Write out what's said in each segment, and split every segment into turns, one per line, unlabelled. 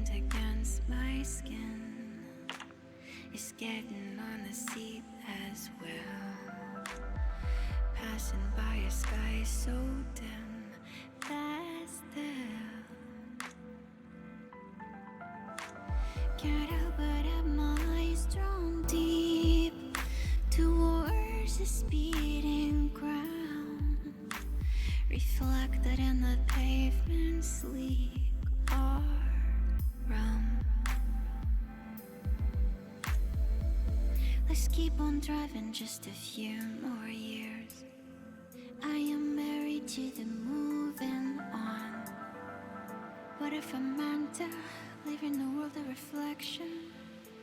wind against my skin is getting on the seat as well. Passing by a sky so dim, pastel. Can't help but have my eyes drawn deep towards the speeding ground, reflected in the pavement, sleek or round. Let's keep on driving just a few more years. I am married to the moving on. What if I'm meant to live in a world of reflection,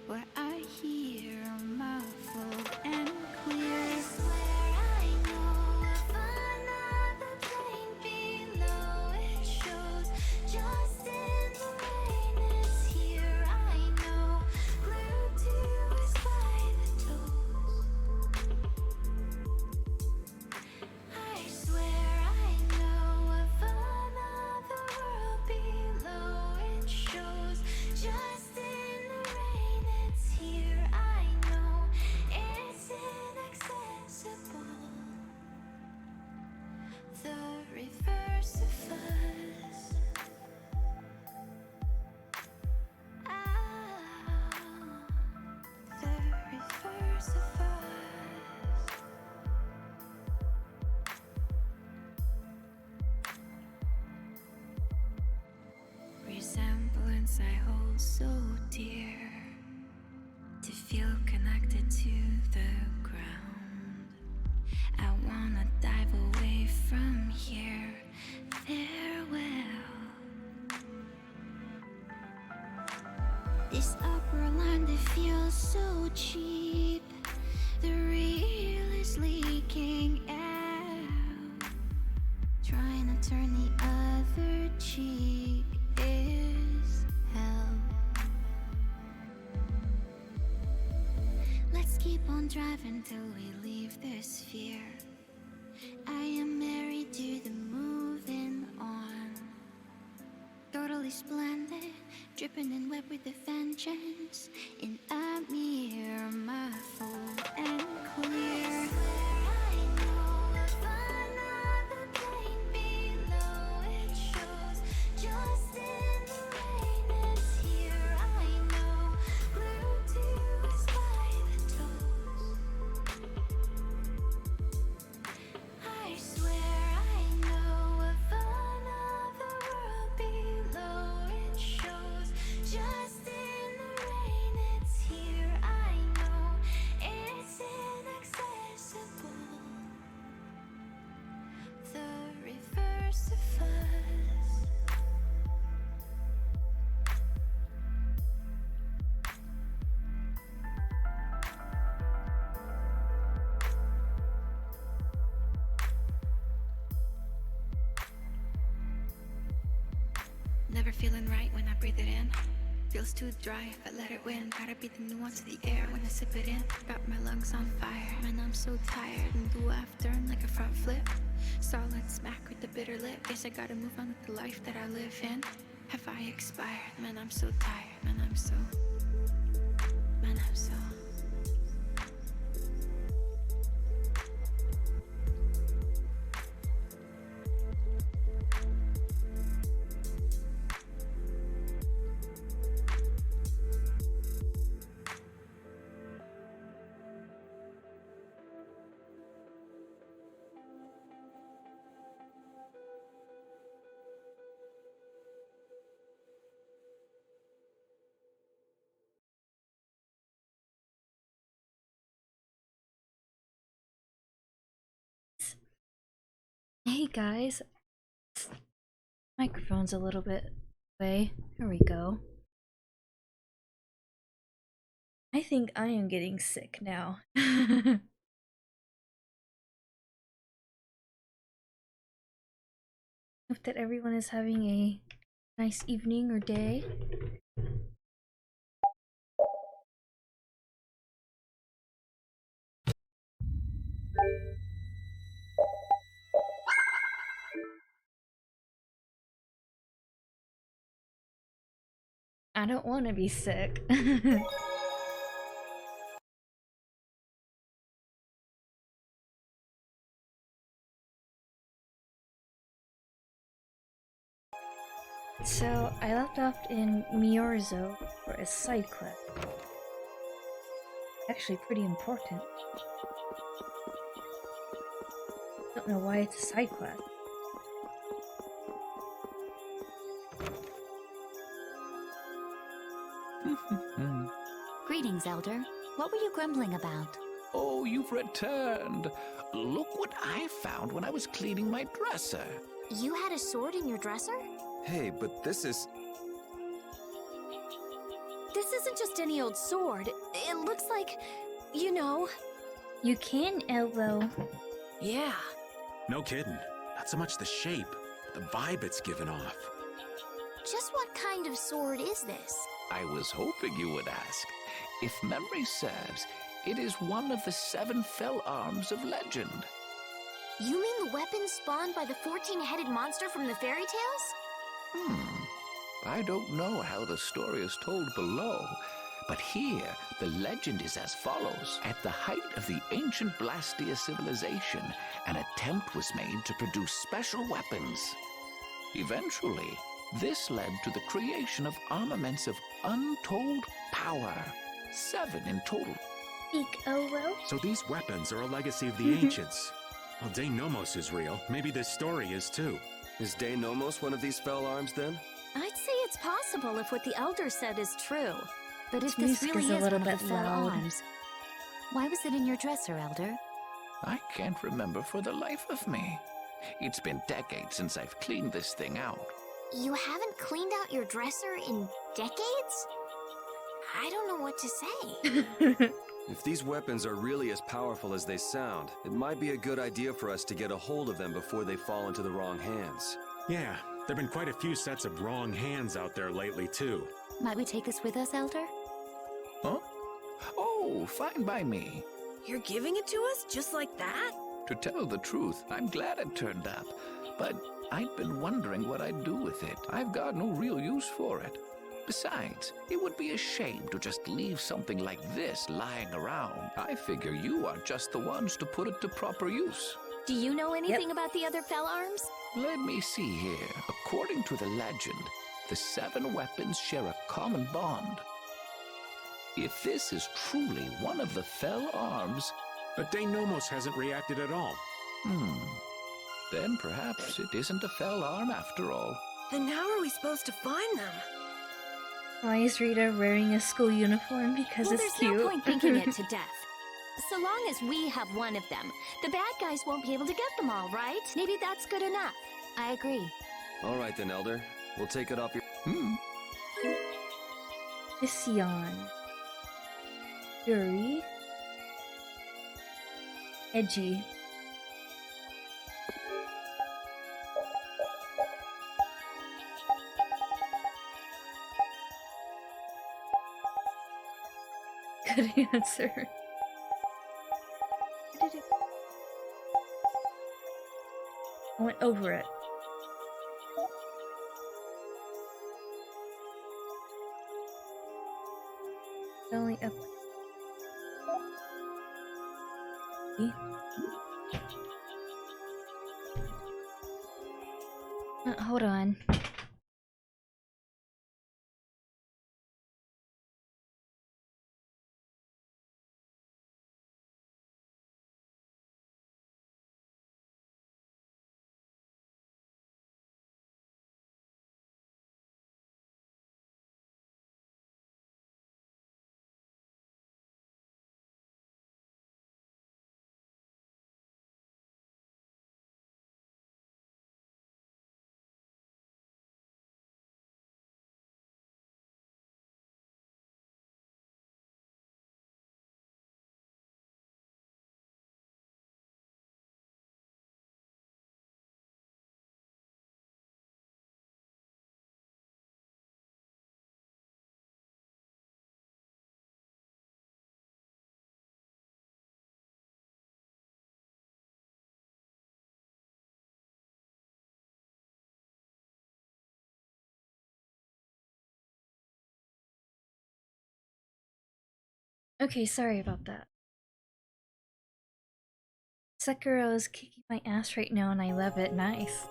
where I hear muffled and clear? I swear I know of another plane below. It shows just in the rain. It's here, I know, glued to us by the toes. I swear I know of another world below. It shows just in the rain. It's here, I know, it's inaccessible. The reverse of us. The reverse of us. Resemblance I hold so dear, to feel connected to the ground. I wanna dive away from here. Farewell. This upper land, it feels so cheap. The real is leaking out. Trying to turn the other cheek is hell. Let's keep on driving till we leave this sphere. I am married to the moving on. Totally splendid, dripping in wet with a vengeance. In a mirror, muffled and clear. I swear I know of another plane below. It shows just in the rain. It's here, I know, glued to us by the toes. I swear I know of another world below. It shows just in the rain. It's here, I know, it's inaccessible. The reverse of us. Never feeling right when I breathe it in. Feels too dry if I let it win. Gotta beat the nuance of the air when I sip it in. Got my lungs on fire, man, I'm so tired. And do after like a front flip. Solid smack with the bitter lip. Guess I gotta move on with the life that I live in. Have I expired? Man, I'm so tired. Man, I'm so.
Hey guys, microphone's a little bit away. Here we go. I think I am getting sick now. Hope that everyone is having a nice evening or day. I don't want to be sick. So, I left off in Miorzo for a side quest. Actually, pretty important. Don't know why it's a side quest.
Greetings, Elder. What were you grumbling about?
Oh, you've returned. Look what I found when I was cleaning my dresser.
You had a sword in your dresser?
Hey, but this is...
This isn't just any old sword. It looks like, you know...
You can, Elbow.
Yeah.
No kidding. Not so much the shape, the vibe it's given off.
Just what kind of sword is this?
I was hoping you would ask. If memory serves, it is one of the 7 fell arms of legend.
You mean the weapon spawned by the 14-headed monster from the fairy tales?
I don't know how the story is told below, but here the legend is as follows. At the height of the ancient Blastia civilization, an attempt was made to produce special weapons. Eventually, this led to the creation of armaments of untold power. 7 in total.
Speak, Elbow.
So these weapons are a legacy of the ancients. Well, De Nomos is real. Maybe this story is too.
Is De Nomos one of these fell arms, then?
I'd say it's possible if what the Elder said is true. But if
This
this
music
really
is a
is
little
one of
bit
the fell
loud.
arms, why was it in your dresser, Elder?
I can't remember for the life of me. It's been decades since I've cleaned this thing out.
You haven't cleaned out your dresser in decades? I don't know what to say.
If these weapons are really as powerful as they sound, it might be a good idea for us to get a hold of them before they fall into the wrong hands.
Yeah, there've been quite a few sets of wrong hands out there lately too.
Might we take this with us, Elder?
Huh? Oh, fine by me.
You're giving it to us just like that?
To tell the truth, I'm glad it turned up. But I'd been wondering what I'd do with it. I've got no real use for it. Besides, it would be a shame to just leave something like this lying around. I figure you are just the ones to put it to proper use.
Do you know anything about the other fell arms?
Let me see here. According to the legend, the 7 weapons share a common bond. If this is truly one of the fell arms,
But De Nomos hasn't reacted at all.
then perhaps it isn't a fell arm after all.
Then how are we supposed to find them?
Why is Rita wearing a school uniform? Because
Well,
it's
there's
cute.
no point thinking it to death. So long as we have one of them, the bad guys won't be able to get them all, right? Maybe that's good enough. I agree.
All right then, Elder. We'll take it off your...
Ission. Fury. Edgy. Good answer. I went over it. Only up. Hold on. Okay, sorry about that. Sekiro is kicking my ass right now and I love it. Nice.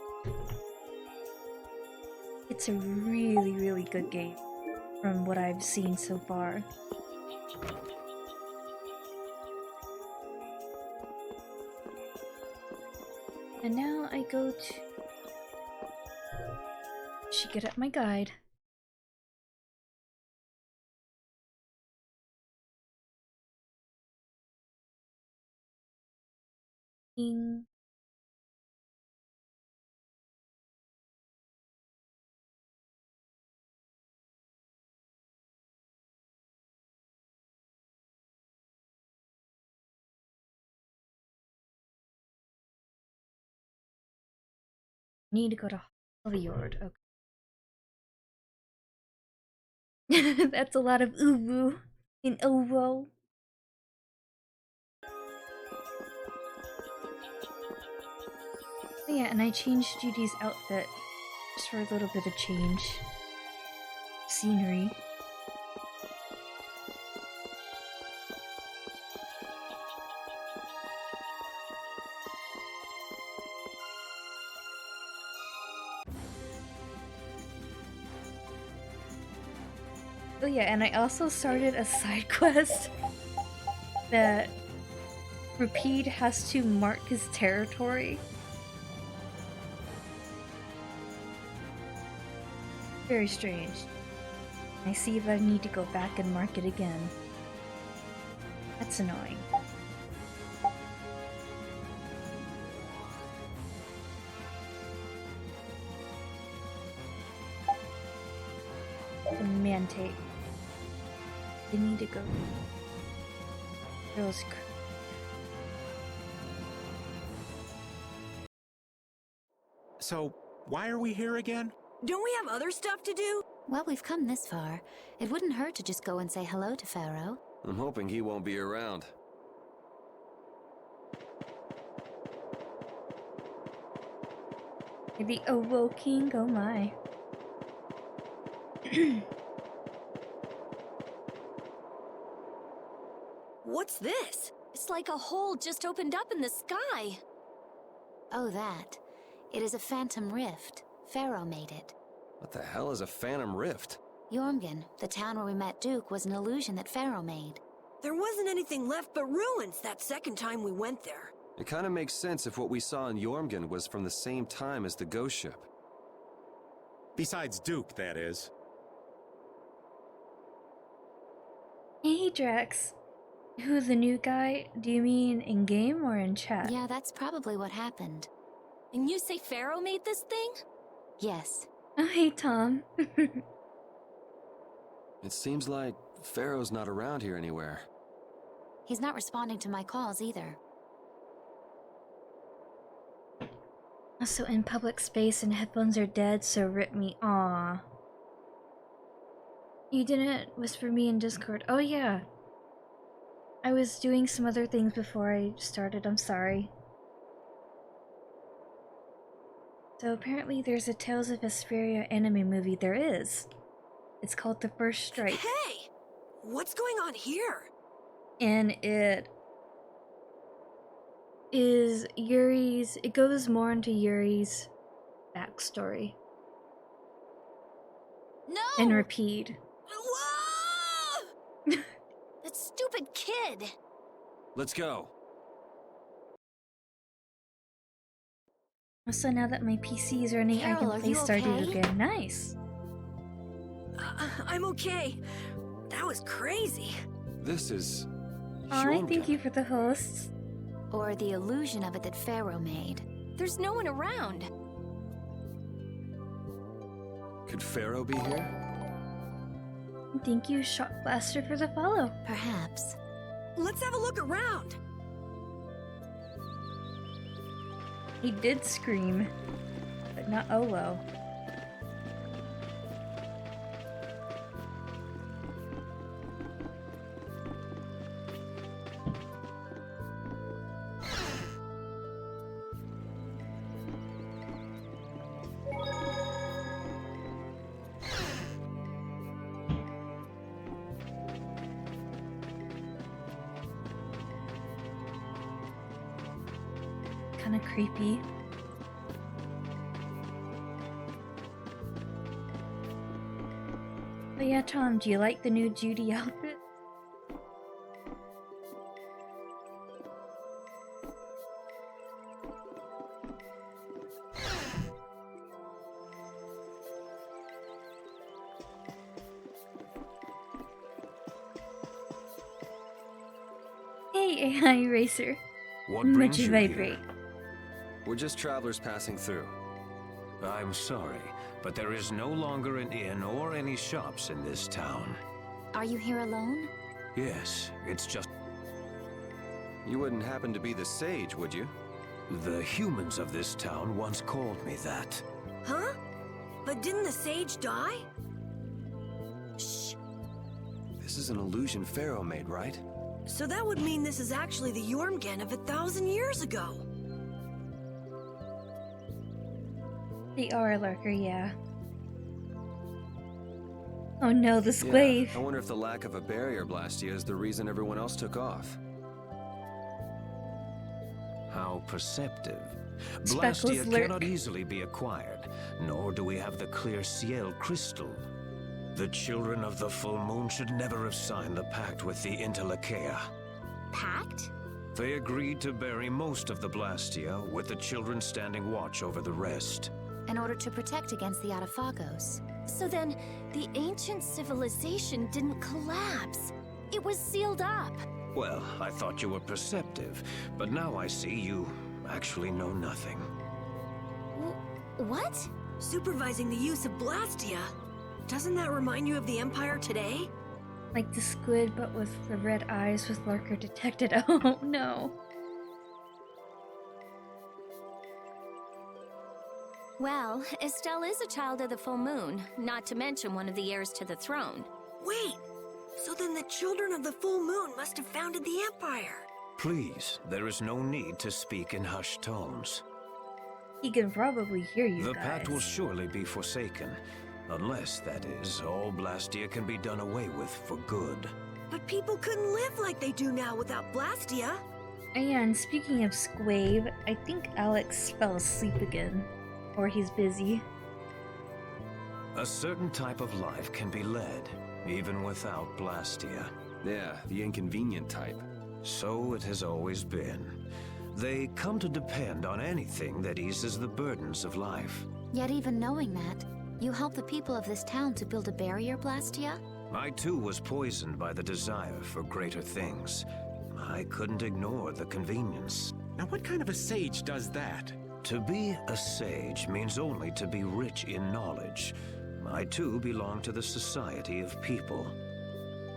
It's a really, really good game from what I've seen so far. And now I go to... Should get up my guide. Ding. Need to go to Hollywood. Okay. That's a lot of uwu in ovo. Oh yeah, and I changed Judy's outfit just for a little bit of change. Scenery. Oh yeah, and I also started a side quest that Rapide has to mark his territory. Very strange. I see if I need to go back and mark it again. That's annoying. The man tape. They need to go. Girls.
So, why are we here again?
Don't we have other stuff to do?
Well, we've come this far. It wouldn't hurt to just go and say hello to Pharaoh.
I'm hoping he won't be around.
The Owo King, oh my.
What's this?
It's like a hole just opened up in the sky.
Oh, that. It is a phantom rift. Pharaoh made it.
What the hell is a phantom rift?
Jormungand, the town where we met Duke, was an illusion that Pharaoh made.
There wasn't anything left but ruins that second time we went there.
It kind of makes sense if what we saw in Jormungand was from the same time as the ghost ship.
Besides Duke, that is.
Hey Drax. Who, the new guy? Do you mean in game or in chat?
Yeah, that's probably what happened.
And you say Pharaoh made this thing?
Yes.
Oh, hey Tom.
It seems like Pharaoh's not around here anywhere.
He's not responding to my calls either.
Also in public space and headphones are dead, so rip me. Aww. You didn't whisper me in Discord. Oh yeah. I was doing some other things before I started, I'm sorry. So apparently there's a Tales of Vesperia anime movie. There is. It's called The First Strike.
Hey! What's going on here?
And it is Yuri's... It goes more into Yuri's backstory.
No!
And repeat.
Whoa!
That stupid kid!
Let's go.
Also, now that my PC is running, I
Carol,
can
are
play
you
Stardew
okay?
again. Nice!
I'm okay. That was crazy.
This is...
Aw,
Jormungand.
thank you for the hosts.
Or the illusion of it that Pharaoh made.
There's no one around.
Could Pharaoh be here?
Thank you, Shot Blaster, for the follow.
Perhaps.
Let's have a look around.
He did scream, but not Olo. kind of creepy. But yeah, Tom, do you like the new Judy outfit? Hey, AI Racer.
What brings
Much
you
vibrate.
here? We're just travelers passing through.
I'm sorry, but there is no longer an inn or any shops in this town.
Are you here alone?
Yes, it's just
You wouldn't happen to be the sage, would you?
the humans of this town once called me that.
Huh? But didn't the sage die? Shh.
This is an illusion Pharaoh made, right?
So that would mean this is actually the Jormungand of 1,000 years ago.
They are a lurker, yeah. Oh no, the squave.
Yeah, I wonder if the lack of a barrier blastia is the reason everyone else took off.
How perceptive.
Speckles
Blastia
lurk.
cannot easily be acquired, nor do we have the clear Ciel crystal. The children of the full moon should never have signed the pact with the Interlakea.
Pact?
They agreed to bury most of the Blastia, with the children standing watch over the rest.
In order to protect against the Adaphagos.
So then, the ancient civilization didn't collapse. It was sealed up.
Well, I thought you were perceptive, but now I see you actually know nothing.
What?
Supervising the use of Blastia. Doesn't that remind you of the Empire today?
Like the squid, but with the red eyes with lurker detected. Oh no.
Well, Estelle is a child of the full moon, not to mention one of the heirs to the throne.
Wait, so then the children of the full moon must have founded the Empire.
Please, there is no need to speak in hushed tones.
He can probably hear you
The
guys.
pact will surely be forsaken. Unless, that is, all Blastia can be done away with for good.
But people couldn't live like they do now without Blastia.
And speaking of squave, I think Alex fell asleep again. Or he's busy.
A certain type of life can be led, even without Blastia.
Yeah, the inconvenient type.
So it has always been. They come to depend on anything that eases the burdens of life.
Yet even knowing that, you help the people of this town to build a barrier, Blastia?
I too was poisoned by the desire for greater things. I couldn't ignore the convenience.
Now, what kind of a sage does that?
To be a sage means only to be rich in knowledge. I too belong to the society of people.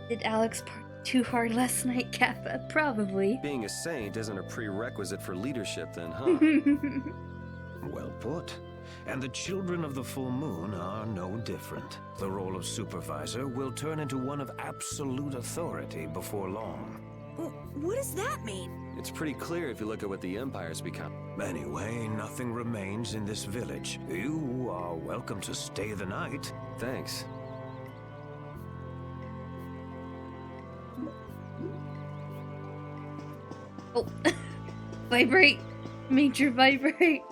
Did Alex party too hard last night, Kappa? Probably.
Being a saint isn't a prerequisite for leadership then, huh?
Well put. And the children of the full moon are no different. The role of supervisor will turn into one of absolute authority before long.
What does that mean?
It's pretty clear if you look at what the Empire's become.
Anyway, nothing remains in this village. You are welcome to stay the night.
Thanks.
Oh. Vibrate. Major vibrate.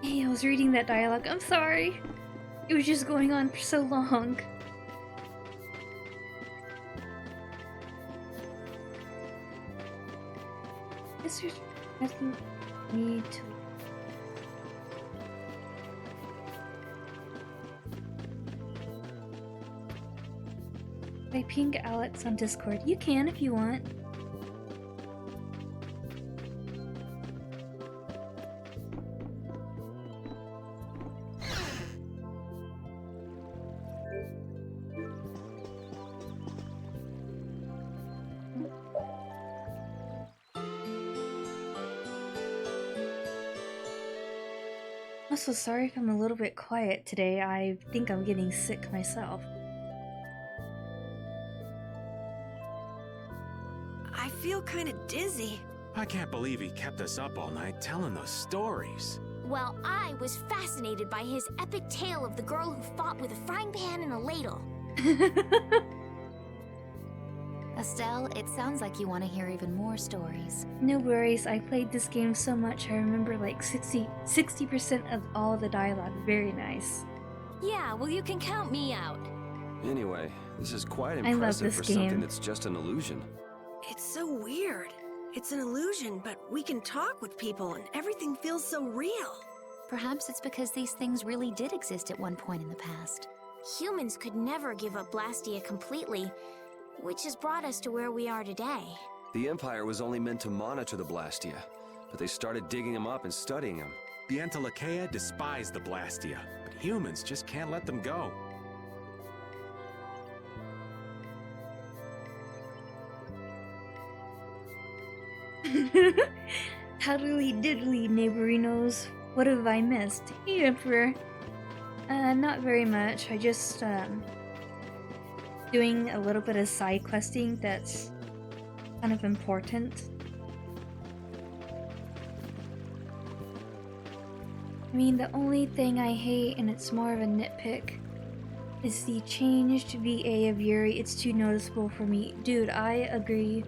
Hey, I was reading that dialogue. I'm sorry. It was just going on for so long. Guess there's nothing need to. I ping Alex on Discord. You can if you want. Also, sorry if I'm a little bit quiet today. I think I'm getting sick myself.
I feel kind of dizzy.
I can't believe he kept us up all night telling those stories.
Well, I was fascinated by his epic tale of the girl who fought with a frying pan and a ladle.
Estelle, it sounds like you want to hear even more stories.
No worries, I played this game so much I remember like 60% of all the dialogue. Very nice.
Yeah, well, you can count me out.
Anyway, this is quite
I love
impressive
this
for
game.
something that's just an illusion.
It's so weird. It's an illusion, but we can talk with people and everything feels so real.
Perhaps it's because these things really did exist at one point in the past.
Humans could never give up Blastia completely, which has brought us to where we are today.
The Empire was only meant to monitor the Blastia, but they started digging them up and studying them.
The Entelechea despise the Blastia, but humans just can't let them go.
Howdily diddly, neighborinos. What have I missed? Hey, Emperor. Not very much. I just, doing a little bit of side questing that's kind of important. I mean, the only thing I hate, and it's more of a nitpick, is the changed VA of Yuri. It's too noticeable for me. Dude, I agree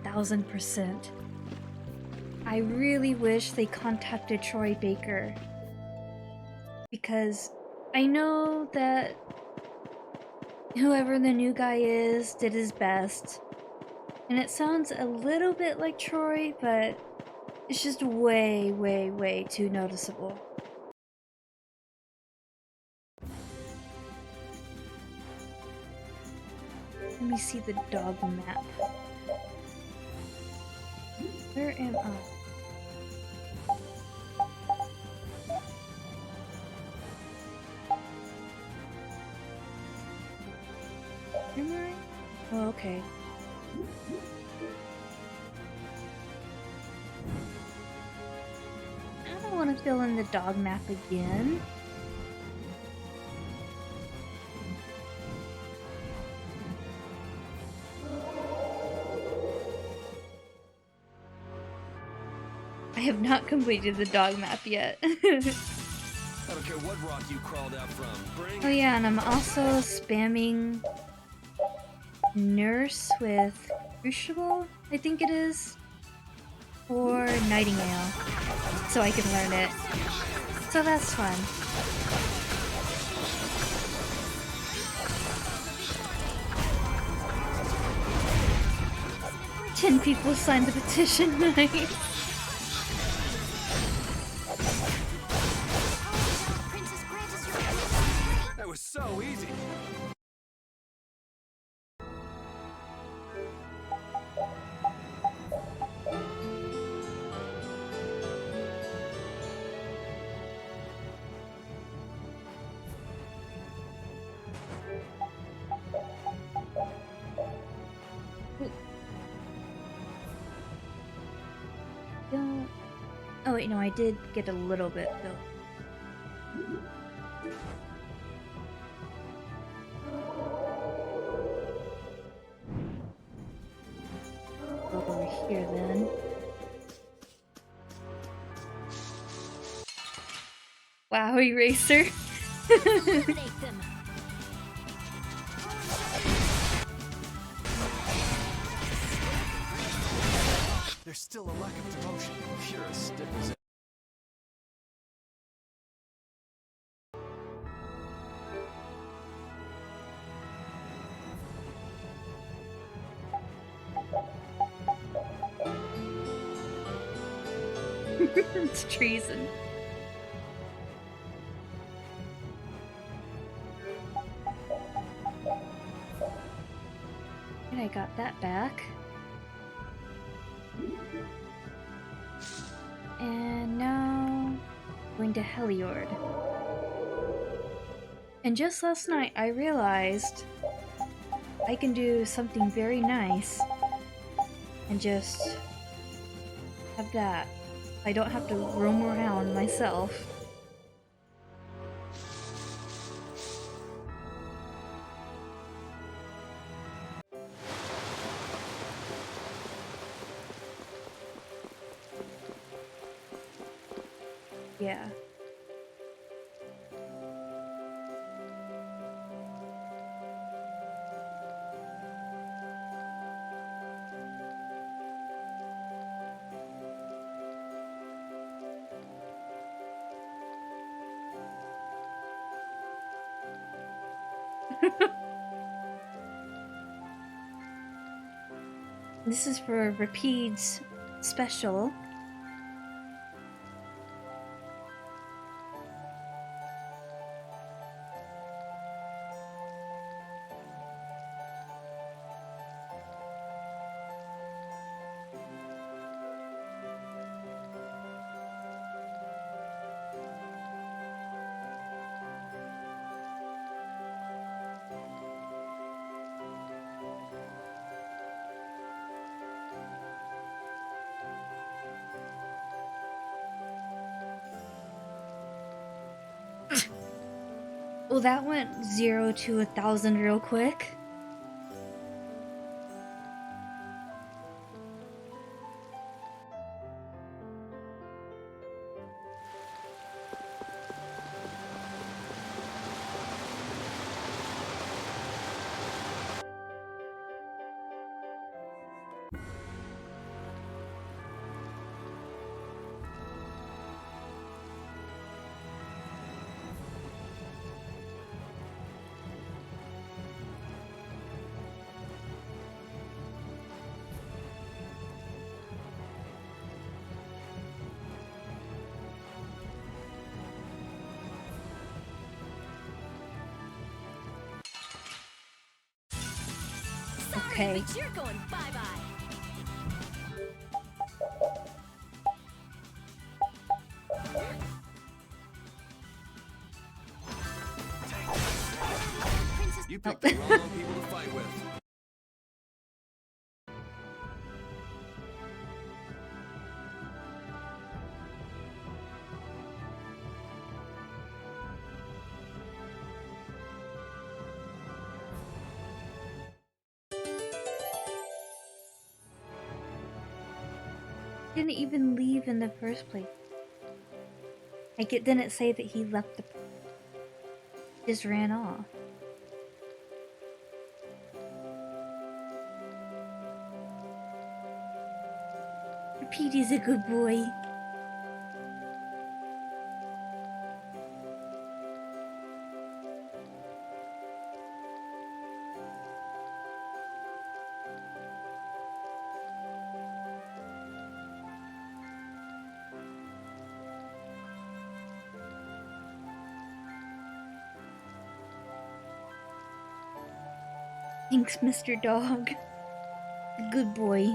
1000%. I really wish they contacted Troy Baker, because I know that whoever the new guy is did his best, and it sounds a little bit like Troy, but it's just way, way, way too noticeable. Let me see the dog map. Where am I? Am I? Oh, okay. I don't want to fill in the dog map again. I have not completed the dog map yet.
I don't care what rock you crawled out from. Bring
Oh yeah, and I'm also spamming Nurse with Crucible, I think it is, or Nightingale, so I can learn it. So that's fun. Ten people signed the petition. Nice.
That was so easy.
Don't... Oh wait, no, I did get a little bit though. Go over here then. Wow, Eraser.
Eliminate them.
There's still a lack of devotion. You're as stiff as
It's treason. And I got that back. And now going to Heliord. And just last night I realized I can do something very nice and just have that. I don't have to roam around myself. Yeah. This is for Rapide's special. Well, that went 0 to 1,000 real quick. Okay.
But you're going bye-bye.
You picked the wrong people to fight with.
Didn't even leave in the first place. Like, it didn't say that he left the... just ran off. Petey's a good boy. Thanks, Mr. Dog. Good boy.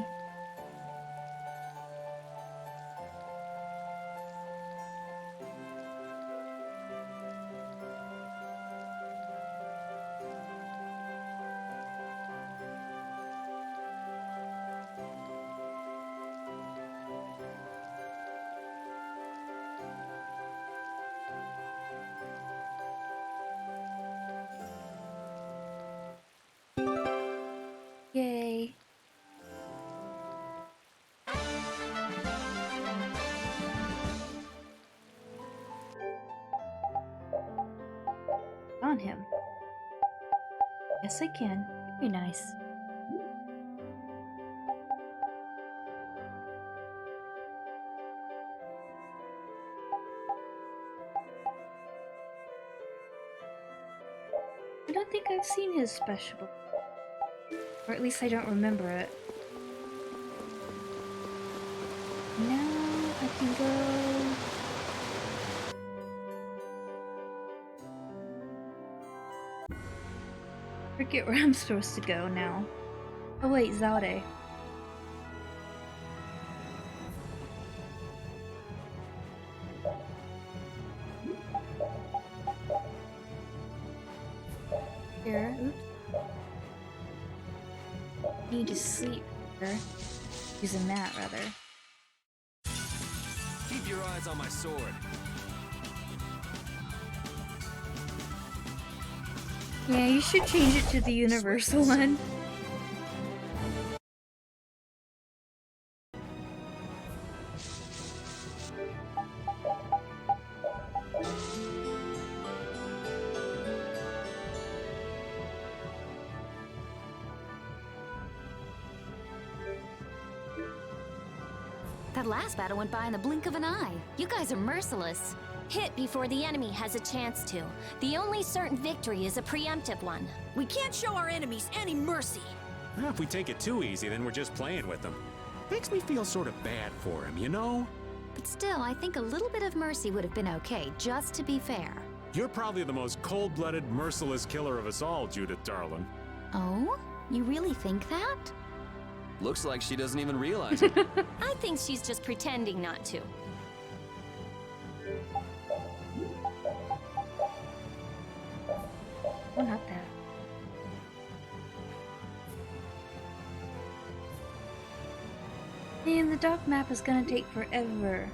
Yay. On him. Yes, I can. Very nice. I don't think I've seen his special before. Or at least I don't remember it. Now I can go... Forget where I'm supposed to go now. Oh wait, Zaude. Here, oops. Need to sleep here. Using that, rather.
Keep your eyes on my sword.
Yeah, you should change it to the universal one.
That last battle went by in the blink of an eye. You guys are merciless.
Hit before the enemy has a chance to. The only certain victory is a preemptive one.
We can't show our enemies any mercy.
Well, if we take it too easy, then we're just playing with them. Makes me feel sort of bad for him, you know?
But still, I think a little bit of mercy would have been okay, just to be fair.
You're probably the most cold-blooded, merciless killer of us all, Judith, darling.
Oh? You really think that?
Looks like she doesn't even realize it.
I think she's just pretending not to.
Oh, not that. Man, the dock map is gonna take forever.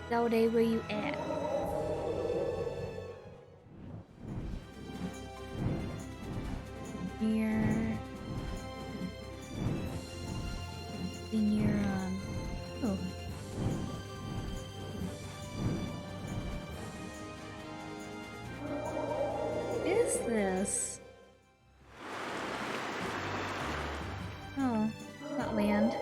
Zaude, where you at? Near... Near, oh. What is this? Oh, not land.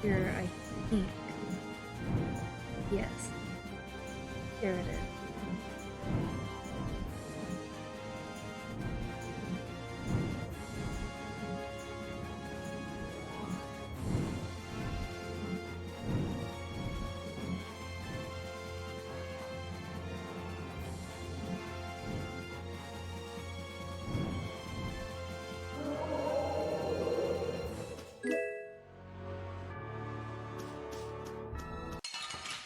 Here, I think. Yes. There it is.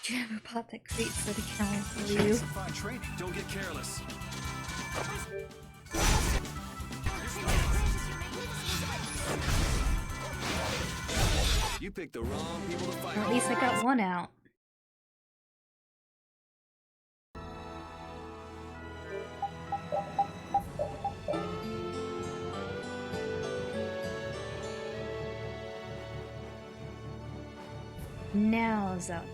Do you have a bot that creates that account for you?
Training. Don't get careless. You picked the wrong people to fight.
Or at least I got one out. Now is up.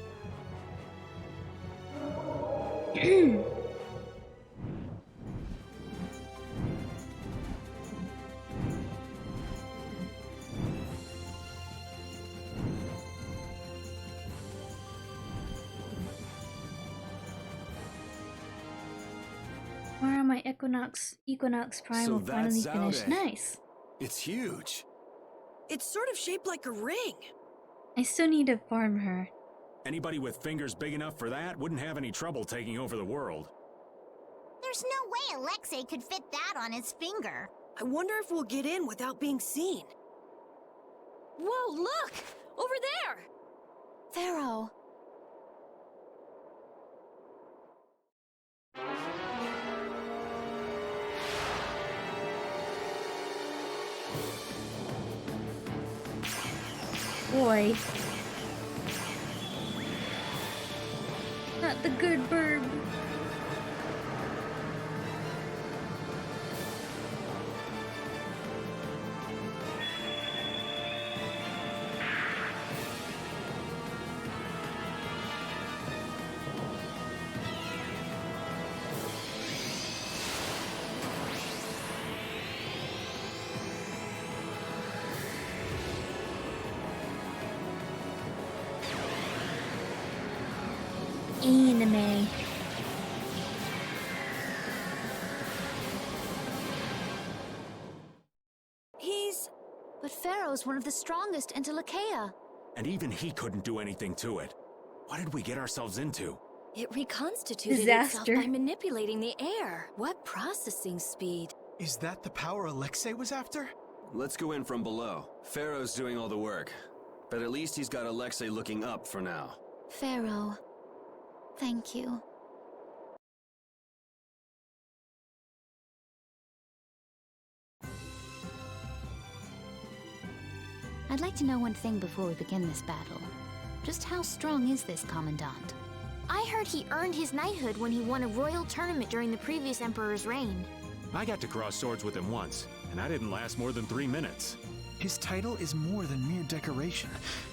Where are my Equinox Prime
So
will finally
that's
finish.
Zaude.
Nice.
It's huge.
It's sort of shaped like a ring.
I still need to farm her.
Anybody with fingers big enough for that wouldn't have any trouble taking over the world.
There's no way Alexei could fit that on his finger.
I wonder if we'll get in without being seen.
Whoa, look! Over there!
Pharaoh.
Boy. Not the good bird. Anime.
But Pharaoh's one of the strongest in Telekea.
And even he couldn't do anything to it. What did we get ourselves into?
It reconstituted
Disaster.
itself by manipulating the air. What processing speed?
Is that the power Alexei was after?
Let's go in from below. Pharaoh's doing all the work. But at least he's got Alexei looking up for now.
Pharaoh, thank you. I'd like to know one thing before we begin this battle. Just how strong is this Commandant?
I heard he earned his knighthood when he won a royal tournament during the previous emperor's reign.
I got to cross swords with him once, and I didn't last more than 3 minutes.
His title is more than mere decoration.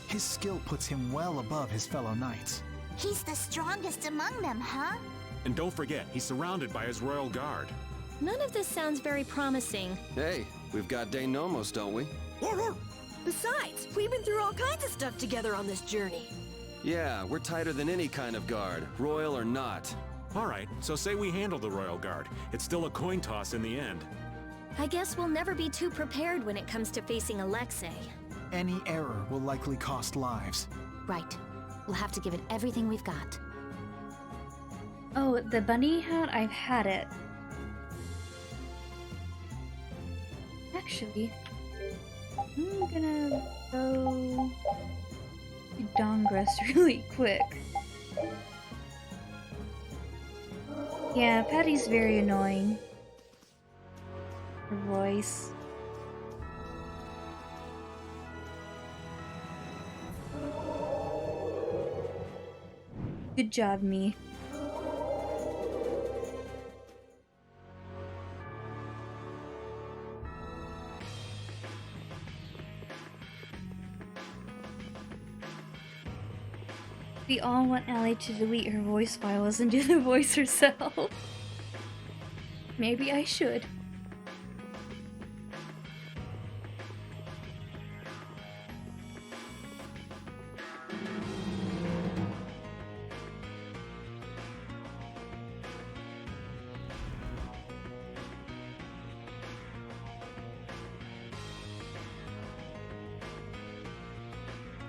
His skill puts him well above his fellow knights.
He's the strongest among them, huh?
And don't forget, he's surrounded by his royal guard.
None of this sounds very promising.
Hey, we've got De Nomos, don't we?
Besides, we've been through all kinds of stuff together on this journey.
Yeah, we're tighter than any kind of guard, royal or not.
All right, so say we handle the royal guard. It's still a coin toss in the end.
I guess we'll never be too prepared when it comes to facing Alexei.
Any error will likely cost lives.
Right. We'll have to give it everything we've got.
Oh, the bunny hat? I've had it. Actually, I'm gonna go to Dongress really quick. Yeah, Patty's very annoying. Her voice. Good job, me. We all want Allie to delete her voice files and do the voice herself. Maybe I should.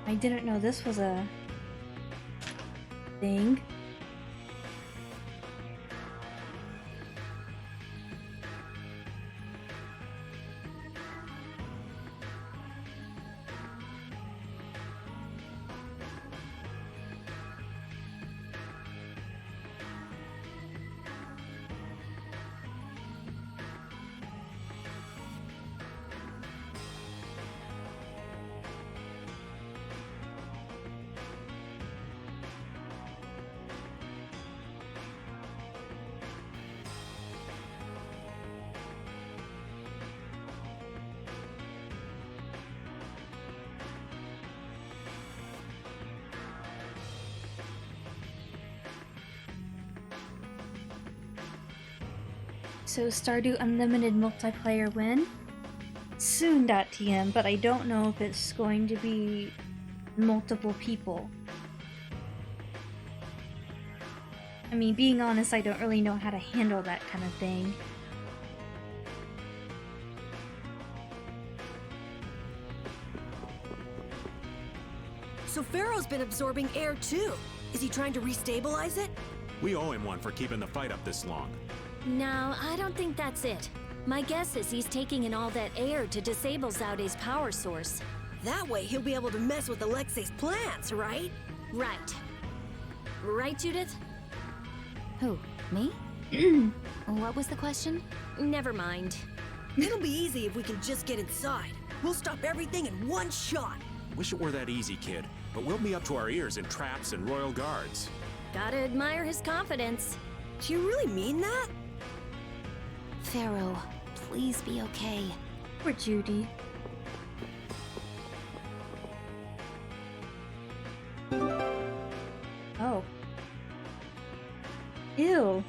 I didn't know this was a thing. So Stardew Unlimited multiplayer win? Soon.tm, but I don't know if it's going to be multiple people. I mean, being honest, I don't really know how to handle that kind of thing.
So Pharaoh's been absorbing air too. Is he trying to restabilize it?
We owe him one for keeping the fight up this long.
No, I don't think that's it. My guess is he's taking in all that air to disable Zaude's power source.
That way he'll be able to mess with Alexei's plans, right?
Right. Right, Judith?
Who? Me? What was the question?
Never mind.
It'll be easy if we can just get inside. We'll stop everything in one shot.
Wish it were that easy, kid. But we'll be up to our ears in traps and royal guards.
Gotta admire his confidence.
Do you really mean that?
Pharaoh, please be okay.
Poor Judy. Oh. Ew.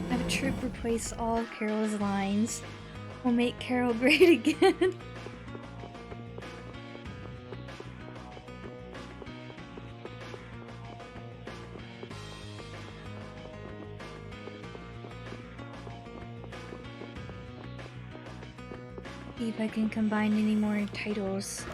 Have a troop replace all of Carol's lines. We'll make Carol great again. See if I can combine any more titles.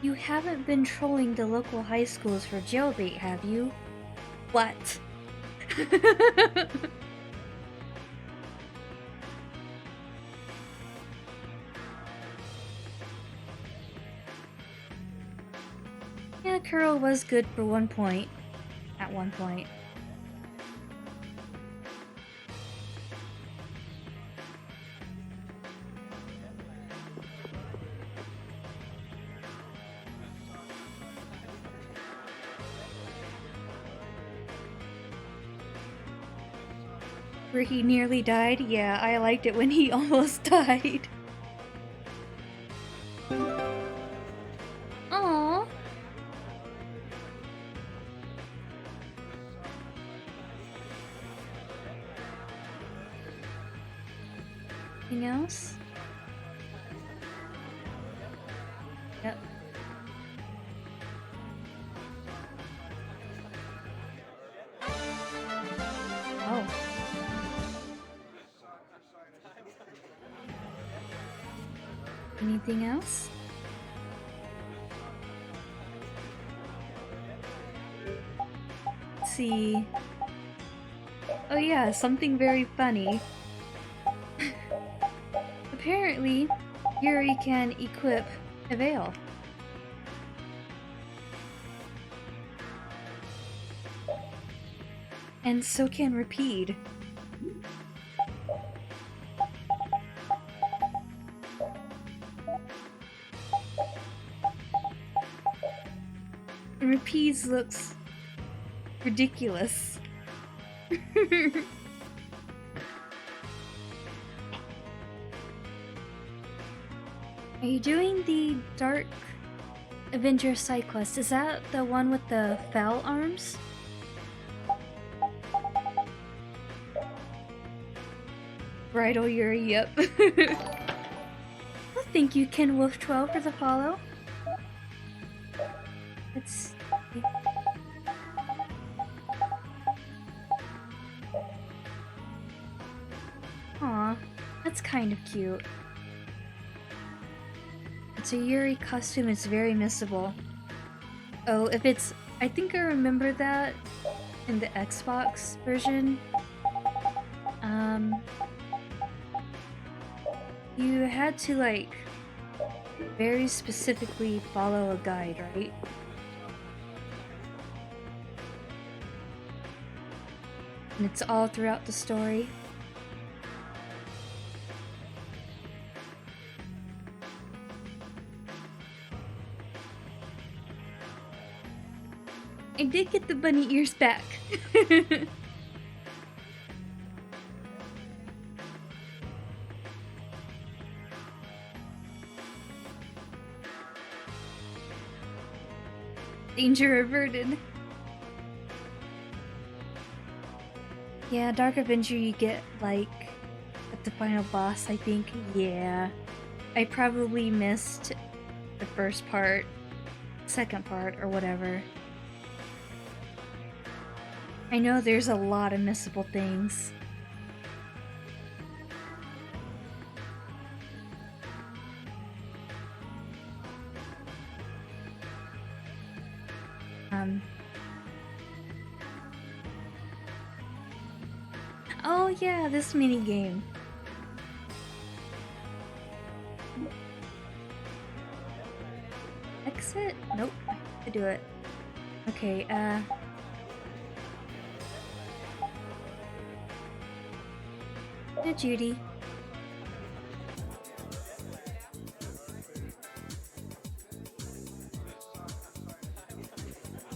You haven't been trolling the local high schools for jailbait, have you? What? Yeah, Kuro was good for 1 point. At 1 point. Where he nearly died? Yeah, I liked it when he almost died. Aww. Anything else? Yep. Oh. Anything else? Let's see. Oh yeah, something very funny. Apparently, Yuri can equip a veil. And so can Rapide. And Rapide's looks ridiculous. Are you doing the Dark Avenger side quest? Is that the one with the fell arms? Bridal Yuri, yep. Well, thank you, Ken Wolf 12 for the follow. Let's see. Aw, that's kind of cute. It's a Yuri costume, it's very missable. Oh, if it's... I think I remember that in the Xbox version. You had to, like, very specifically follow a guide, right? And it's all throughout the story. I did get the bunny ears back. Danger averted. Yeah, Dark Avenger you get, like, at the final boss, I think. Yeah. I probably missed the first part, second part, or whatever. I know there's a lot of missable things. Oh yeah, this mini game. Exit? Nope, I have to do it. Okay, Hi, Judy.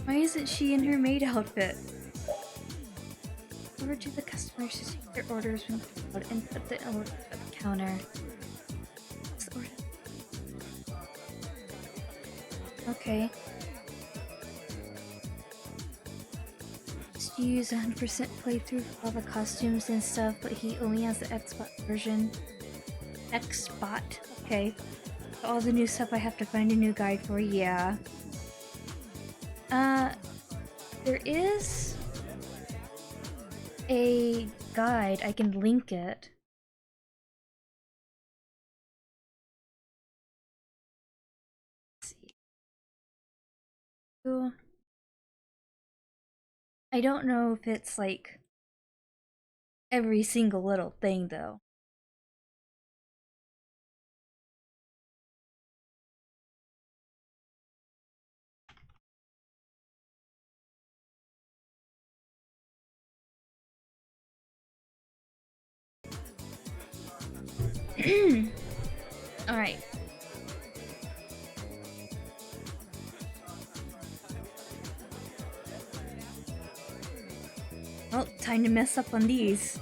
Why isn't she in her maid outfit? Order to the customers to take their orders when called and put the order at the counter. What's the order? Okay. Just use 100% playthrough for all the costumes and stuff, but he only has the Xbot version. Xbot, okay. For all the new stuff I have to find a new guide for, yeah. There is a guide, I can link it. Let's see. So, I don't know if it's like every single little thing though. Alright. Well, time to mess up on these.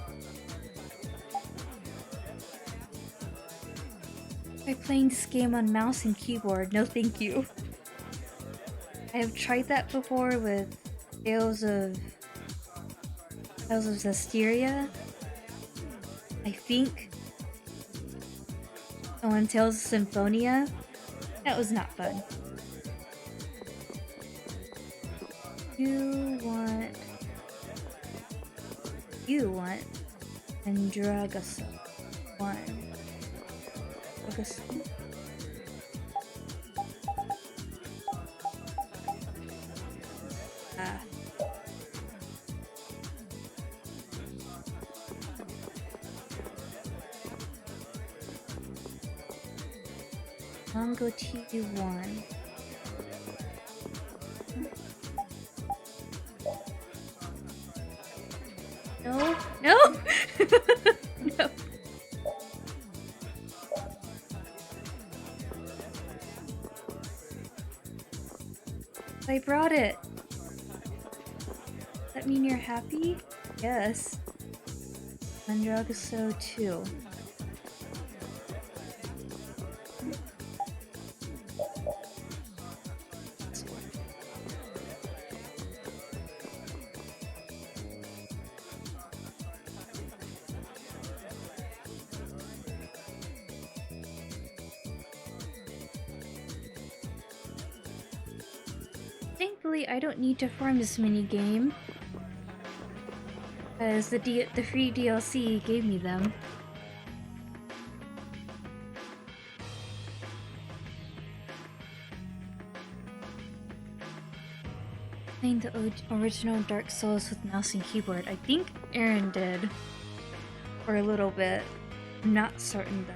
Try playing this game on mouse and keyboard. No thank you. I have tried that before with Tales of Vesperia, I think. Oh, and Tales of Symphonia. That was not fun. You want Andragosa. One. Mongo T1. No, no, no. I brought it. Does that mean you're happy? Yes. Andragoso 2. Thankfully, I don't need to farm this mini game, as the free DLC gave me them. Playing the original Dark Souls with mouse and keyboard. I think Aaron did for a little bit. I'm not certain though.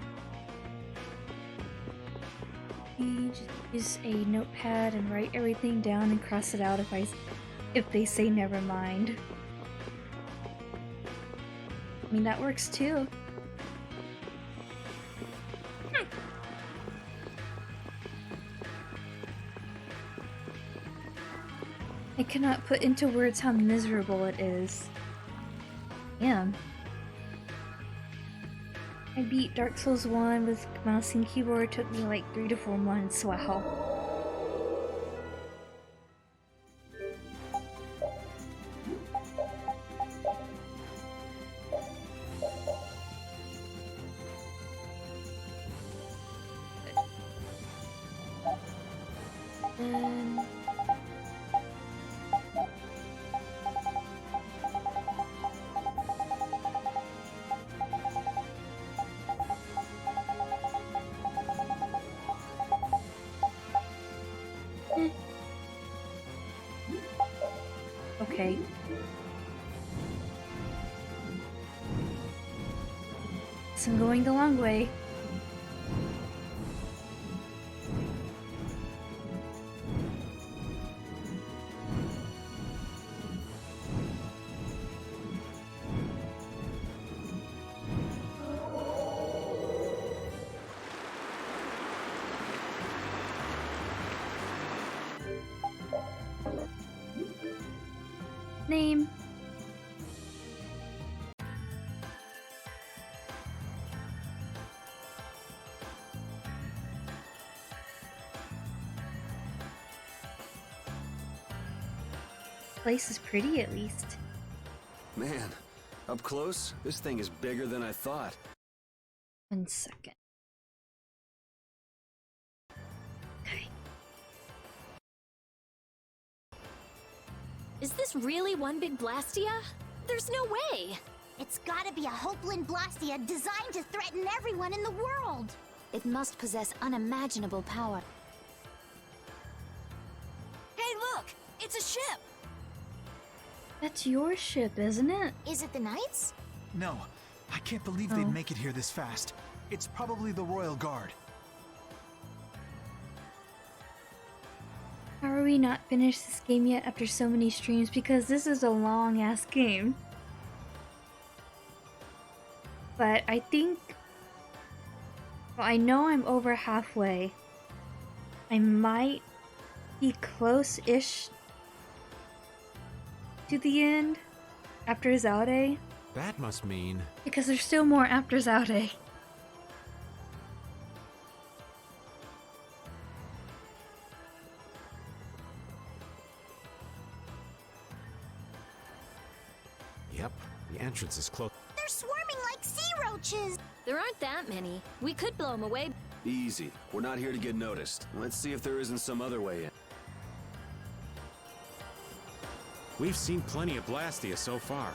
Use a notepad and write everything down and cross it out if they say never mind. I mean, that works too. I cannot put into words how miserable it is. Damn. I beat Dark Souls 1 with mouse and keyboard. It took me like 3 to 4 months. Wow. Okay. So I'm going the long way. Name. Place is pretty at least.
Man, up close, this thing is bigger than I thought.
1 second. Okay.
Is this really one big Blastia? There's no way!
It's gotta be a Hopeland Blastia designed to threaten everyone in the world!
It must possess unimaginable power.
Hey, look! It's a ship!
That's your ship, isn't it?
Is it the Knights?
No, I can't believe they'd make it here this fast. It's probably the Royal Guard.
How are we not finished this game yet after so many streams? Because this is a long ass game. But I think... Well, I know I'm over halfway. I might be close-ish to the end after Zaude.
That must mean...
Because there's still more after Zaude.
Yep, the entrance is close.
They're swarming like sea roaches.
There aren't that many. We could blow them away.
Easy. We're not here to get noticed. Let's see if there isn't some other way in.
We've seen plenty of Blastia so far.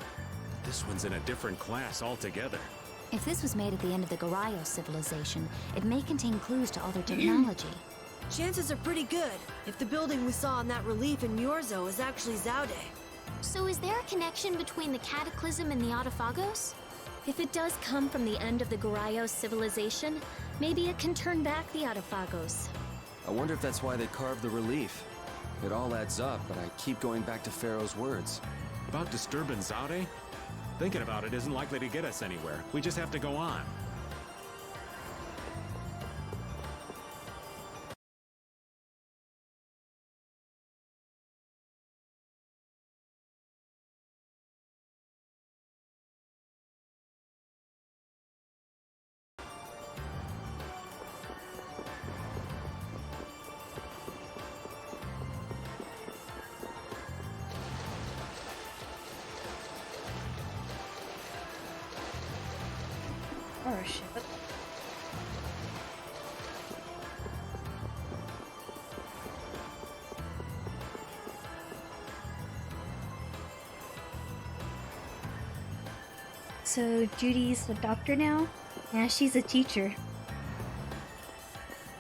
This one's in a different class altogether.
If this was made at the end of the Garayo civilization, it may contain clues to all their technology.
Chances are pretty good if the building we saw in that relief in Myorzo is actually Zaude.
So is there a connection between the Cataclysm and the Autophagos?
If it does come from the end of the Garayo civilization, maybe it can turn back the Autophagos.
I wonder if that's why they carved the relief. It all adds up, but I keep going back to Pharaoh's words.
About disturbing Zaude? Thinking about it isn't likely to get us anywhere. We just have to go on.
Or a ship. So Judy's the doctor now? Yeah, she's a teacher.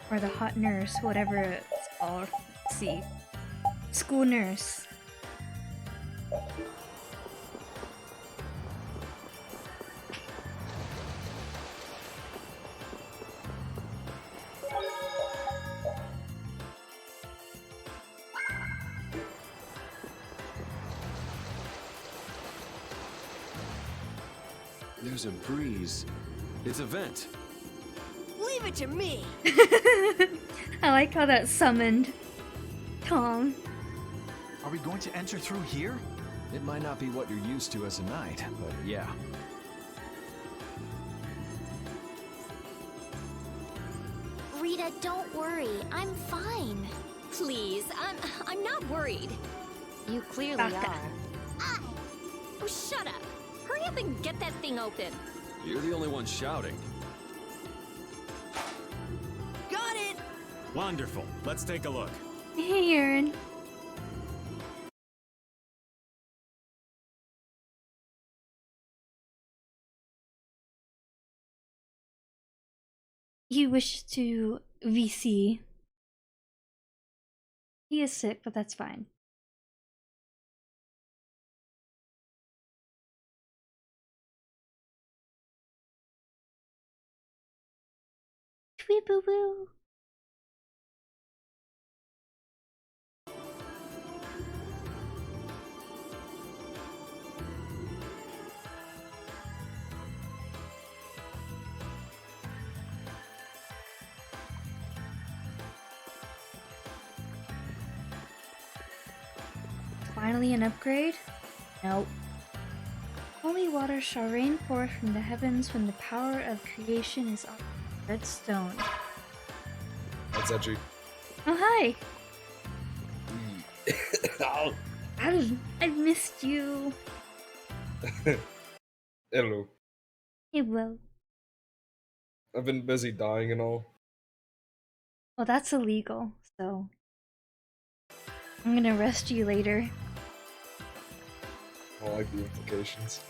Or the hot nurse, whatever it's called. Let's see. School nurse.
There's a breeze. It's a vent.
Leave it to me!
I like how that summoned Tom.
Are we going to enter through here?
It might not be what you're used to as a knight, but yeah.
Rita, don't worry. I'm fine.
Please, I'm not worried.
You clearly
Baka.
are.
Oh, shut up. Hurry up and get that thing open.
You're the only one shouting.
Got it!
Wonderful. Let's take a look.
Hey, Aaron. He wishes to VC. He is sick, but that's fine. Tweet boo boo. Finally an upgrade? Nope. Holy water shall rain forth from the heavens when the power of creation is on red stone.
That's edgy.
Oh, hi!
Ow.
I've missed you.
Hello.
Hey, Will.
I've been busy dying and all.
Well, that's illegal, so... I'm gonna arrest you later.
I like the implications.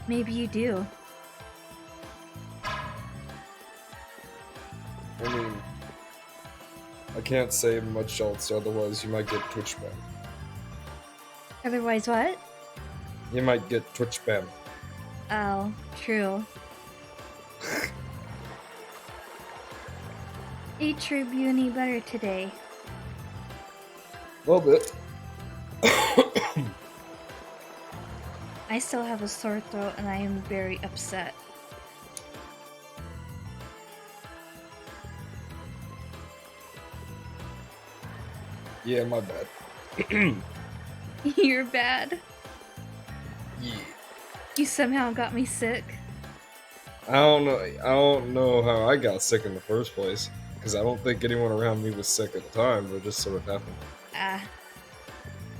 Maybe you do.
I mean, I can't say much else, otherwise you might get Twitch ban.
Otherwise, what?
You might get Twitch ban.
Oh, true. Hey, Trib, you any better today?
A little bit.
I still have a sore throat and I am very upset.
Yeah, my bad.
You're bad.
Yeah.
You somehow got me sick.
I don't know how I got sick in the first place. Because I don't think anyone around me was sick at the time, but it just sort of happened.
Ah.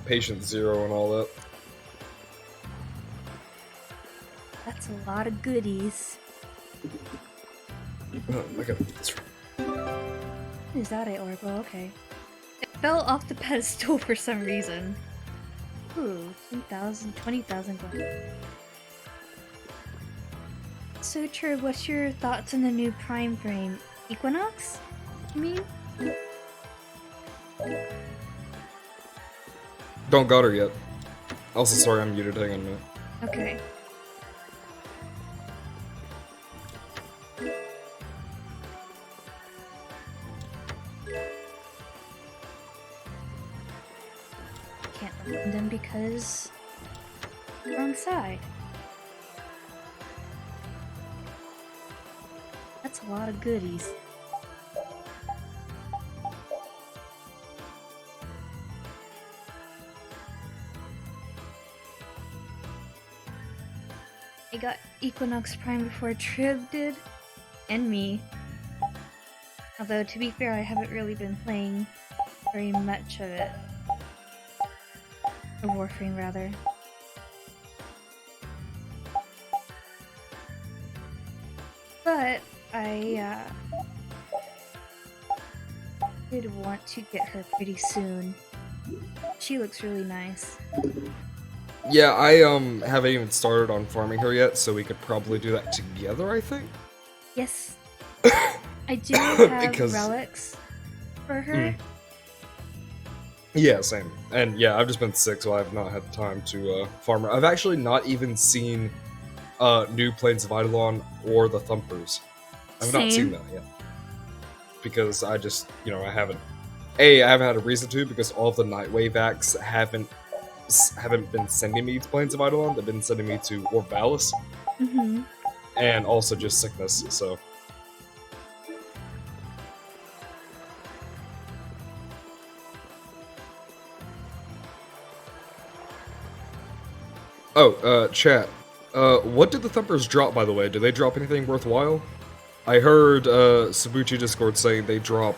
Patient zero and all that.
That's a lot of goodies.
Oh, look at this.
Is that it, Orbo? Okay. It fell off the pedestal for some reason. Ooh, 10,000, 20,000 gold. So, True, what's your thoughts on the new Prime frame? Equinox? You mean?
Don't got her yet. Also, sorry, I'm muted. Hang on a minute.
Okay. Can't open them because wrong side. That's a lot of goodies. I got Equinox Prime before Trib did, and me. Although, to be fair, I haven't really been playing very much of it. The Warframe, rather. But, I, did want to get her pretty soon. She looks really nice.
Yeah, I haven't even started on farming her yet, so we could probably do that together, I think.
Yes. I do have
Because...
relics for her.
Yeah, same. And yeah, I've just been sick, so I've not had time to farm her. I've actually not even seen new Plains of Eidolon or the Thumpers. I've not seen that yet. Because I just, I haven't... I haven't had a reason to, because all of the Nightwave acts haven't been sending me to Plains of Eidolon. They've been sending me to Orvalis.
Mm-hmm.
And also just sickness, so... Oh, chat. What did the Thumpers drop, by the way? Did they drop anything worthwhile? I heard, Sabuchi Discord saying they drop,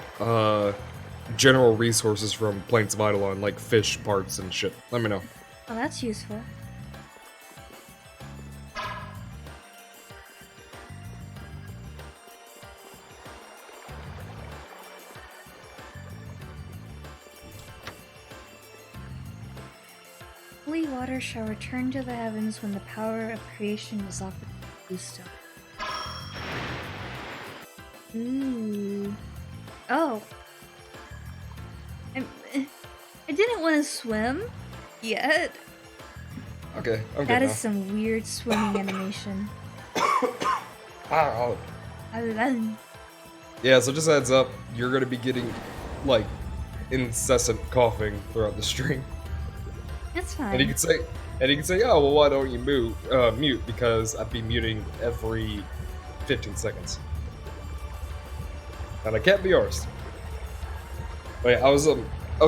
general resources from Plains of Eidolon, like fish parts and shit. Let me know.
Oh, that's useful. Holy water shall return to the heavens when the power of creation is offered to Bluestone. Ooh. Oh. I didn't want to swim yet.
Okay, I'm good
That is
now.
some weird swimming animation.
Ow. Yeah, so just heads up, you're gonna be getting, like, incessant coughing throughout the stream.
That's fine.
And you can say, oh, well, why don't you mute? Because I'd be muting every 15 seconds. And I can't be arsed. But yeah, I was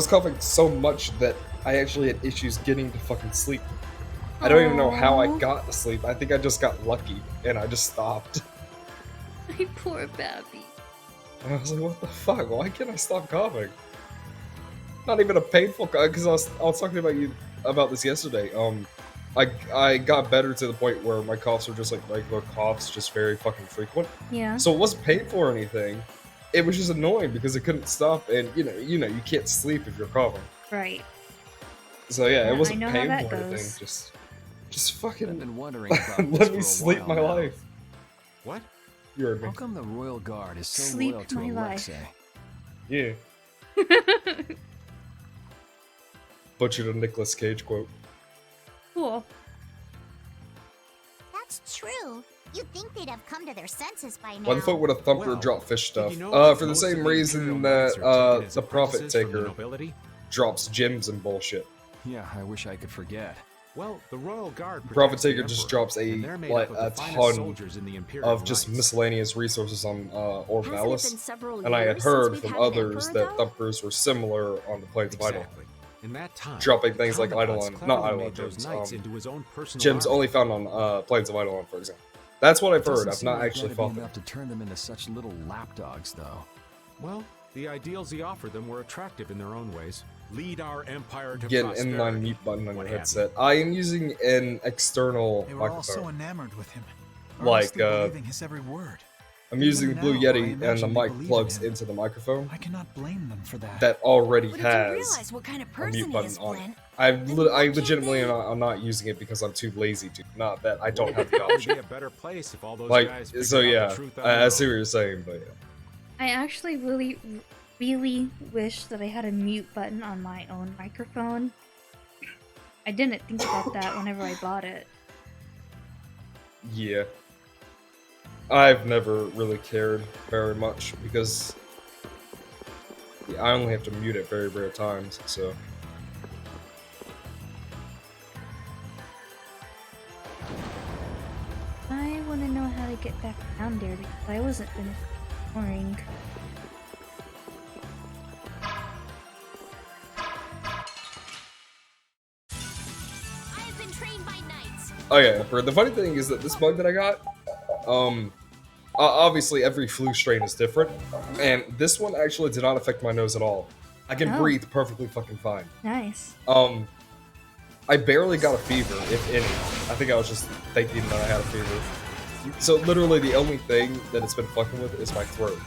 coughing so much that I actually had issues getting to fucking sleep. I don't even know how I got to sleep. I think I just got lucky, and I just stopped.
My poor Babby.
And I was like, what the fuck? Why can't I stop coughing? Not even a painful cough, because I was talking about this yesterday. I got better to the point where my coughs were just like regular coughs, just very fucking frequent.
Yeah.
So it wasn't painful or anything. It was just annoying because it couldn't stop, and you can't sleep if you're coughing.
Right.
So yeah, it wasn't
I know how
painful
that
or anything.
goes.
Just Just fucking
I've been wondering about this
let me
for a
sleep
while
my
now.
life.
What?
You heard me.
How come the Royal Guard is so
Sleep
loyal to
my life.
Alexei?
Yeah. Butchered a Nicolas Cage quote.
Cool.
That's true. You'd think they'd have come to their senses by now.
Why the fuck would a thumper
Well,
drop fish stuff?
did you know
For the
most of
same
the
reason
Imperial
that
knights are taken as
the Profit
apprentices from the
Taker
nobility?
drops gems and bullshit.
Yeah, I wish I could forget.
Well, the Royal Guard
Profit
protects the
Taker just
Emperor,
drops
and they're made
like
up
a
of the finest
ton
soldiers in the Imperial
of just
Knights.
miscellaneous resources on Orb
Hasn't it
Alice,
been several
and I had
years
heard
since
from
we've had an
others
emperor,
that
though?
thumpers were similar on the Plains of Eidolon,
Exactly. In that time,
dropping things like
Commandant's
Eidolon, not
cleverly
Eidolon
made those
gems,
knights into his own personal
gems
army.
only found on Plains of Eidolon, for example. That's what I've heard.
Doesn't
I've
seem
not
like
actually
that'd
fought
be
them.
enough to turn them into such little lapdogs, though.
Well, the ideals he offered them were attractive in their own ways. Lead our empire to
Get an
prosperity.
inline mute button on your
What have you.
headset. I am using an external
They were all so
microphone.
enamored with him.
Like,
Earnestly believing his every word.
I'm using the
Even
Blue
now, I
Yeti, and the
imagine they
mic
believe
plugs
in him.
into the microphone
I cannot blame them for that.
that already
But if you
has
realize what kind of
a
person
mute
he
button
is,
on it.
Flynn,
I
then why can't
legitimately
they-
I'm not using it because I'm too lazy to. Not that I don't have the
It would
option.
be a better place if all those
Like,
guys
so
figured out
yeah,
the truth on
I
their
see what
own.
you're saying, but yeah.
I actually really wish that I had a mute button on my own microphone. I didn't think about that whenever I bought it.
Yeah. I've never really cared very much because I only have to mute it very rare times, so.
I want to know how to get back down there because I wasn't finished exploring.
I have been trained by knights.
Oh yeah, for the funny thing is that this bug that I got, obviously every flu strain is different, and this one actually did not affect my nose at all. I can
Oh.
breathe perfectly fucking fine.
Nice.
I barely got a fever, if any. I think I was just thinking that I had a fever. So literally the only thing that it's been fucking with is my throat,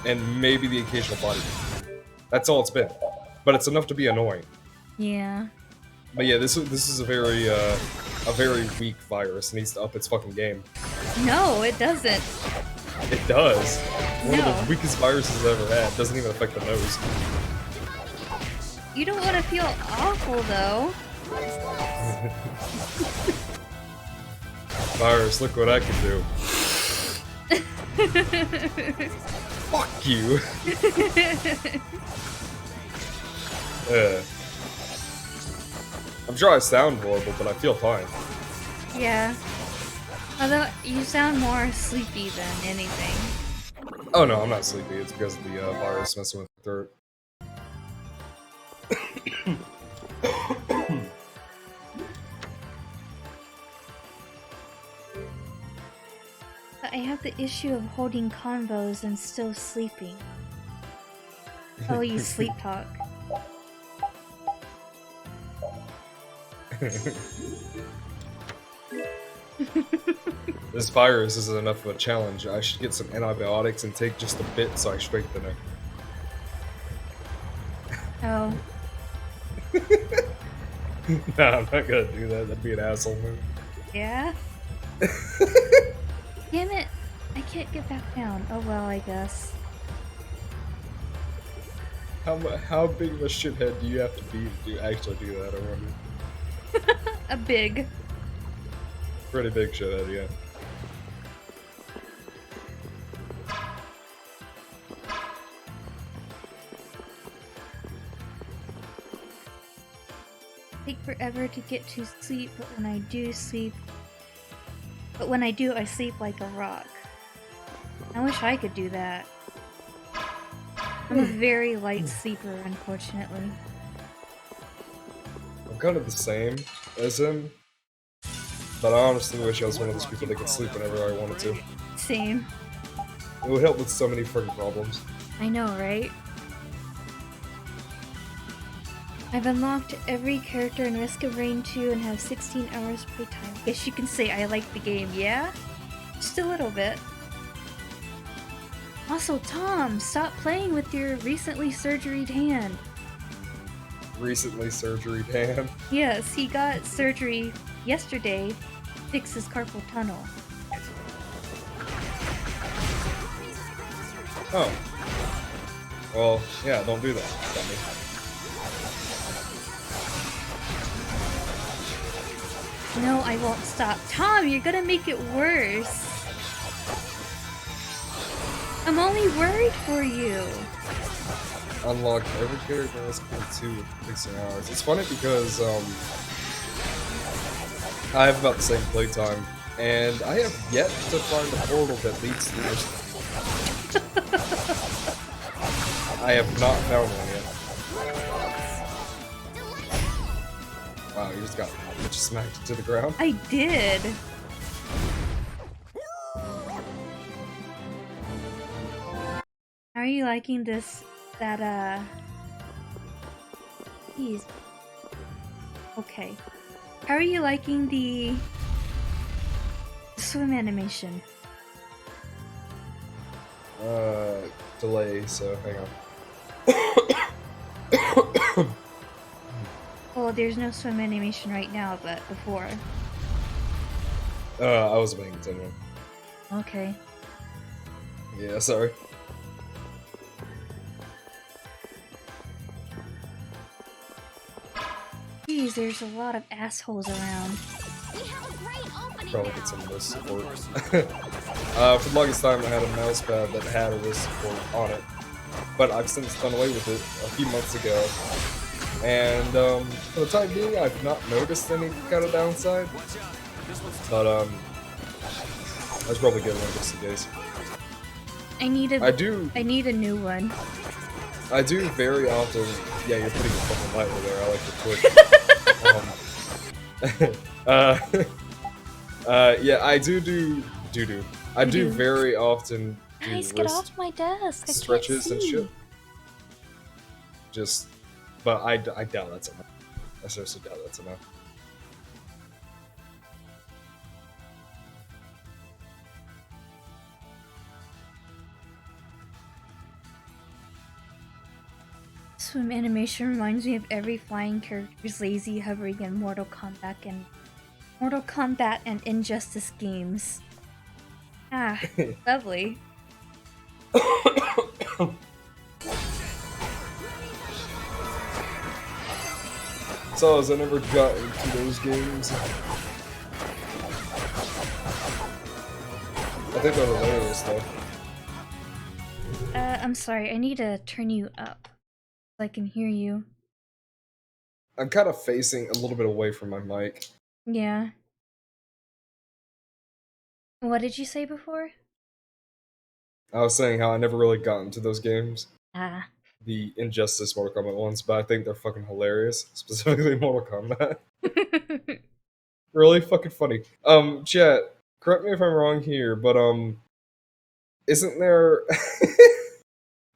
and maybe the occasional body pain. That's all it's been, but it's enough to be annoying.
Yeah.
But yeah, this is a very weak virus. It needs to up its fucking game.
No, it doesn't.
It does. One
No.
of the weakest viruses I've ever had. Doesn't even affect the nose.
You don't want to feel awful though.
Virus, look what I can do. Fuck you. I'm sure I sound horrible, but I feel fine.
Yeah. Although you sound more sleepy than anything.
Oh no, I'm not sleepy. It's because of the virus messing with my throat.
But I have the issue of holding convos and still sleeping. Oh, you sleep talk.
This virus isn't enough of a challenge. I should get some antibiotics and take just a bit so I strengthen it.
Oh.
Nah, I'm not gonna do that. That'd be an asshole move.
Yeah? Damn it! I can't get back down. Oh well, I guess.
How big of a shithead do you have to be to actually do that, I wonder?
A big.
Pretty big shithead, yeah.
Take forever to get to sleep, but when I do, I sleep like a rock. I wish I could do that. I'm a very light sleeper, unfortunately.
I'm kind of the same as him, but I honestly wish I was one of those people that could sleep whenever I wanted to.
Same.
It would help with so many freaking problems.
I know, right? I've unlocked every character in Risk of Rain 2 and have 16 hours playtime. Guess you can say I like the game, yeah? Just a little bit. Also, Tom, stop playing with your recently surgeryed hand.
Recently surgery hand.
Yes, he got surgery yesterday fixed his carpal tunnel.
Oh. Well, yeah, don't do that. Dummy.
No, I won't stop. Tom, you're gonna make it worse. I'm only worried for you.
Unlock every character in this game 2 fixing hours. It's funny because I have about the same playtime, and I have yet to find a portal that leads to this. I have not found one yet. Wow, you just smacked it to the ground.
I did. How are you liking this? Geez. Okay. How are you liking the swim animation?
Delay, so hang on.
Well, there's no swim animation right now, but before.
I was paying attention.
Okay.
Yeah, sorry.
Geez, there's a lot of assholes around.
Probably get some of this support. For the longest time, I had a mouse pad that had a wrist support on it, but I've since done away with it a few months ago. And for the time being, I've not noticed any kind of downside. But I was probably getting one just in case.
I need a new one.
I do very often. Yeah, you're putting a fucking light over there. I like the twitch. Yeah, I do doo-doo. I do very often do
Guys, get off my desk.
stretches
I can't
and
see.
shit. But I doubt that's enough. I seriously doubt that's enough.
Swim animation reminds me of every flying character's lazy hovering in Mortal Kombat and Injustice games. Ah, lovely.
So, as I never got into those games. I think they're hilarious though.
I'm sorry, I need to turn you up so I can hear you.
I'm kind of facing a little bit away from my mic.
Yeah. What did you say before?
I was saying how I never really got into those games.
Ah.
The Injustice Mortal Kombat ones, but I think they're fucking hilarious. Specifically Mortal Kombat. Really fucking funny. Chat, correct me if I'm wrong here, but isn't there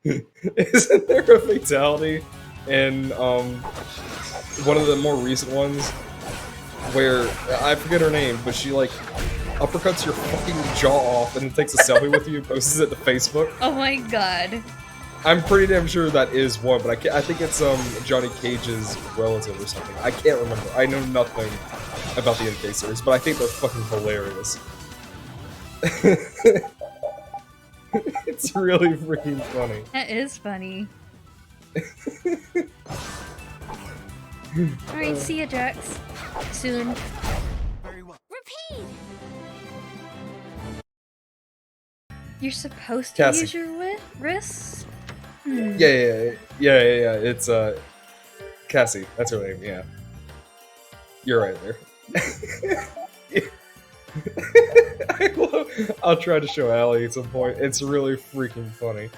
isn't there a fatality in one of the more recent ones where I forget her name, but she like uppercuts your fucking jaw off and then takes a selfie with you and posts it to Facebook?
Oh my god.
I'm pretty damn sure that is one, but I think it's Johnny Cage's relative or something. I can't remember. I know nothing about the MK series, but I think they're fucking hilarious. It's really freaking funny.
That is funny. Alright, see ya, Jax. Soon.
Repeat!
You're supposed to
Cassie.
use your wrists?
Yeah. It's Cassie. That's her name. Yeah, you're right there. I'll try to show Allie at some point. It's really freaking funny.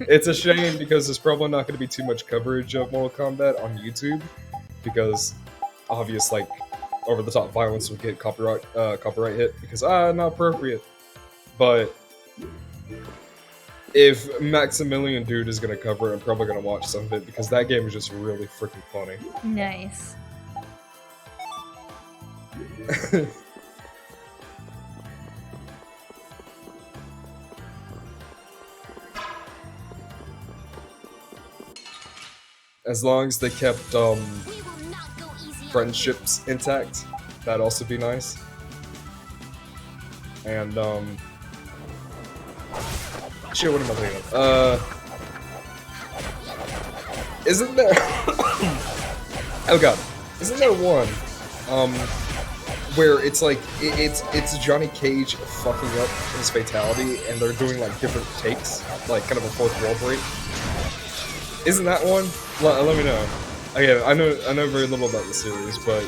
It's a shame because there's probably not going to be too much coverage of Mortal Kombat on YouTube because obvious like over-the-top violence would get copyright hit because not appropriate. But if Maximilian Dude is going to cover it, I'm probably going to watch some of it because that game is just really freaking funny.
Nice.
As long as they kept friendships intact, That'd also be nice. And shit, what am I thinking of? Isn't there oh god, isn't there one where it's like it's Johnny Cage fucking up his fatality and they're doing like different takes, like kind of a fourth wall break? Isn't that one? Let me know. Again, I know very little about the series, but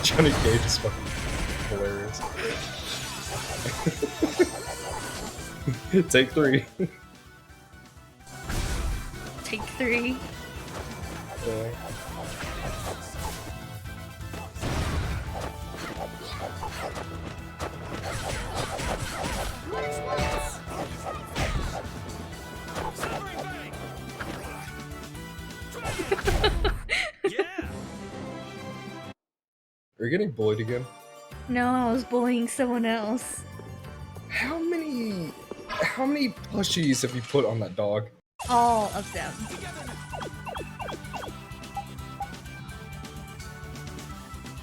Johnny Cage is fucking hilarious. Take 3.
Take 3.
Yeah. Are you getting bullied again?
No, I was bullying someone else.
How many plushies have you put on that dog?
All of them.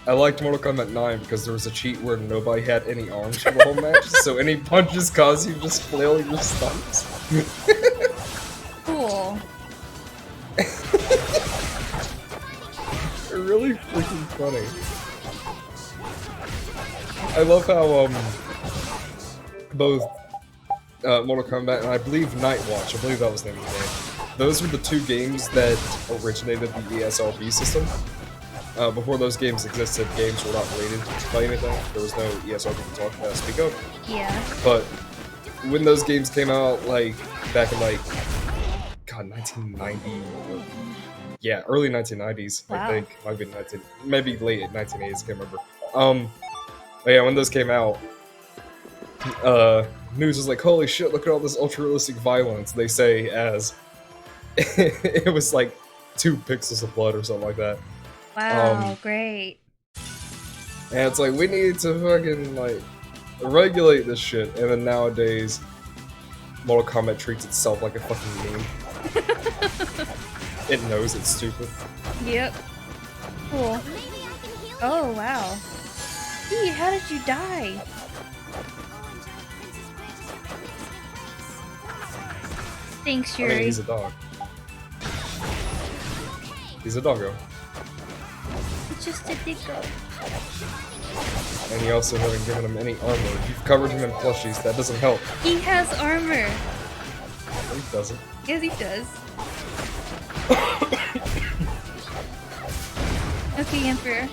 I liked Mortal Kombat 9 because there was a cheat where nobody had any arms for the whole match, so any punches cause you just flail your stumps.
Cool.
They're really freaking funny. I love how both Mortal Kombat and I believe Nightwatch, I believe that was the name of the game, those were the two games that originated the ESRB system. Before those games existed, games were not rated by anything. There was no ESRB to speak of.
Yeah.
But when those games came out, like back in like, God, 1990, yeah, early 1990s,
Wow.
I think, might be maybe late 1980s, can't remember. But yeah, when those came out, news was like, holy shit, look at all this ultra-realistic violence, they say, as it was like 2 pixels of blood or something like that.
Wow, great.
And it's like, we need to fucking, like, regulate this shit. And then nowadays, Mortal Kombat treats itself like a fucking meme. It knows it's stupid.
Yep. Cool. Oh, wow. Pete, how did you die? Thanks,
I mean,
Yuri.
he's a dog. He's a doggo.
It's just a dicko.
And you also haven't given him any armor. You've covered him in plushies. That doesn't help.
He has armor.
No, he doesn't.
Yes, he does. Okay, Emperor.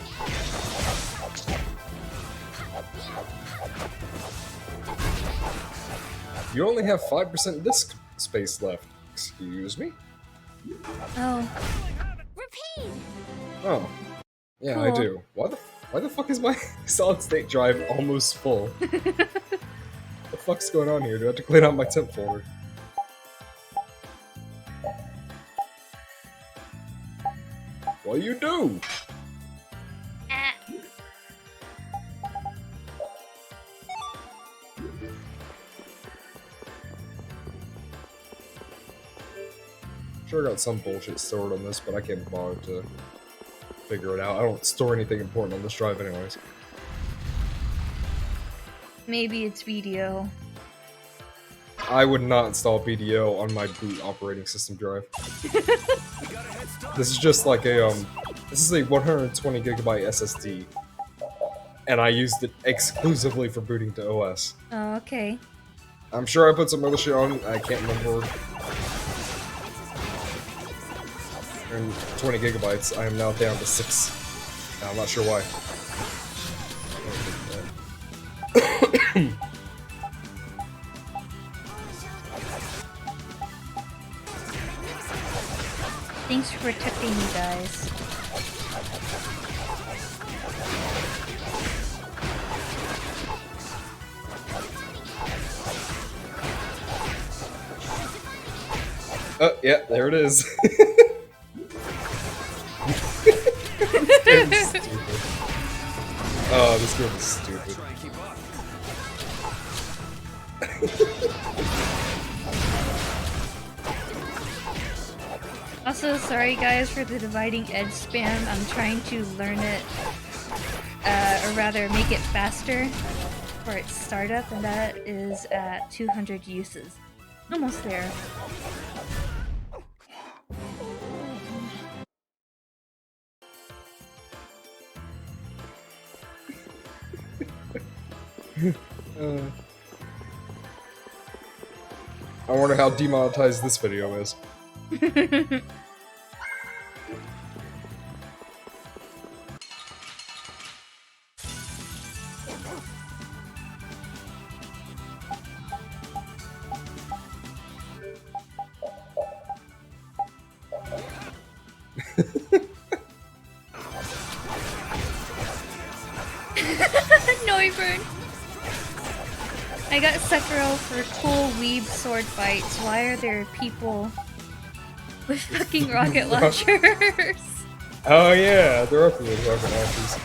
You only have 5% disk space left. Excuse me?
Oh.
Oh. Yeah, I
Cool.
do. Why the fuck is my solid state drive almost full? What the fuck's going on here? Do I have to clean out my temp folder? What do you do? Sure got some bullshit stored on this, but I can't bother to figure it out. I don't store anything important on this drive anyways.
Maybe it's video.
I would not install BDO on my boot operating system drive. This is just like a, this is a 120 gigabyte SSD. And I used it exclusively for booting to OS.
Oh, okay.
I'm sure I put some other shit on, I can't remember. And 20 gigabytes, I am now down to 6. I'm not sure why.
Thanks for protecting me, guys.
Oh, yeah, there it is. Oh, this game is stupid.
Also, sorry guys for the dividing edge spam. I'm trying to learn it or rather make it faster for its startup, and that is at 200 uses. Almost there.
I wonder how demonetized this video is.
Noiburn! I got Sekiro for cool weeb sword fights. Why are there people with fucking rocket launchers?
Oh yeah, there are people with rocket launchers.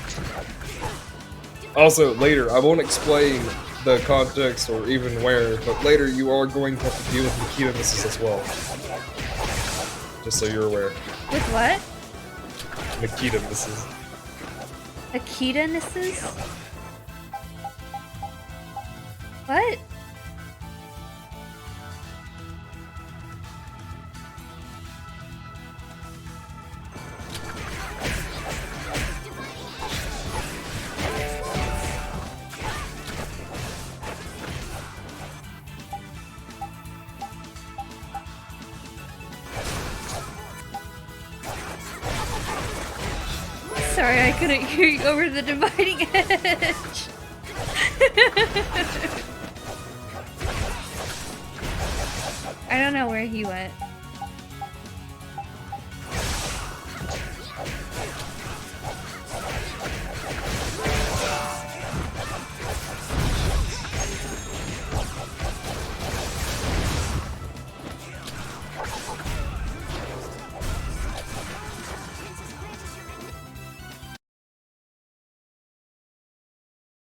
Also, later, I won't explain the context or even where, but later you are going to have to deal with Nikita missiles as well. Just so you're aware.
With what?
Nikita missiles.
Akita misses? What? Sorry, I couldn't hear you over the dividing edge. I don't know where he went.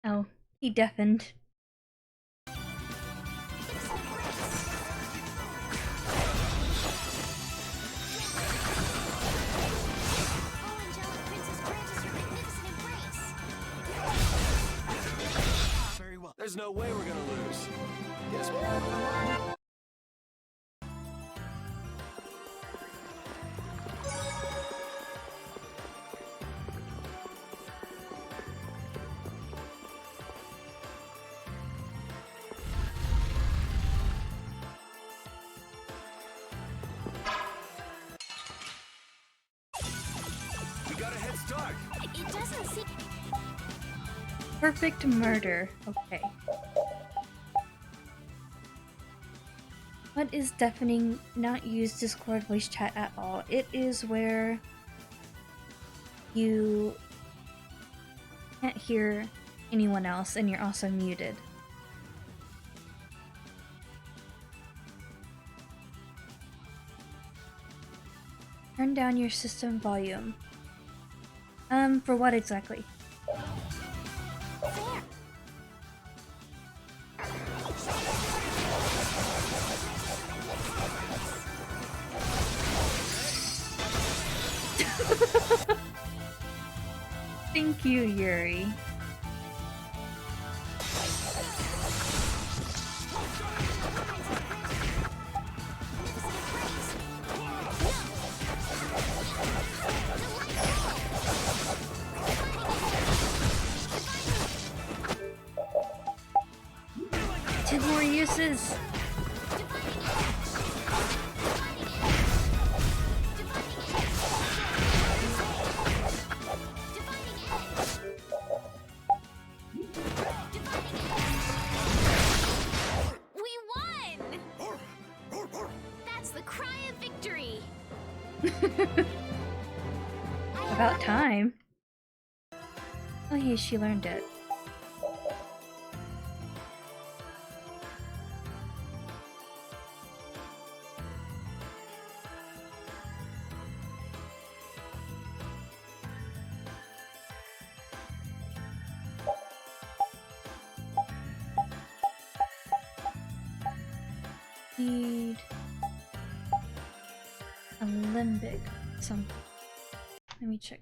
Oh, he deafened.
There's no way we're gonna lose. Yes. We got a head start.
It doesn't seem...
Perfect murder. Okay. What is deafening? Not use Discord voice chat at all. It is where you can't hear anyone else and you're also muted. Turn down your system volume. For what exactly? Thank you, Yuri. Two more uses.
We won! That's the cry of victory!
About time. Oh hey, she learned it. Need a limbic something. Let me check.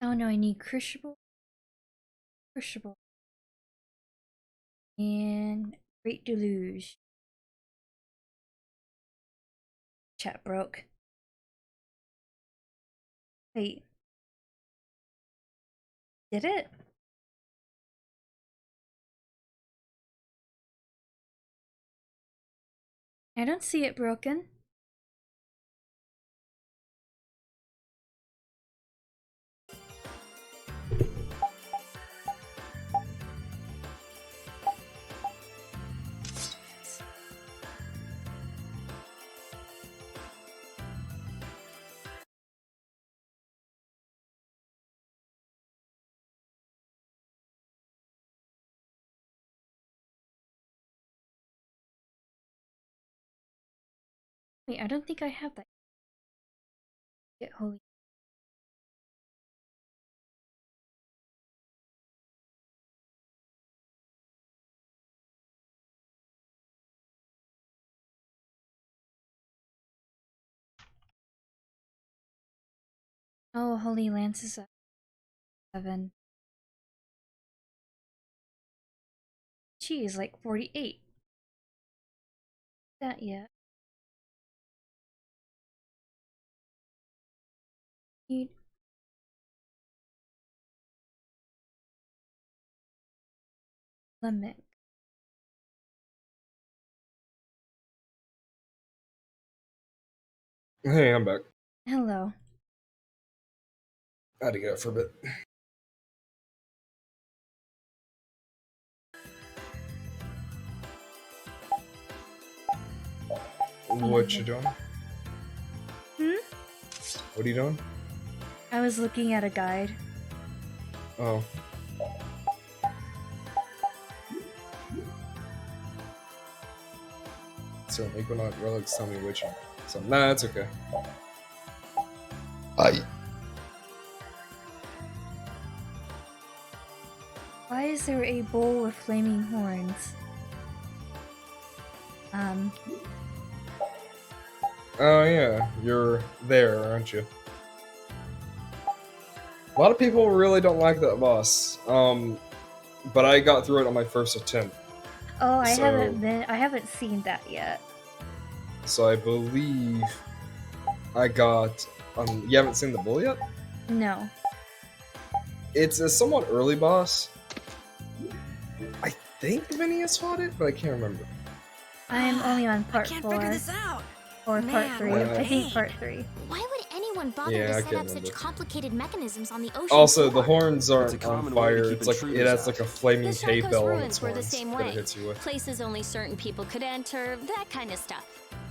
Oh no, I need Crucible. And Great Deluge. Chat broke. Wait. Did it? I don't see it broken. Wait, I don't think I have that. Get holy. Oh, Holy Lance is at 7. She is like 48. That yet. Need limit.
Hey, I'm back.
Hello.
I had to get up for a bit. What you doing? What are you doing?
I was looking at a guide.
Oh. So, Equinox relics tell me which one. So, nah, it's okay.
Why is there a bull with flaming horns?
Oh yeah, you're there, aren't you? A lot of people really don't like that boss. But I got through it on my first attempt.
Oh, I haven't seen that yet.
So I believe I got you haven't seen the bull yet?
No.
It's a somewhat early boss. I think Vinny has fought it, but I can't remember.
I'm only on part 4.
Figure this out.
Or part 3.
Yeah.
I think part 3.
Why would anyone bother
Yeah, I
to set
can't
up such
remember.
complicated mechanisms on the ocean
Also, the
floor?
horns aren't on fire. It's like it has like a flaming
The
hay
Sharko's
bell on
ruins
its
were the
horns
same
that
way.
it hits you with.
Places only certain people could enter, that kind of stuff.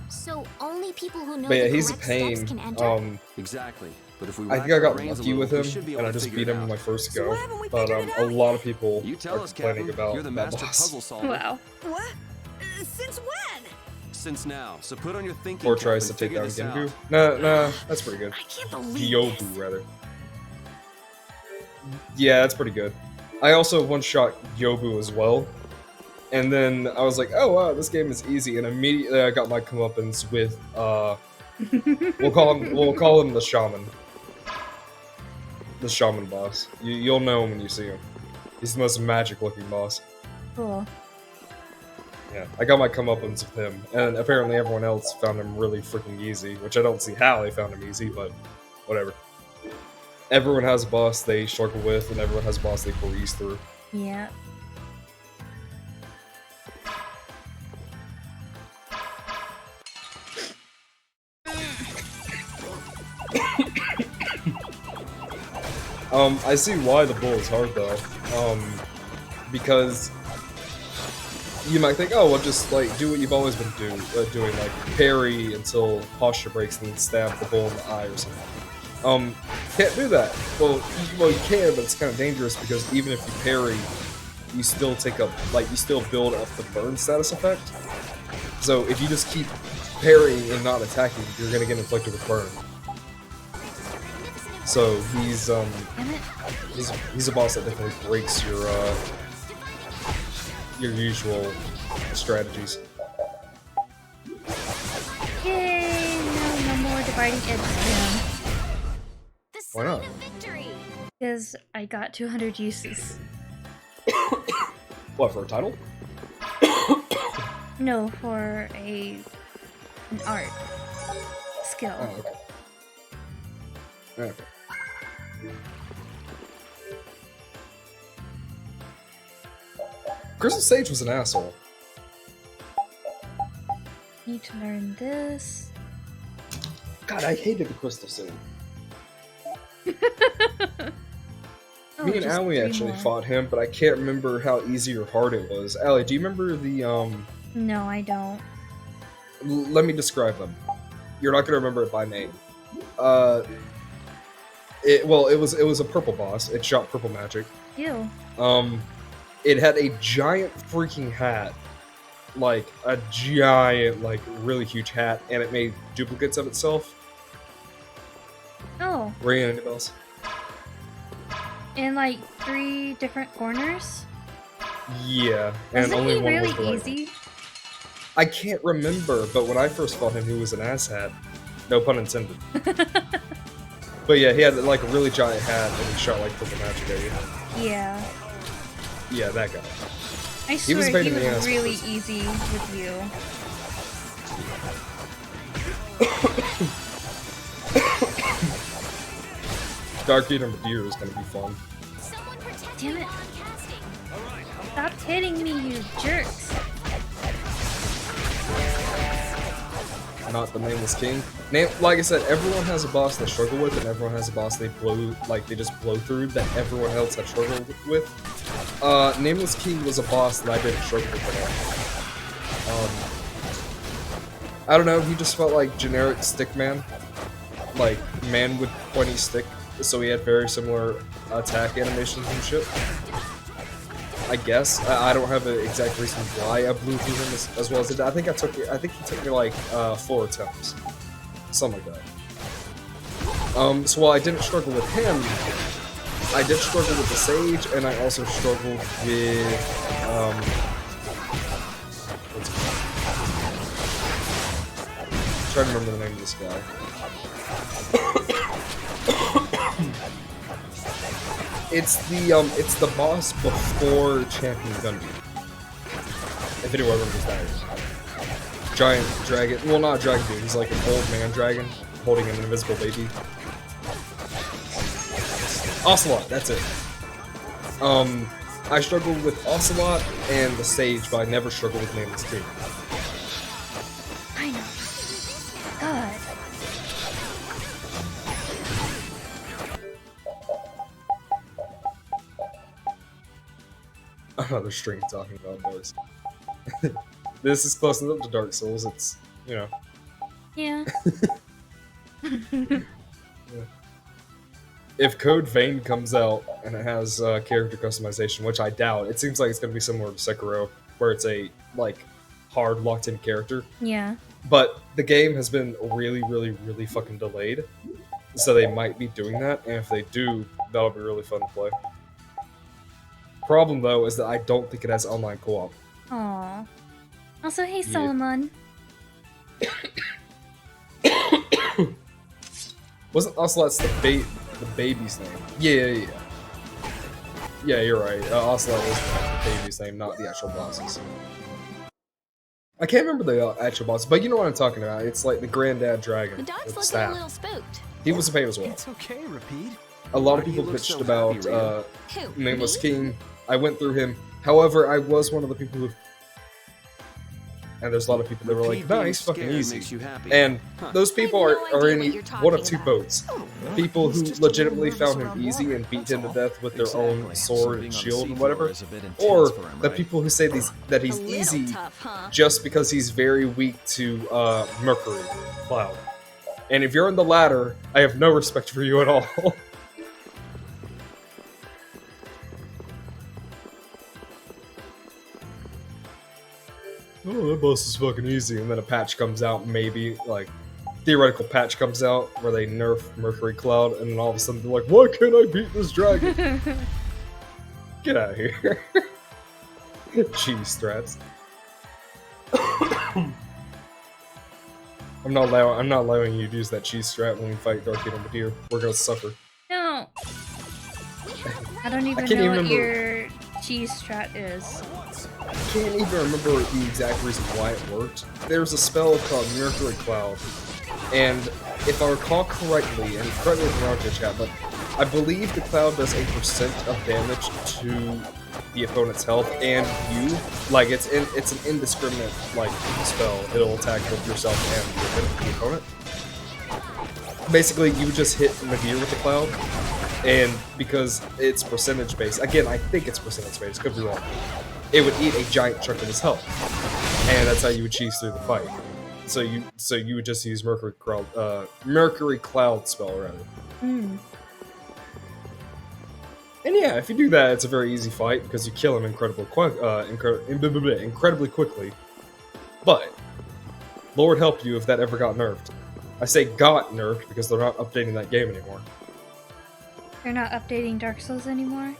So only people who know
But yeah,
the
he's a
correct steps
pain.
can enter?
Exactly. But if we
I think I got lucky with him, and I just beat him in my first
So
go.
why haven't we
But
figured it
a
out
lot of people
You tell
are
us,
complaining
Captain.
about
You're the
that
master
boss.
puzzle solver.
Wow.
What? Since when?
Since now, so put on your thinking
Or
cap
tries to
and
take
figure
down
this
Gengu.
out.
Nah, that's pretty good.
I can't believe
Gyobu,
this.
rather. Yeah, that's pretty good. I also one-shot Gyobu as well. And then I was like, oh wow, this game is easy, and immediately I got my comeuppance with we'll call him the shaman. The shaman boss. You'll know him when you see him. He's the most magic looking boss.
Cool.
Yeah, I got my comeuppance with him, and apparently everyone else found him really freaking easy, which I don't see how they found him easy, but whatever. Everyone has a boss they struggle with, and everyone has a boss they breeze through.
Yeah.
I see why the bull is hard though. Because you might think, oh, well, just like do what you've always been doing, like parry until posture breaks and then stab the bull in the eye or something. Can't do that. Well, you can, but it's kind of dangerous because even if you parry, you still take up, like, you still build up the burn status effect. So if you just keep parrying and not attacking, you're gonna get inflicted with burn. So he's a boss that definitely breaks your usual strategies.
Yay! No more dividing edge.
Why not?
Because I got 200 uses.
What, for a title?
No, for an art skill.
Oh, okay. Okay. Crystal Sage was an asshole.
Need to learn this.
God, I hated the Crystal Sage.
Oh,
Me and
just
Allie
3
actually
more.
fought him, but I can't remember how easy or hard it was. Allie, do you remember the
No, I don't.
let me describe them. You're not gonna remember it by name. It was a purple boss. It shot purple magic.
Ew.
It had a giant freaking hat, like a giant, like really huge hat, and it made duplicates of itself.
Oh.
Ringing any bells?
In like 3 different corners?
Yeah, and
Wasn't
only
he
one
really
was the right
easy?
one. I can't remember, but when I first fought him, he was an asshat. No pun intended. But yeah, he had like a really giant hat, and he shot like purple magic at you.
Yeah.
Yeah, that guy.
I
He
swear
was
he
a pain in
was
the ass.
really easy with you.
Dark Eater Madeira is gonna be fun.
Damn it. Stop hitting me, you jerks.
Not the Nameless King. Like I said, everyone has a boss they struggle with, and everyone has a boss they just blow through that everyone else had struggled with. Nameless King was a boss that I didn't struggle with at all. I don't know, he just felt like generic stickman. Like, man with pointy stick, so he had very similar attack animations and shit. I guess. I don't have an exact reason why I blew through him as well as I did. I think he took me like 4 attempts. Something like that. So while I didn't struggle with him, I did struggle with the Sage, and I also struggled with what's it called? I'm trying to remember the name of this guy. It's the boss before Champion Gundy. If anyone remembers that. Giant dragon. Well, not a dragon dude. He's like an old man dragon holding an invisible baby. Ocelot. That's it. I struggled with Ocelot and the Sage, but I never struggled with Nameless King.
I know. God.
Another string talking about boys. This is close enough to Dark Souls. It's, you know.
Yeah.
If Code Vein comes out and it has character customization, which I doubt, it seems like it's going to be similar to Sekiro, where it's a like hard locked-in character.
Yeah.
But the game has been really, really, really fucking delayed, so they might be doing that. And if they do, that'll be really fun to play. Problem though is that I don't think it has online co-op.
Aww. Also, hey
Yeah.
Solomon.
Wasn't Ocelot's the baby's name? Yeah. Yeah, you're right. Ocelot is the baby's name, not the actual bosses. I can't remember the actual boss, but you know what I'm talking about. It's like the granddad dragon
The dog's
with the
looking
staff.
a little spooked.
He was a pain as well.
It's okay, Repeat.
A lot
Why
of
do you
people
look
bitched
so
about
happy, Rita?
Who,
Nameless
me?
King. I went through him. However, I was one of the people who... And there's a lot of people that were like,
Repeat
nah,
being
he's fucking
scared
easy.
makes you happy.
And
Huh.
those people
I have
are,
no
are
idea
in
what you're
one of
talking
two
about.
boats.
Oh,
People who
he's just a little
legitimately
nervous
found him
around
easy
water,
and beat
that's
him to
all.
death with their own
Exactly. So
sword
being
and
on the
shield and
seafloor
whatever.
is a bit intense
Or
for him,
the
right?
people who say that he's
A little
easy
tough, huh?
just because he's very weak to Mercury Cloud. And if you're in the latter, I have no respect for you at all. Oh, that boss is fucking easy, and then a patch comes out, maybe, like, theoretical patch comes out where they nerf Mercury Cloud, and then all of a sudden they're like, why can't I beat this dragon? Get out of here. Cheese strats. I'm not allowing you to use that cheese strat when we fight Dark Eater Madeira. We're gonna suffer.
No. I don't even
can't
know
even
what
remember.
your cheese strat is.
I can't even remember the exact reason why it worked. There's a spell called Mercury Cloud, and if I recall correctly, and correct me if I'm wrong, chat, but I believe the cloud does a % of damage to the opponent's health and you. Like it's an indiscriminate like spell. It'll attack both yourself and the opponent. Basically, you would just hit Nadir with the cloud, and because it's percentage based, again, I think it's percentage based, could be wrong. It would eat a giant chunk of his health, and that's how you would cheese through the fight. So you would just use Mercury Cloud spell rather.
Hmm.
And yeah, if you do that, it's a very easy fight because you kill him incredibly quickly. But Lord help you if that ever got nerfed. I say got nerfed because they're not updating that game anymore.
They're not updating Dark Souls anymore?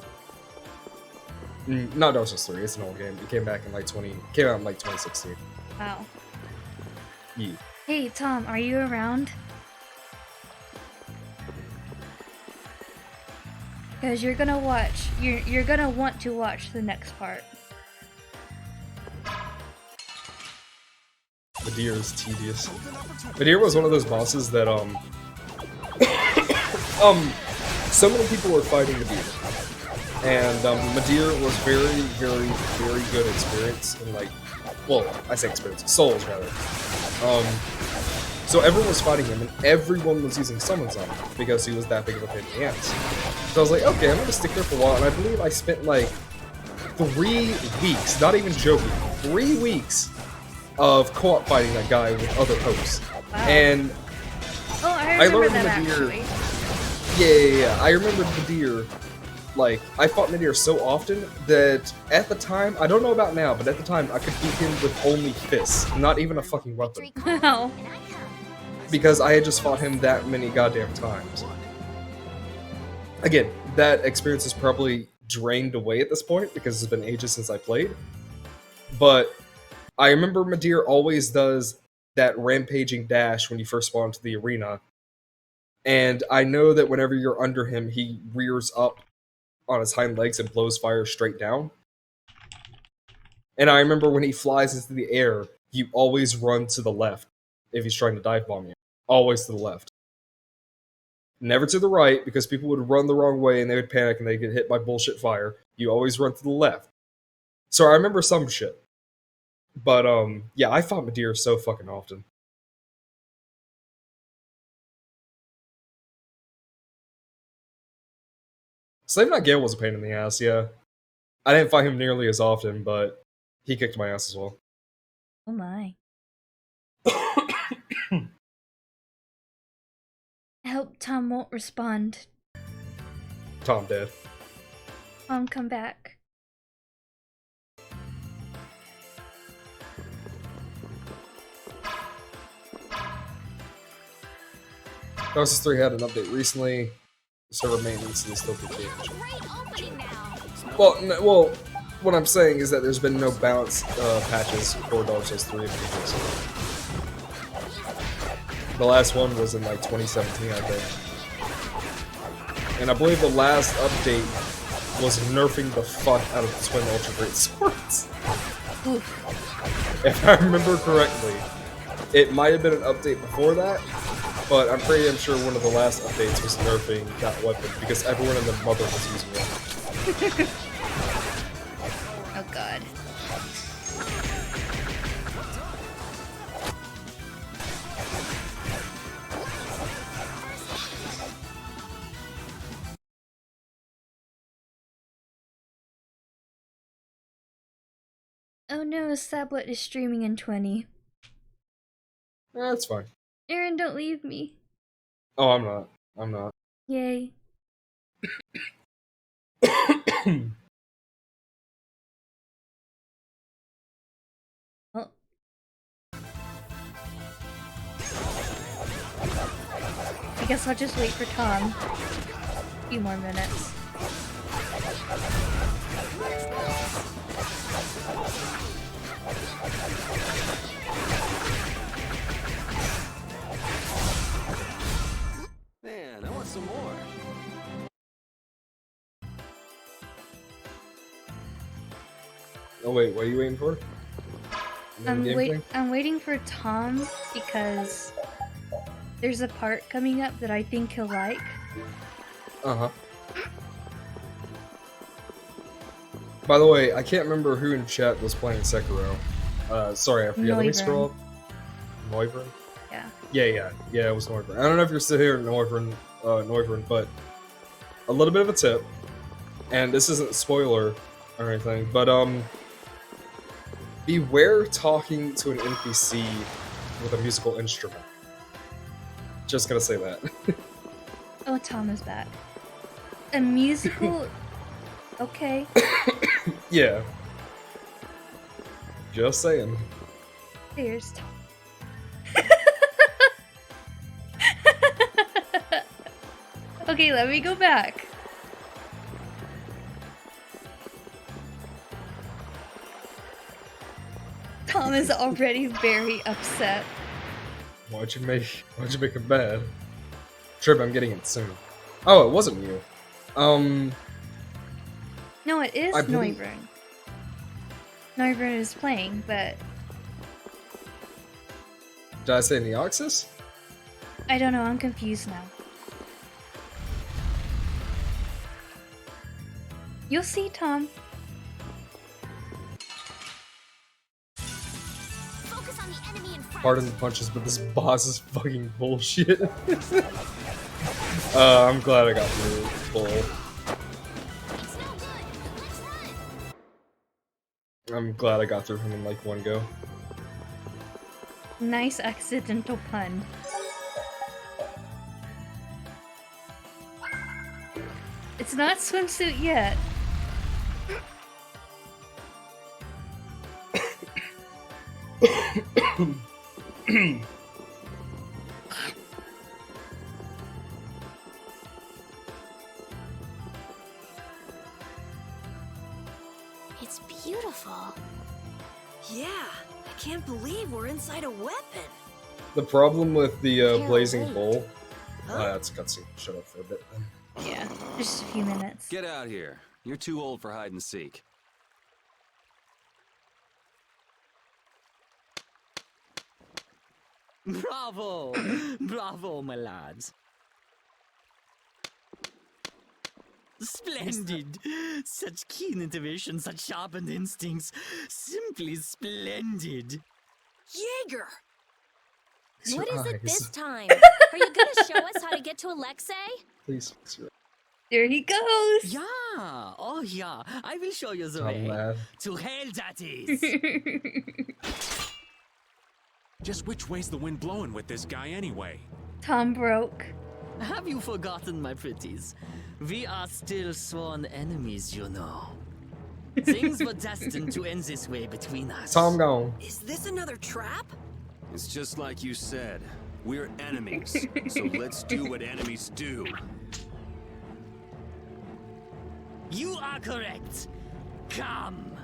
Not Dark Souls 3, it's an old game. It came back in came out in like 2016.
Wow.
Yeah.
Hey, Tom, are you around? Because you're gonna watch, you're gonna want to watch the next part.
Nadir is tedious. Nadir was one of those bosses that so many people were fighting Nadir. And Nadir was very, very, very good experience in like, well, I say experience, Souls rather. So everyone was fighting him, and everyone was using summons on him because he was that big of a pain in the ass. So I was like, okay, I'm gonna stick there for a while, and I believe I spent like 3 weeks, not even joking, 3 weeks of co-op fighting that guy with other hosts.
Wow.
And
oh, I remember
learned
that
Nadir.
actually.
Yeah. I remember Nadir. Like, I fought Nadir so often that at the time, I don't know about now, but at the time, I could beat him with only fists, not even a fucking weapon.
Wow.
Because I had just fought him that many goddamn times. Again, that experience is probably drained away at this point because it's been ages since I played. But I remember Nadir always does that rampaging dash when you first spawn into the arena. And I know that whenever you're under him, he rears up on his hind legs and blows fire straight down. And I remember when he flies into the air, you always run to the left if he's trying to dive bomb you. Always to the left. Never to the right, because people would run the wrong way and they would panic and they'd get hit by bullshit fire. You always run to the left. So I remember some shit. But, yeah, I fought Nadir so fucking often. Slave Knight Gale was a pain in the ass, yeah. I didn't fight him nearly as often, but he kicked my ass as well.
Oh my. I hope Tom won't respond.
Tom dead.
Tom, come back.
Dark Souls 3 had an update recently. Server maintenance and still could change. Well, what I'm saying is that there's been no balance patches for Dark Souls 3 in ages. The last one was in like 2017, I think. And I believe the last update was nerfing the fuck out of the twin ultra great swords. If I remember correctly, it might have been an update before that, but I'm pretty damn sure one of the last updates was nerfing that weapon because everyone and their mother was using it.
Oh god. Oh no, Sablet is streaming in 20.
That's fine.
Aaron, don't leave me.
Oh, I'm not. I'm not.
Yay. Well. I guess I'll just wait for Tom. A few more minutes.
Man, I want some more.
Wait, what are you waiting for?
I'm waiting for Tom because there's a part coming up that I think he'll like.
Uh-huh. By the way, I can't remember who in chat was playing Sekiro. Sorry, I forget. Let me scroll up. Noivern?
Yeah.
Yeah, it was Noivern. I don't know if you're still here, Noivern, but a little bit of a tip, and this isn't a spoiler or anything, but beware talking to an NPC with a musical instrument. Just gonna say that.
Oh, Tom is back. A musical... Okay.
Yeah. Just saying.
There's Tom. Okay, let me go back. Tom is already very upset.
Why'd you make it bad? Trip, I'm getting it soon. Oh, it wasn't you.
No, it is Noivern. Noivern is playing, but...
Did I say Neoxys?
I don't know, I'm confused now. You'll see, Tom.
Focus on the enemy in front.
Pardon the punches, but this boss is fucking bullshit. I'm glad I got through Bull. I'm glad I got through him in like one go.
Nice accidental pun. It's not swimsuit yet.
It's beautiful.
Yeah, I can't believe we're inside a weapon.
The problem with the Blazing Bowl... that's a cutscene. Shut up for a bit then.
Yeah, just a few minutes.
Get out here. You're too old for hide and seek.
Bravo! Bravo, my lads. Splendid! Such keen intuition, such sharpened instincts. Simply splendid.
Jaeger!
What is it this time? Are you gonna show us how to get to Alexei?
Please.
There he goes!
Yeah! Oh, yeah. I will show you the
I'm
way.
mad.
To hell, that is!
Just which way's the wind blowing with this guy anyway?
Tom broke.
Have you forgotten, my pretties? We are still sworn enemies, you know. Things were destined to end this way between us.
Tom gone.
Is this another trap?
It's just like you said. We're enemies. So let's do what enemies do.
You are correct. Come.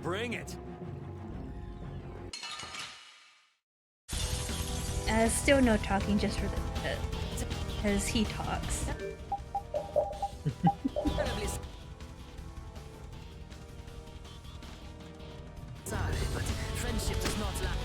Bring it.
Still no talking, just for the because he talks.
Sorry, but friendship does not last.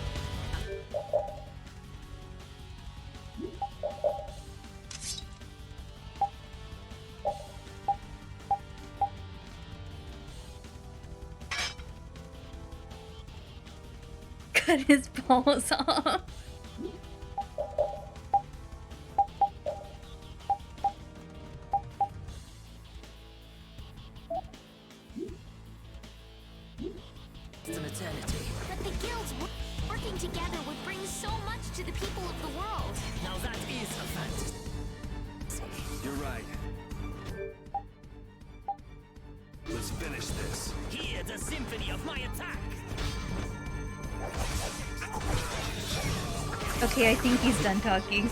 Cut his balls off.
It's an eternity.
But the guilds working together would bring so much to the people of the world.
Now that is a fantasy.
You're right. Let's finish this.
Hear the symphony of my attack.
Okay, I think he's done talking.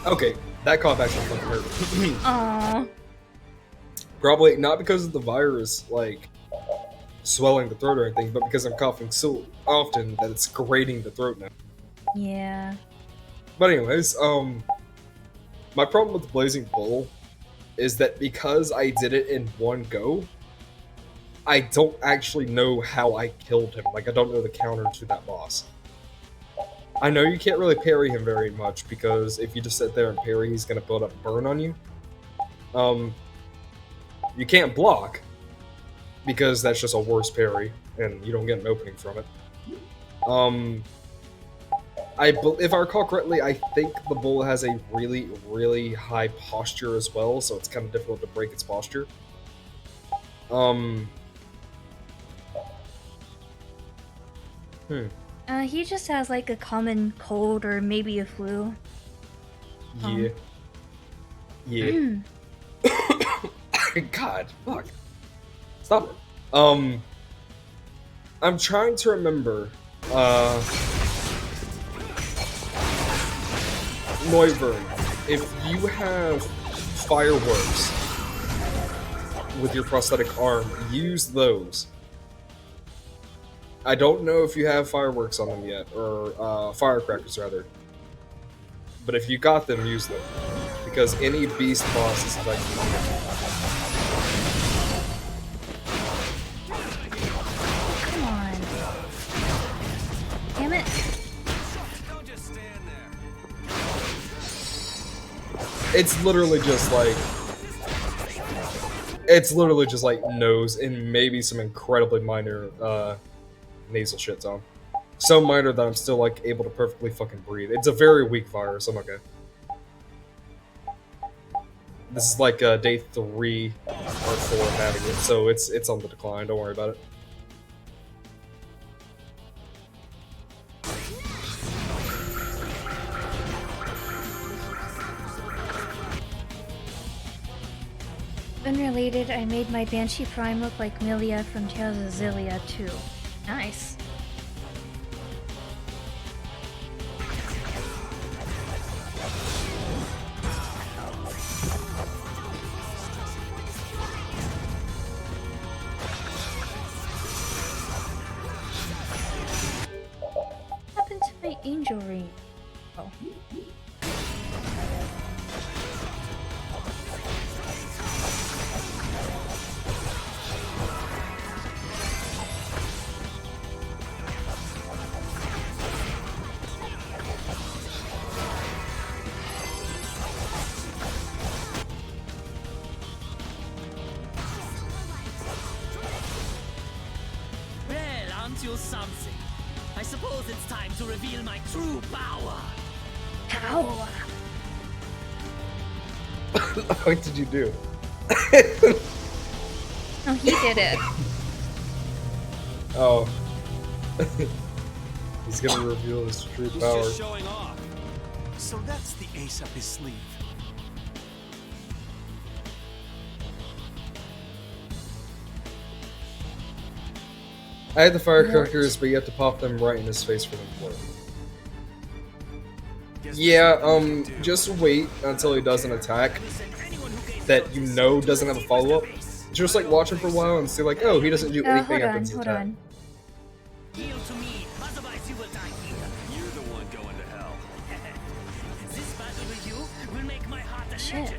Okay, that cough actually fucking hurt.
Aww.
Probably not because of the virus, like, swelling the throat or anything, but because I'm coughing so often that it's grating the throat now.
Yeah.
But anyways, my problem with the Blazing Bull is that because I did it in one go, I don't actually know how I killed him. Like, I don't know the counter to that boss. I know you can't really parry him very much, because if you just sit there and parry, he's gonna build up burn on you. You can't block, because that's just a worse parry, and you don't get an opening from it. If I recall correctly, I think the bull has a really, really high posture as well, so it's kind of difficult to break its posture.
He just has like a common cold or maybe a flu.
Yeah. Yeah. God, fuck. Stop it. I'm trying to remember, Noivern, if you have fireworks with your prosthetic arm, use those. I don't know if you have fireworks on them yet, or firecrackers rather. But if you got them, use them. Because any beast boss is effective.
Come on. Damn it.
It's literally just like nose and maybe some incredibly minor nasal shit on. So minor that I'm still like able to perfectly fucking breathe. It's a very weak virus, I'm okay. This is like day 3 or 4 of having it, so it's on the decline, don't worry about it.
Unrelated, I made my Banshee Prime look like Milia from Tales of Xillia too. Nice. What happened to my angel ring? Oh.
Something. I suppose it's time to reveal my true power.
Power.
What did you do?
Oh, he did it.
Oh. He's gonna reveal his true power.
Just showing off. So that's the ace up his sleeve.
I had the firecrackers, but you have to pop them right in his face for them to work. Yeah, just wait until he does an attack that you know doesn't have a follow-up. Just like watch him for a while and see like, oh, he doesn't do anything after this attack.
Hold on. Yield to me, otherwise you will die here. You're the one going to hell. This battle with you will make my heart a legend.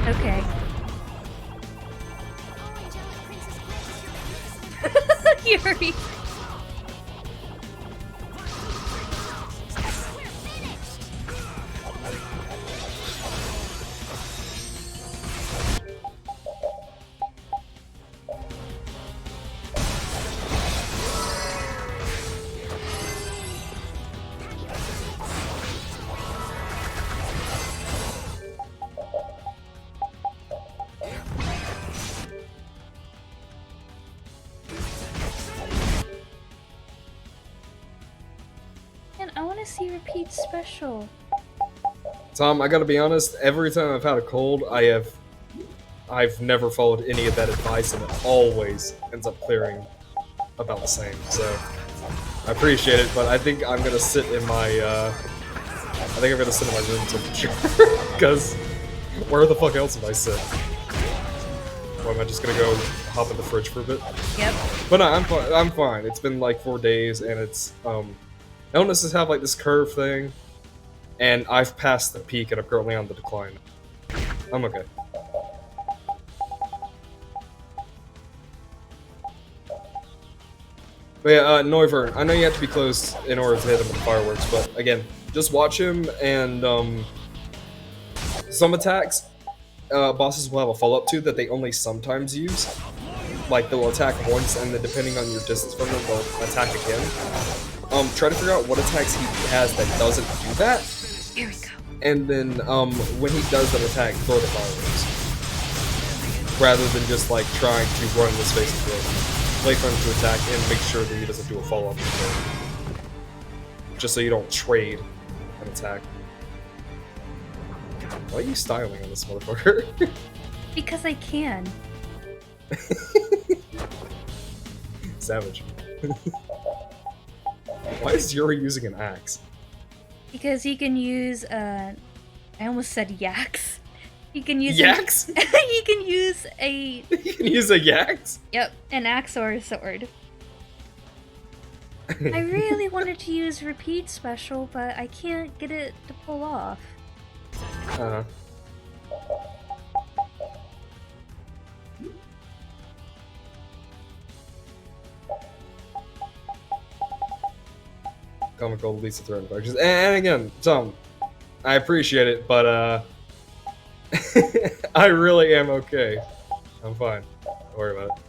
Okay. Yuri. See repeat special.
Tom, I gotta be honest, every time I've had a cold, I've never followed any of that advice and it always ends up clearing about the same, so I appreciate it, but I think I'm gonna sit in my room temperature, because where the fuck else would I sit? Or am I just gonna go hop in the fridge for a bit?
Yep.
But no, I'm fine. It's been like 4 days and it's, illnesses have like this curve thing and I've passed the peak and I'm currently on the decline. I'm okay. But yeah, Neuvern, I know you have to be close in order to hit him with the fireworks, but again, just watch him, and some attacks, bosses will have a follow-up to that they only sometimes use. Like, they'll attack once, and then depending on your distance from them, they'll attack again. Try to figure out what attacks he has that doesn't do that.
Here we go.
And then, when he does that attack, throw the fireworks. Rather than just, like, trying to run in his face and throw them. Wait for him to attack and make sure that he doesn't do a follow-up. Just so you don't trade an attack. Why are you styling on this motherfucker?
Because I can.
Savage. Why is Yuri using an axe?
Because he can use, I almost said yaks. He can use
yaks?
He can use a...
He can use a yaks?
Yep, an axe or a sword. I really wanted to use repeat special, but I can't get it to pull off.
Uh-huh. Comical Lisa Throne Factions. And again, Tom, I appreciate it, but I really am okay. I'm fine. Don't worry about it.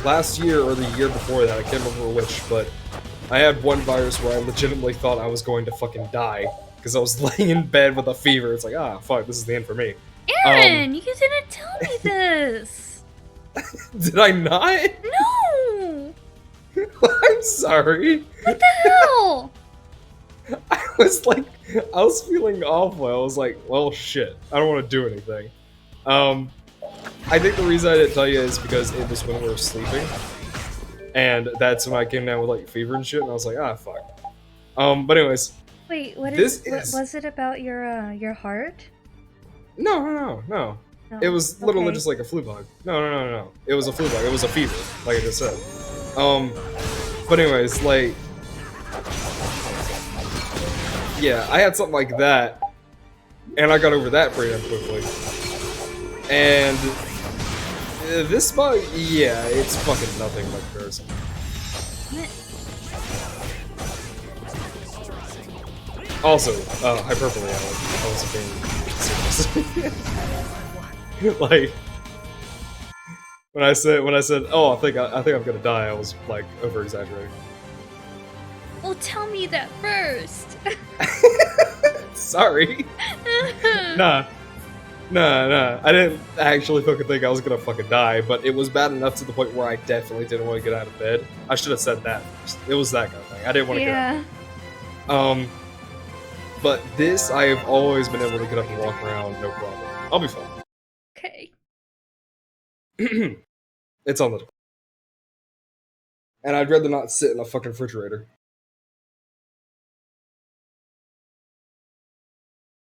Last year or the year before that, I can't remember which, but I had one virus where I legitimately thought I was going to fucking die because I was laying in bed with a fever. It's like, ah, fuck, this is the end for me.
Aaron, you didn't tell me this.
Did I not?
No.
I'm sorry.
What the hell?
I was feeling awful. I was like, well, shit. I don't want to do anything. I think the reason I didn't tell you is because it was when we were sleeping. And that's when I came down with like fever and shit, and I was like, ah, fuck. But anyways.
Wait, what was it about your heart?
No.
No,
It was literally
okay.
just like a flu bug. No. It was a flu bug. It was a fever, like I just said. But anyways, like, yeah, I had something like that, and I got over that pretty damn quickly. And this bug, yeah, it's fucking nothing by comparison. Also, hyperbole, I wasn't being serious. Like, when I said, oh, I think I'm gonna die, I was like over exaggerating.
Well, tell me that first.
Sorry. Nah. I didn't actually fucking think I was gonna fucking die, but it was bad enough to the point where I definitely didn't want to get out of bed. I should have said that first. It was that kind of thing. I didn't want to get out. But this, I have always been able to get up and walk around, no problem. I'll be fine.
Okay.
It's on the... And I'd rather not sit in a fucking refrigerator.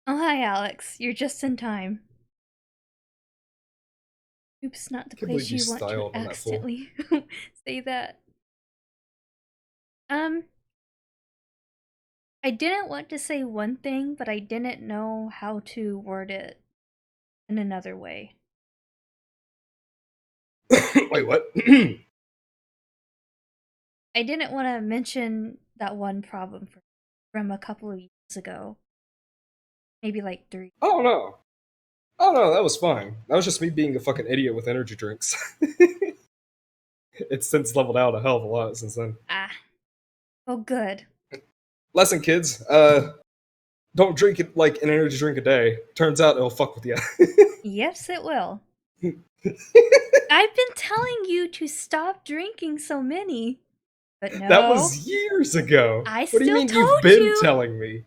Oh, hi, Alex. You're just in time. Oops, not the
Can't
place
believe you
you want
styled
to
on that fool.
accidentally say that. I didn't want to say one thing, but I didn't know how to word it in another way.
Wait, what?
I didn't want to mention that one problem from a couple of years ago. Maybe like 3.
Oh no, that was fine. That was just me being a fucking idiot with energy drinks. It's since leveled out a hell of a lot since then.
Ah. Oh, good.
Lesson, kids. Don't drink it like an energy drink a day. Turns out it'll fuck with you.
Yes, it will. I've been telling you to stop drinking so many, but no.
That was years ago.
I
What do you mean
still
you've
told
been
you.
telling me?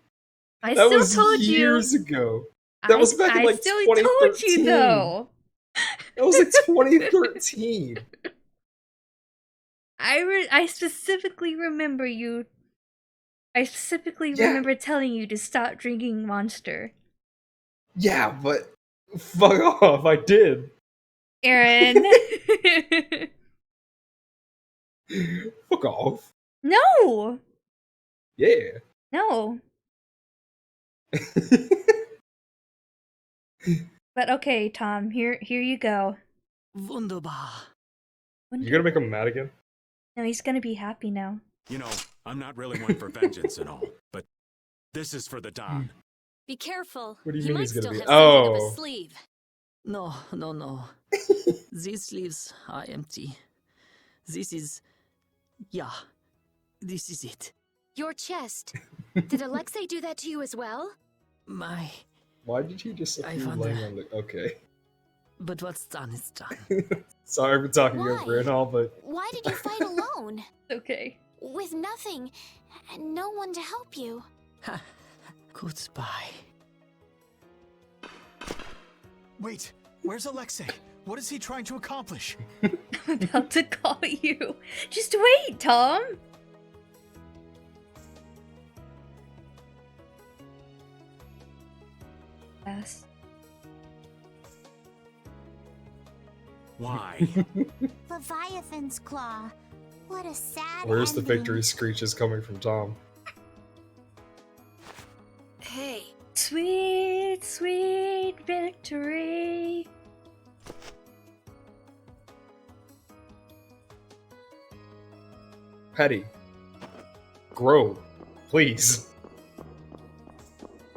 I
That
still
was
told you.
years ago. That was back in like
still
2013.
told you though.
That was like 2013.
I specifically remember you. I specifically remember telling you to stop drinking Monster.
Yeah, but fuck off. I did.
Aaron.
Fuck off.
No.
Yeah.
No. But okay, Tom. Here you go.
Wunderbar.
You gonna make him mad again?
No, he's gonna be happy now.
You know, I'm not really one for vengeance and all, but this is for the Don.
Be careful.
What do you
He
mean
might
he's gonna
still
be-
have something up
Oh.
his sleeve.
No, no, no. These sleeves are empty. This is. Yeah. This is it.
Your chest. Did Alexei do that to you as well?
My.
Why did he just
I
appear
wonder-
laying on the... Okay.
But what's done is done.
Sorry for talking
Why?
over and all, but...
Why did you fight alone?
Okay.
With nothing and no one to help you.
Goodbye.
Wait, where's Alexei? What is he trying to accomplish?
I'm about to call you. Just wait, Tom. Yes.
Why?
Leviathan's Claw. What a sad
Where's the
ending.
victory screeches coming from Tom?
Hey,
Sweet, sweet victory.
Petty. Grow. Please.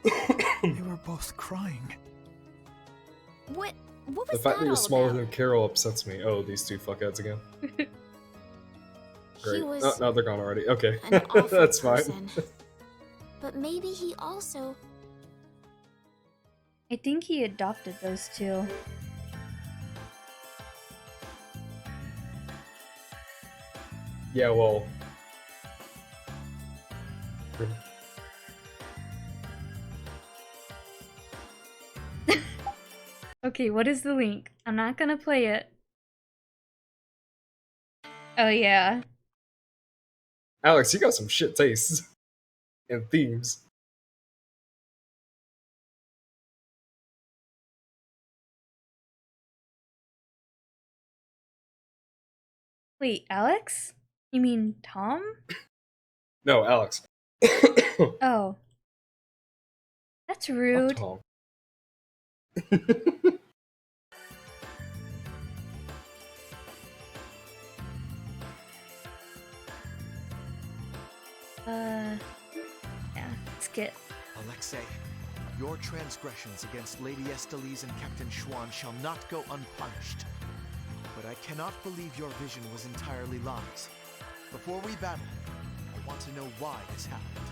They were both crying.
What was
The fact that
that
he was
all
smaller
about?
than Carol upsets me. Oh, these two fuckheads again.
He
Great.
was
Oh, no, they're gone already. Okay.
an awful
That's
person.
fine.
But maybe he also.
I think he adopted those two.
Yeah, well...
Okay, what is the link? I'm not gonna play it. Oh yeah.
Alex, you got some shit tastes. And themes.
Wait, Alex? You mean Tom?
No, Alex.
Oh. That's
Not
rude.
Tom.
Yeah, skip.
Alexei, your transgressions against Lady Estellise and Captain Schwan shall not go unpunished. But I cannot believe your vision was entirely lies. Before we battle, I want to know why this happened.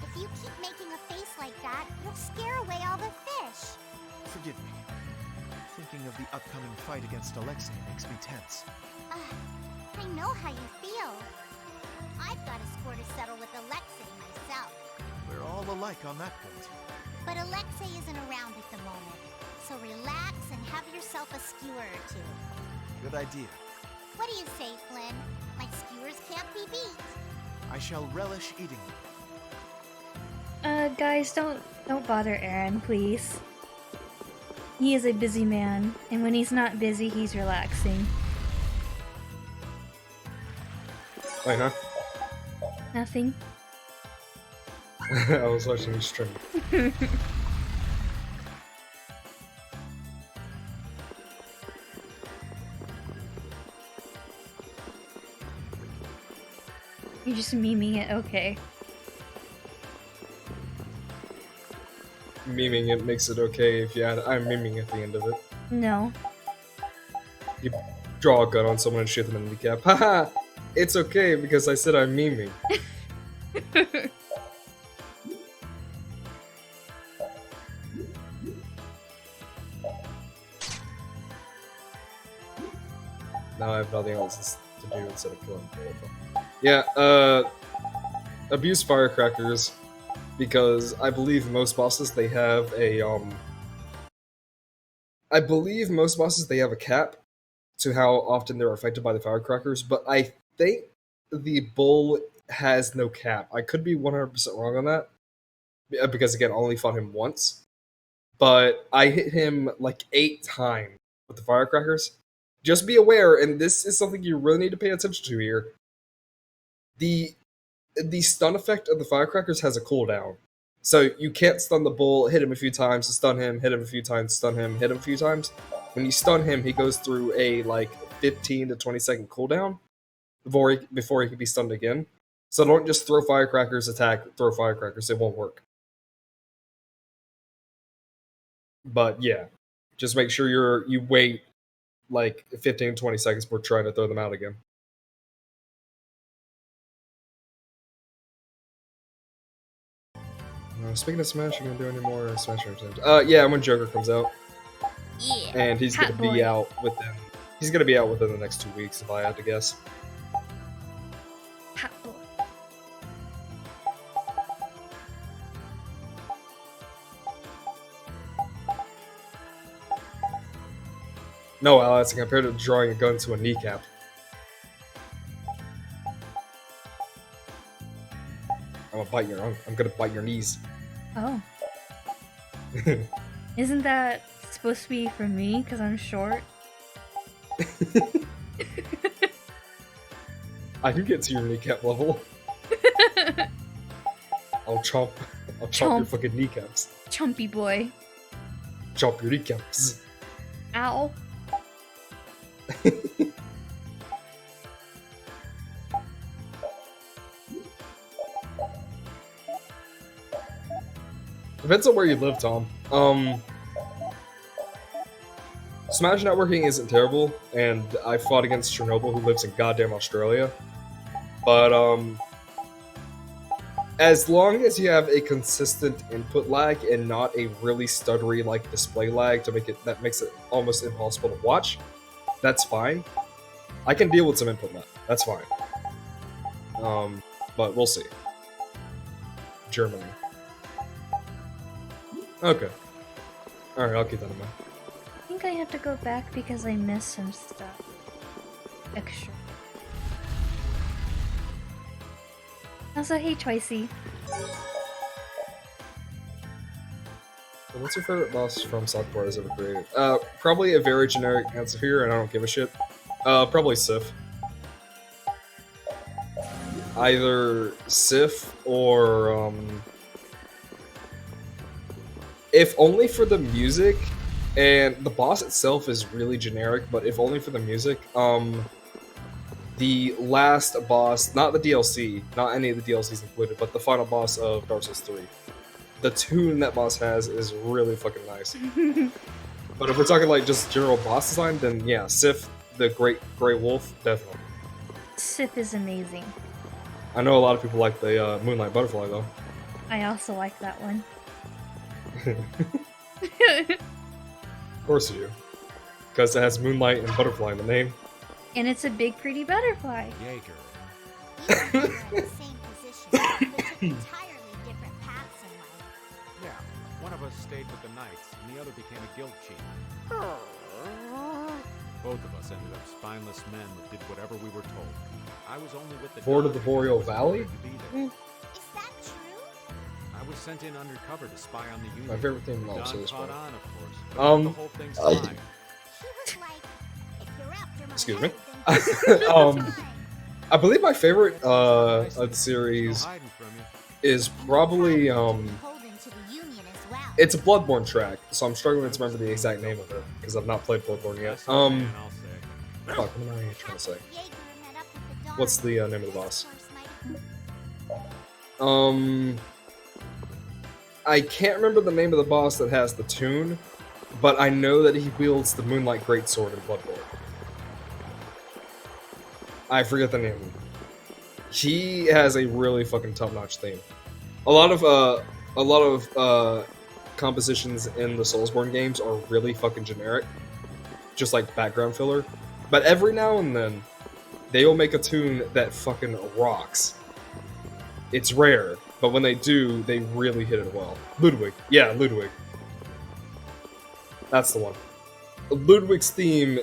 If you keep making a face like that, you'll scare away all the fish.
Forgive me. Thinking of the upcoming fight against Alexei makes me tense.
I know how you feel. I've got a score to settle with Alexei myself.
We're all alike on that point.
But Alexei isn't around at the moment. So relax and have yourself a skewer or two.
Good idea.
What do you say, Flynn? My skewers can't be beat.
I shall relish eating them.
Guys, don't bother Aaron, please. He is a busy man, and when he's not busy, he's relaxing.
Wait, huh?
Nothing.
I was watching you stream.
You're just memeing it, okay.
Memeing it makes it okay if you add I'm memeing at the end of it.
No.
You draw a gun on someone and shoot them in the kneecap. Haha! It's okay because I said I'm memeing. Now I have nothing else to do instead of killing all of them. Yeah, abuse firecrackers because I believe most bosses they have a I believe most bosses they have a cap to how often they're affected by the firecrackers, but I think the bull has no cap. I could be 100% wrong on that because again, I only fought him once, but I hit him like 8 times with the firecrackers. Just be aware, and this is something you really need to pay attention to here. The stun effect of the firecrackers has a cooldown. So you can't stun the bull, hit him a few times, stun him, hit him a few times, stun him, hit him a few times. When you stun him, he goes through a like 15 to 20 second cooldown before he can be stunned again. So don't just throw firecrackers, attack, throw firecrackers. It won't work. But yeah, just make sure you wait like 15 to 20 seconds before trying to throw them out again. Speaking of Smash, you gonna do any more Smash games? Yeah, when Joker comes out.
Yeah.
And he's gonna be out within. He's gonna be out within the next 2 weeks, if I had to guess.
Hot boy.
No, Alex, compared to drawing a gun to a kneecap. I'm gonna bite your knees.
Oh. Isn't that supposed to be for me because I'm short?
I can get to your kneecap level. I'll chomp your fucking kneecaps.
Chumpy boy.
Chomp your kneecaps.
Ow.
Depends on where you live, Tom. Smash networking isn't terrible, and I fought against Chernobyl, who lives in goddamn Australia. But as long as you have a consistent input lag and not a really stuttery like display lag that makes it almost impossible to watch, that's fine. I can deal with some input lag. That's fine. But we'll see. Germany. Okay. Alright, I'll keep that in mind.
I think I have to go back because I missed some stuff. Extra. Also, hey, Choicey.
What's your favorite boss from South Park ever created? Probably a very generic answer here, and I don't give a shit. Probably Sif. Either Sif or, if only for the music, and the boss itself is really generic, but if only for the music, the last boss, not the DLC, not any of the DLCs included, but the final boss of Dark Souls 3. The tune that boss has is really fucking nice. But if we're talking like just general boss design, then yeah, Sif, the Great Grey Wolf, definitely.
Sif is amazing.
I know a lot of people like the Moonlight Butterfly though.
I also like that one.
Of course you do. Because it has Moonlight and Butterfly in the name.
And it's a big pretty butterfly.
You and I are in the same position, but took entirely different paths in life.
Yeah, one of us stayed with the Knights, and the other became a guild chief. Both of us ended up spineless men that did whatever we were told. I was only with the
Fort of the Boreal Valley?
Is that true?
I was sent in undercover to spy on the Union.
My favorite thing
Don
also is
caught
fun.
on, of course, but the whole thing's fine.
He was like, if you're after my
Excuse me.
head, then
I believe my favorite of the series is probably it's a Bloodborne track, so I'm struggling to remember the exact name of it because I've not played Bloodborne yet. Fuck, what am I trying to say? What's the name of the boss? I can't remember the name of the boss that has the tune, but I know that he wields the Moonlight Greatsword in Bloodborne. I forget the name. He has a really fucking top-notch theme. A lot of compositions in the Soulsborne games are really fucking generic, just like background filler. But every now and then, they will make a tune that fucking rocks. It's rare, but when they do, they really hit it well. Ludwig. Yeah, Ludwig. That's the one. Ludwig's theme,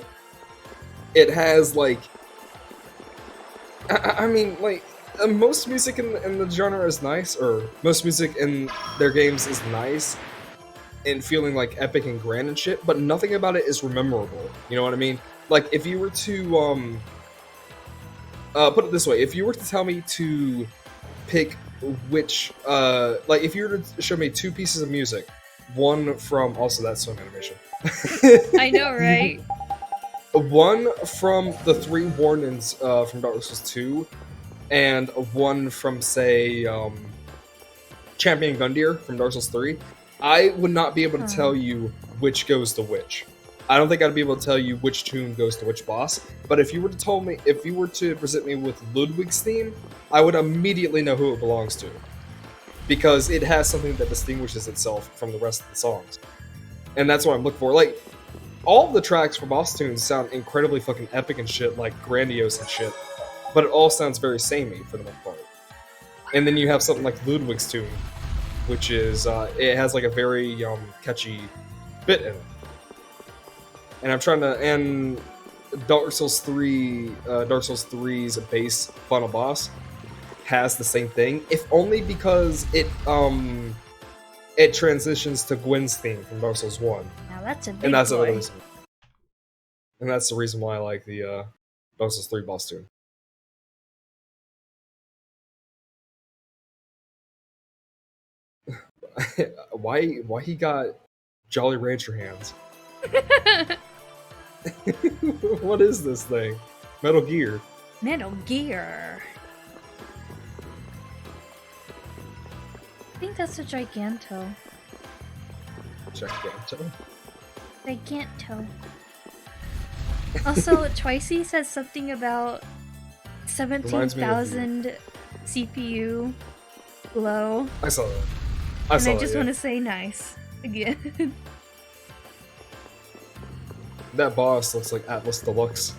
it has, like... I mean, like, most music in the genre is nice, or most music in their games is nice. and feeling like epic and grand and shit, but nothing about it is memorable. You know what I mean? Like if you were to put it this way, if you were to tell me to pick which like if you were to show me two pieces of music, one from also that's some animation.
I know, right?
One from the three warnings from Dark Souls 2, and one from say Champion Gundyr from Dark Souls 3, I would not be able to tell you which goes to which. I don't think I'd be able to tell you which tune goes to which boss. But if you were to present me with Ludwig's theme, I would immediately know who it belongs to, because it has something that distinguishes itself from the rest of the songs, and that's what I'm looking for. Like all of the tracks for boss tunes sound incredibly fucking epic and shit, like grandiose and shit, but it all sounds very samey for the most part. And then you have something like Ludwig's tune, which is it has like a very catchy bit in it. And I'm trying to, and Dark Souls 3's base final boss has the same thing, if only because it transitions to Gwen's theme from Dark Souls 1.
Now that's a big
And that's
boy.
another reason. And that's the reason why I like the Dark Souls 3 boss tune. why he got Jolly Rancher hands? What is this thing? Metal Gear.
Metal Gear. I think that's a Giganto.
Giganto?
Giganto. Also, Twicy says something about 17,000 CPU low.
I saw that.
I just want to say nice again.
That boss looks like Atlas Deluxe.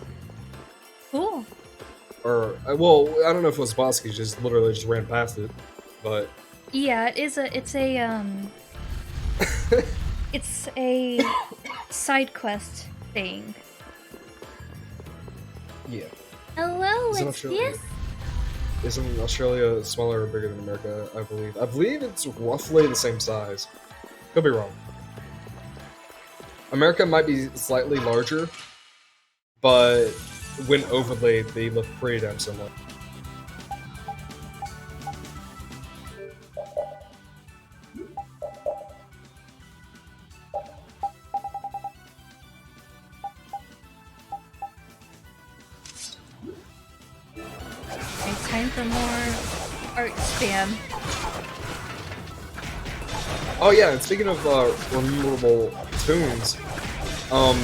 Cool.
Or, well, I don't know if it was a boss, he just literally just ran past it, but...
Yeah, it's a side quest thing.
Yeah.
Hello,
Is it
it's
Australia?
yes.
Isn't Australia smaller or bigger than America, I believe? I believe it's roughly the same size. Could be wrong. America might be slightly larger, but when overlaid, they look pretty damn similar.
It's time for more art spam.
Oh yeah, and speaking of memorable tunes, oh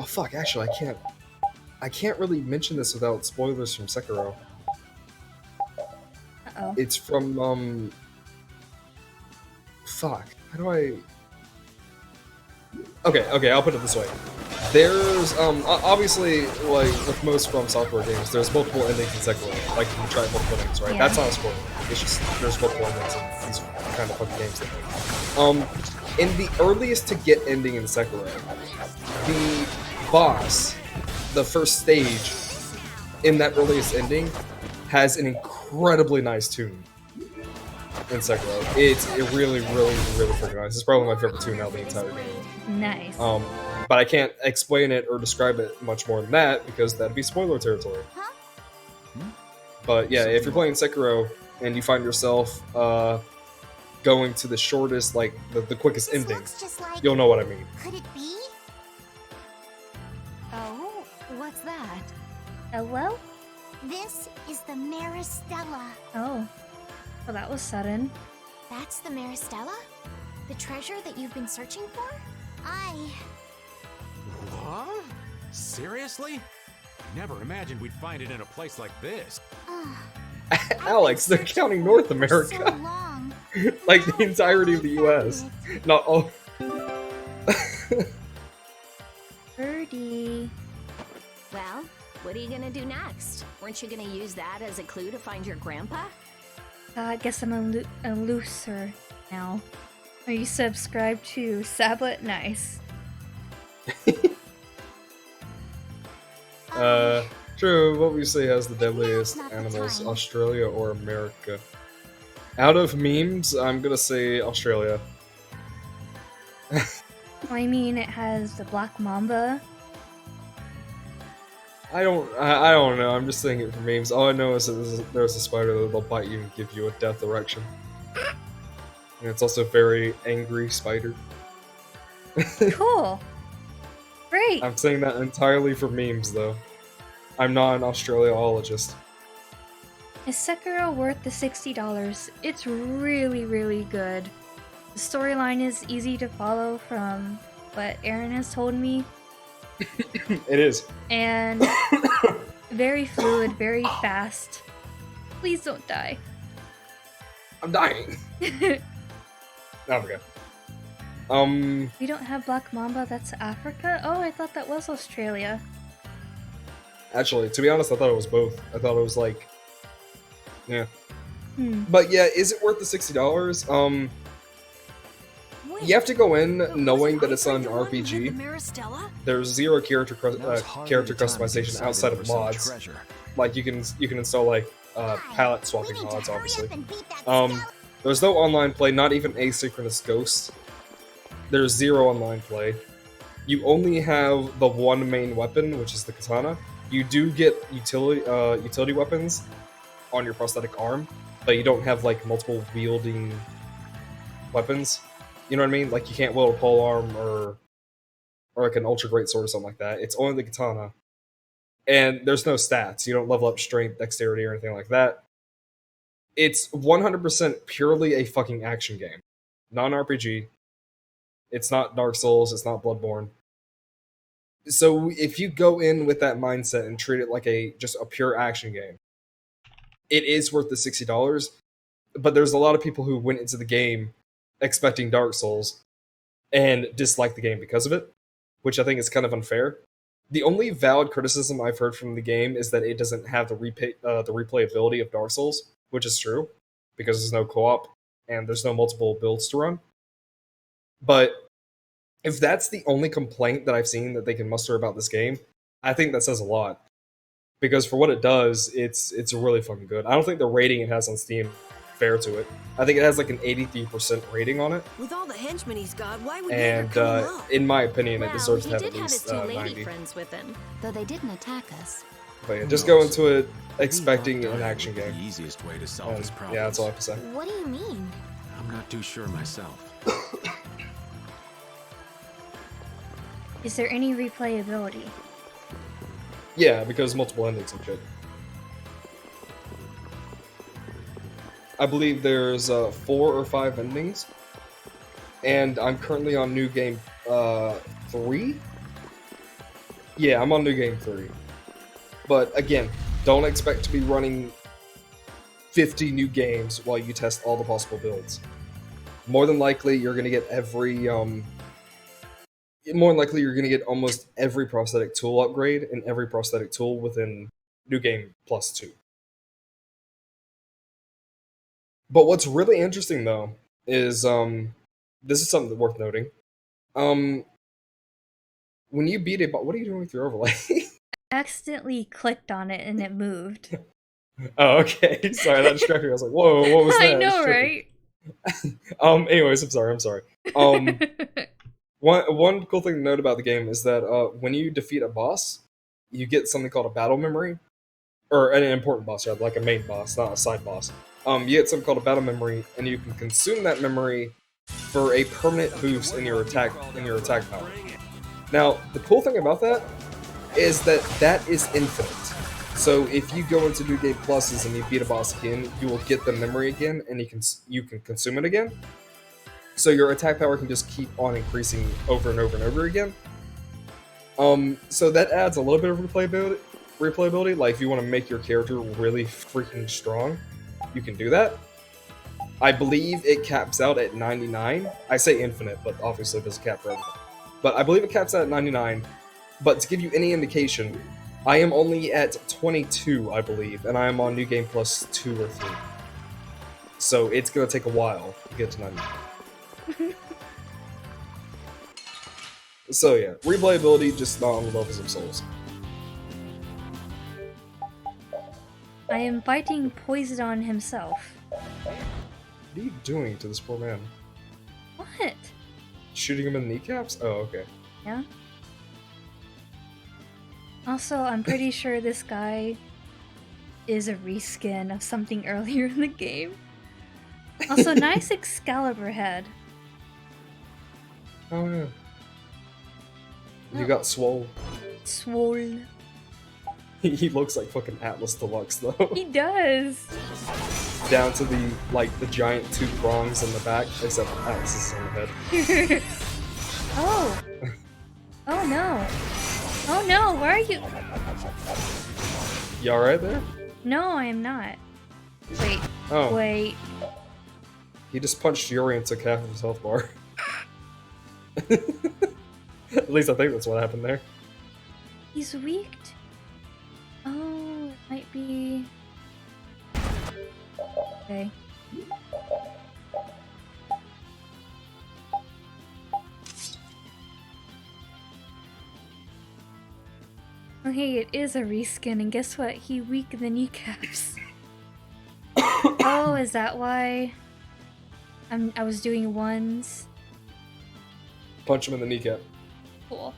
fuck, actually I can't really mention this without spoilers from Sekiro.
Uh-oh.
It's from fuck, how do I... Okay, I'll put it this way. There's obviously, like with most From Software games, there's multiple endings in Sekiro. Like you can try multiple endings, right?
Yeah.
That's not a spoiler. It's just there's multiple endings in these kind of fucking games. In the earliest to get ending in Sekiro, the boss, the first stage in that earliest ending, has an incredibly nice tune. In Sekiro, it's really freaking nice. It's probably my favorite tune out of the entire game.
Nice.
But I can't explain it or describe it much more than that because that'd be spoiler territory. But yeah, if you're playing Sekiro and you find yourself going to the shortest, like the quickest ending, you'll know what I mean.
Could it be?
Oh, what's that?
Hello?
This is the Maristella.
Oh. Well, that was sudden.
That's the Maristella? The treasure that you've been searching for?
What? Seriously? Never imagined we'd find it in a place like this.
Alex, they're counting North America. Like the entirety of the US. Not all.
Birdie.
Well, what are you gonna do next? Weren't you gonna use that as a clue to find your grandpa?
I guess I'm a looser now. Are you subscribed to Sablet? Nice.
True, what would you say has the deadliest animals, Australia or America? Out of memes, I'm gonna say Australia.
I mean, it has the Black Mamba.
I don't know. I'm just saying it for memes. All I know is that there's a spider that'll bite you and give you a death erection. And it's also a very angry spider.
Cool. Great.
I'm saying that entirely for memes, though. I'm not an Australiologist.
Is Sekiro worth the $60? It's really, really good. The storyline is easy to follow from what Aaron has told me.
It is.
And very fluid, very fast. Please don't die.
I'm dying. No, I'm good.
We don't have Black Mamba, that's Africa? Oh, I thought that was Australia.
Actually, to be honest, I thought it was both. I thought it was like, yeah.
Hmm.
But yeah, is it worth the $60? You have to go in knowing that it's an RPG. There's zero character customization outside of mods. Like you can install like palette swapping mods, obviously. There's no online play, not even asynchronous ghosts. There's zero online play. You only have the one main weapon, which is the katana. You do get utility weapons on your prosthetic arm, but you don't have like multiple wielding weapons. You know what I mean? Like you can't wield a pole arm or like an ultra great sword or something like that. It's only the katana. And there's no stats. You don't level up strength, dexterity, or anything like that. It's 100% purely a fucking action game. Non-RPG. It's not Dark Souls, it's not Bloodborne. So if you go in with that mindset and treat it like just a pure action game, it is worth the $60. But there's a lot of people who went into the game expecting Dark Souls and dislike the game because of it, which I think is kind of unfair. The only valid criticism I've heard from the game is that it doesn't have the replayability of Dark Souls, which is true, because there's no co-op and there's no multiple builds to run. But if that's the only complaint that I've seen that they can muster about this game, I think that says a lot. Because for what it does, it's really fucking good. I don't think the rating it has on Steam fair to it. I think it has like an 83% rating on it.
With all the henchmen he's got, why would
and
he ever come up?
in my opinion, it deserves
he
to have
did
at
have his
least
two lady
90.
friends with him.
Though they didn't attack us.
But yeah, just go into it expecting an action game.
The easiest way to solve this problem.
Yeah, that's all I have to say.
What do you mean?
I'm not too sure myself.
Is there any replayability?
Yeah, because multiple endings and shit. I believe there's 4 or 5 endings, and I'm currently on New Game 3? Yeah, I'm on New Game 3. But again, don't expect to be running 50 new games while you test all the possible builds. More than likely, you're going to get almost every prosthetic tool upgrade and every prosthetic tool within New Game Plus 2. But what's really interesting, though, is this is something worth noting. When you beat a boss, what are you doing with your overlay?
I accidentally clicked on it and it moved.
Oh, okay. Sorry, that distracted me. I was like, whoa, what was that?
I know, right?
Anyways, I'm sorry. One cool thing to note about the game is that when you defeat a boss, you get something called a battle memory, or an important boss, rather, like a main boss, not a side boss. You get something called a battle memory, and you can consume that memory for a permanent boost in your attack power. Now, the cool thing about that is that is infinite. So if you go into New Game Pluses and you beat a boss again, you will get the memory again, and you can consume it again. So your attack power can just keep on increasing over and over and over again. So that adds a little bit of replayability. Like if you want to make your character really freaking strong, you can do that. I believe it caps out at 99. I say infinite, but obviously there's a cap for everything. But I believe it caps out at 99. But to give you any indication, I am only at 22, I believe, and I am on New Game Plus 2 or 3. So it's gonna take a while to get to 99. So yeah, replayability just not on the levels of Souls.
I am fighting Poison himself.
What are you doing to this poor man?
What?
Shooting him in the kneecaps? Oh, okay.
Yeah. Also, I'm pretty sure this guy is a reskin of something earlier in the game. Also, nice Excalibur head.
Oh yeah. You got swole.
Swole.
He looks like fucking Atlas Deluxe though.
He does.
Down to the the giant two prongs in the back, except Atlas is on the head.
Oh. Oh no. Oh no, where are you?
You alright there?
No, I am not. Wait.
Oh.
Wait.
He just punched Yuri and took half of his health bar. At least I think that's what happened there.
He's weaked? Oh, it might be... Okay. Okay, it is a reskin, and guess what? He weakened the kneecaps. Oh, is that why? I was doing ones?
Punch him in the kneecap.
Cool.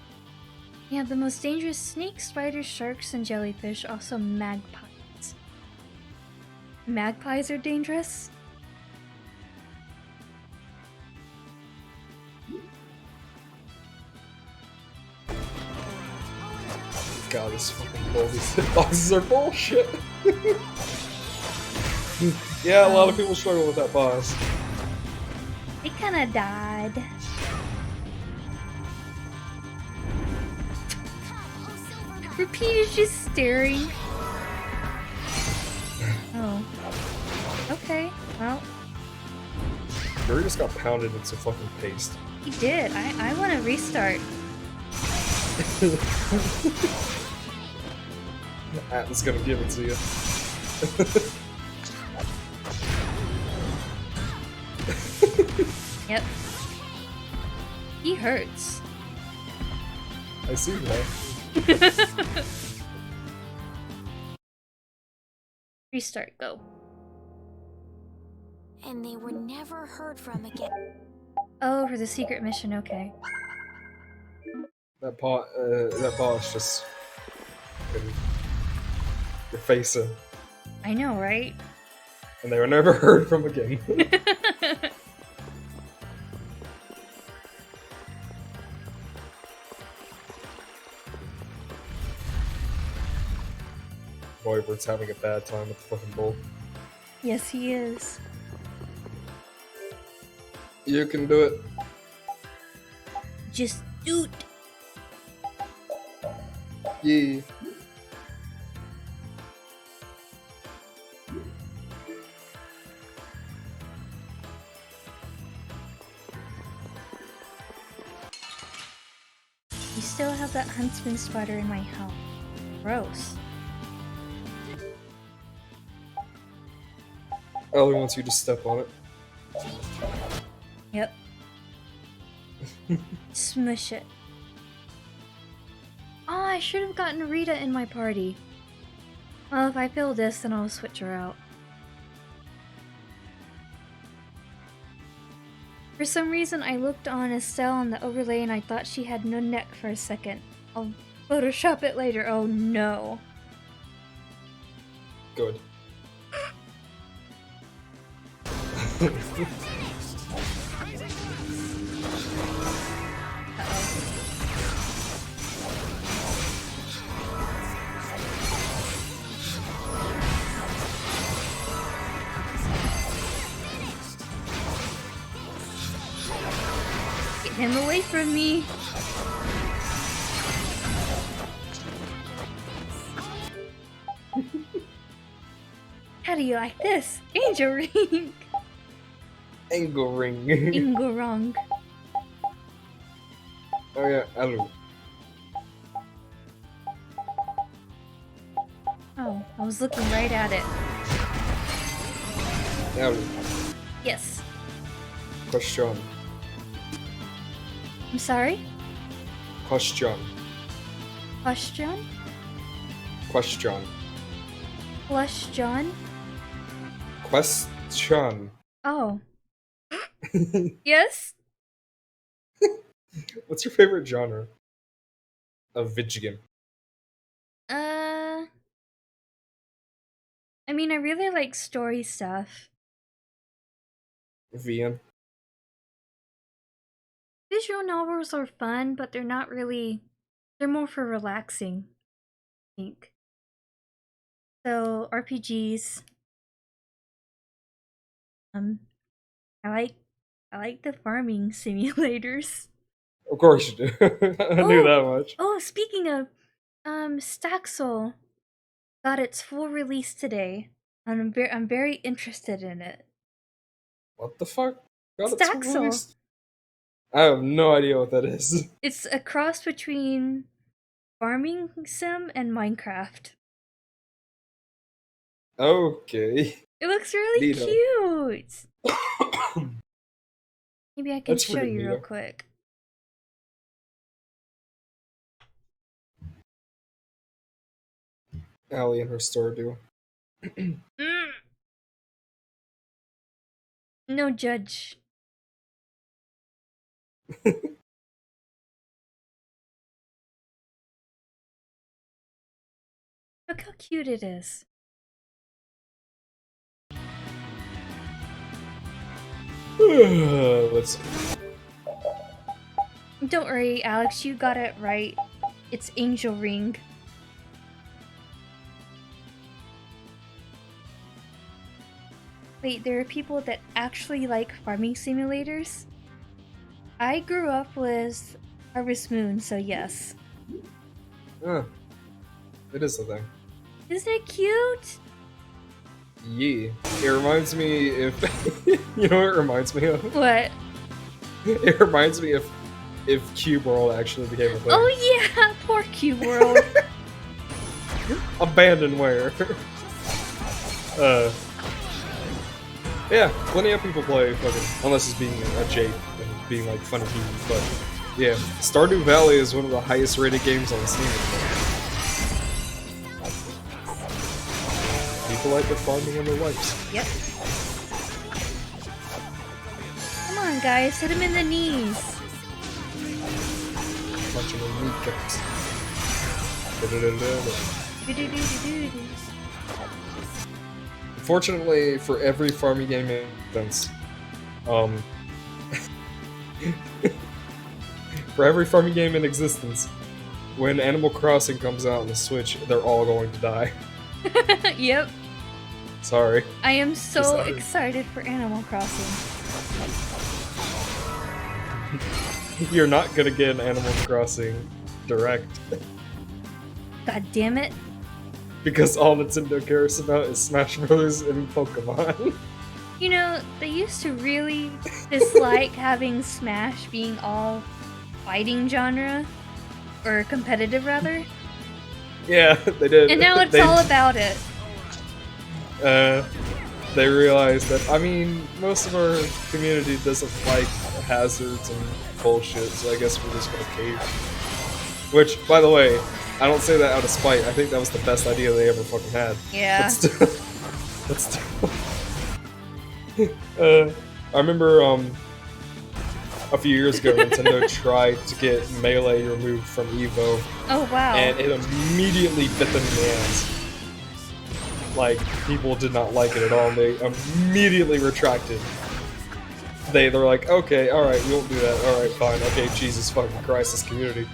Yeah, the most dangerous snakes, spiders, sharks, and jellyfish, also magpies. Magpies are dangerous?
God, this fucking all these hitboxes are bullshit. Yeah, a lot of people struggle with that boss.
They kinda died. Repeat is just staring. Oh. Okay, well.
Yuri just got pounded into fucking paste.
He did. I want to restart.
Atlas gonna give it to you.
Yep. He hurts.
I see that.
Restart, go.
And they were never heard from again.
Oh, for the secret mission, okay.
That boss just your face in.
I know, right?
And they were never heard from again. Boybird's having a bad time with the fucking bull.
Yes, he is.
You can do it.
Just do it.
Yeah.
You still have that huntsman spider in my house. Gross.
Ellie wants you to step on it.
Yep. Smush it. Oh, I should have gotten Rita in my party. Well, if I fail this, then I'll switch her out. For some reason, I looked on Estelle on the overlay and I thought she had no neck for a second. I'll Photoshop it later. Oh no.
Good.
Get him away from me. How do you like this? Angel ring.
Angle ring.
Ingorong.
Oh yeah, Elu.
Oh, I was looking right at it.
Elu.
Yes.
Question.
I'm sorry?
Question.
Question?
Question.
Flush John?
Question.
Oh. Yes?
What's your favorite genre of video game?
I mean, I really like story stuff.
VN.
Visual novels are fun, but they're not really. They're more for relaxing, I think. So RPGs. I like the farming simulators.
Of course you do. I knew that much.
Oh, speaking of, Staxel got its full release today. And I'm very interested in it.
What the fuck? Got its full
Staxel.
release? I have no idea what that is.
It's a cross between farming sim and Minecraft.
Okay.
It looks really
Neato.
cute. Maybe I can
That's
show
pretty
you real
neato.
quick.
Allie and her store do.
No judge. Look how cute it is.
Let's see.
Don't worry, Alex, you got it right. It's Angel Ring. Wait, there are people that actually like farming simulators? I grew up with Harvest Moon, so yes.
Huh. It is a thing.
Isn't it cute?
Yeah. It reminds me if you know what it reminds me of?
What?
It reminds me if Cube World actually became a thing.
Oh yeah, poor Cube World.
Abandonware. Yeah, plenty of people play fucking, unless it's being a Jake and being like funny games, but yeah, Stardew Valley is one of the highest rated games on Steam. People like their farming and their lives.
Yep. Come on, guys, hit him in the knees.
Bunch of them kneecaps. Fortunately, for every farming game instance, for every farming game in existence, when Animal Crossing comes out on the Switch, they're all going to die.
Yep.
Sorry.
I am so
Sorry.
excited for Animal Crossing.
You're not gonna get an Animal Crossing Direct.
God damn it.
Because all Nintendo cares about is Smash Bros. And Pokemon.
You know, they used to really dislike having Smash being all fighting genre. Or competitive, rather.
Yeah, they did.
And now it's all about it.
They realized that, I mean, most of our community doesn't like hazards and bullshit, so I guess we're just gonna cave. Which, by the way, I don't say that out of spite. I think that was the best idea they ever fucking had.
Yeah.
But still, I remember a few years ago, Nintendo tried to get Melee removed from Evo.
Oh wow.
And it immediately bit them in the ass. Like, people did not like it at all, and they immediately retracted. They're like, okay, alright, we won't do that, alright, fine, okay, Jesus fucking Christ, this community.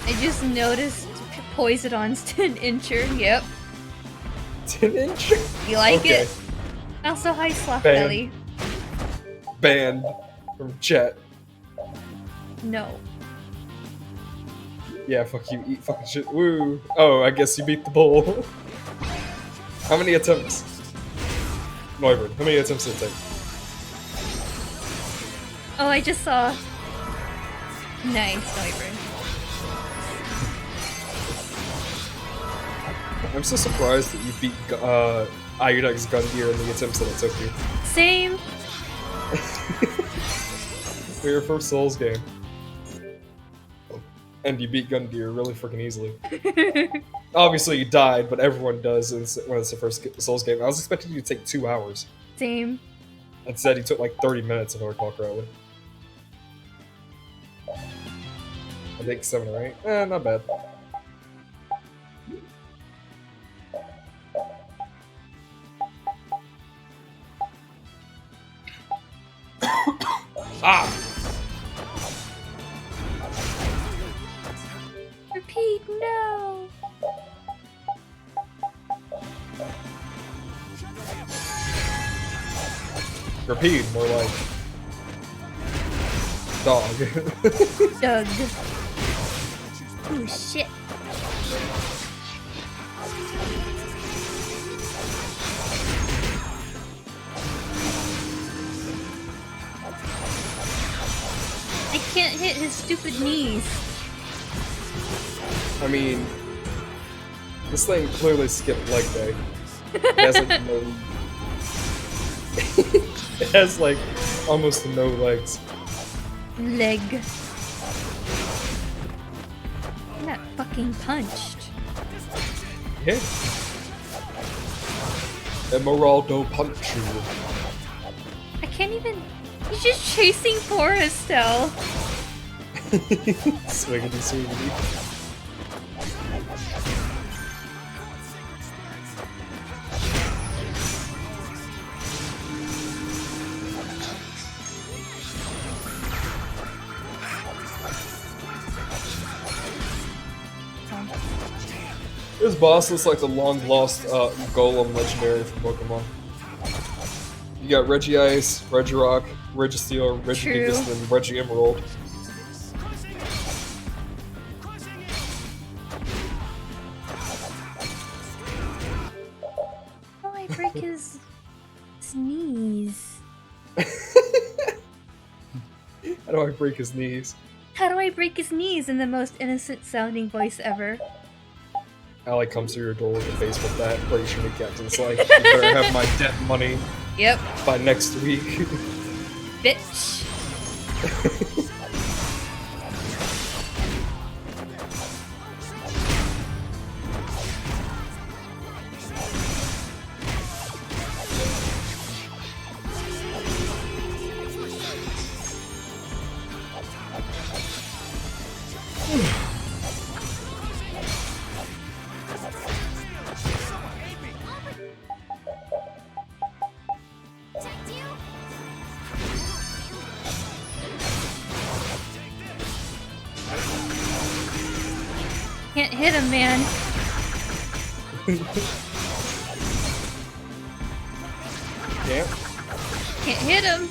I just noticed Poisonon's 10-incher, yep.
10-incher?
You like
Okay.
it? Also, hi, Sloth
Banned.
Belly.
Banned from chat.
No.
Yeah, fuck you, eat fucking shit, woo. Oh, I guess you beat the bull. How many attempts? Noivern, how many attempts did it take?
Oh, I just saw. Nice, Noivern.
I'm so surprised that you beat Iodex's Gungear in the attempts that it took you.
Same.
For your first Souls game. And you beat Gungear really freaking easily. Obviously, you died, but everyone does when it's the first Souls game. I was expecting you to take 2 hours.
Same.
Instead, he took like 30 minutes if I recall correctly. I think 7 or 8. Not bad. Ah!
Repeat, no!
Repeat, more like... Dog.
Doug. Oh shit. I can't hit his stupid knees.
I mean... This thing clearly skipped leg day. It has like no... It has like almost no legs.
Leg. I'm not fucking punched.
Yeah. Emeraldo punch you.
I can't even. He's just chasing Forrest still.
Swiggity swiggity. This boss looks like the long-lost Golem legendary from Pokemon. You got Regice, Regirock, Registeel, Regigigas, and Regiemerald.
How do I break his knees?
How do I break his knees?
How do I break his knees in the most innocent sounding voice ever?
Ally comes to your door with a baseball bat, breaks your kneecaps, and it's like, you better have my debt money
Yep.
by next week.
Bitch. Can't hit him, man.
Yeah.
Can't hit him.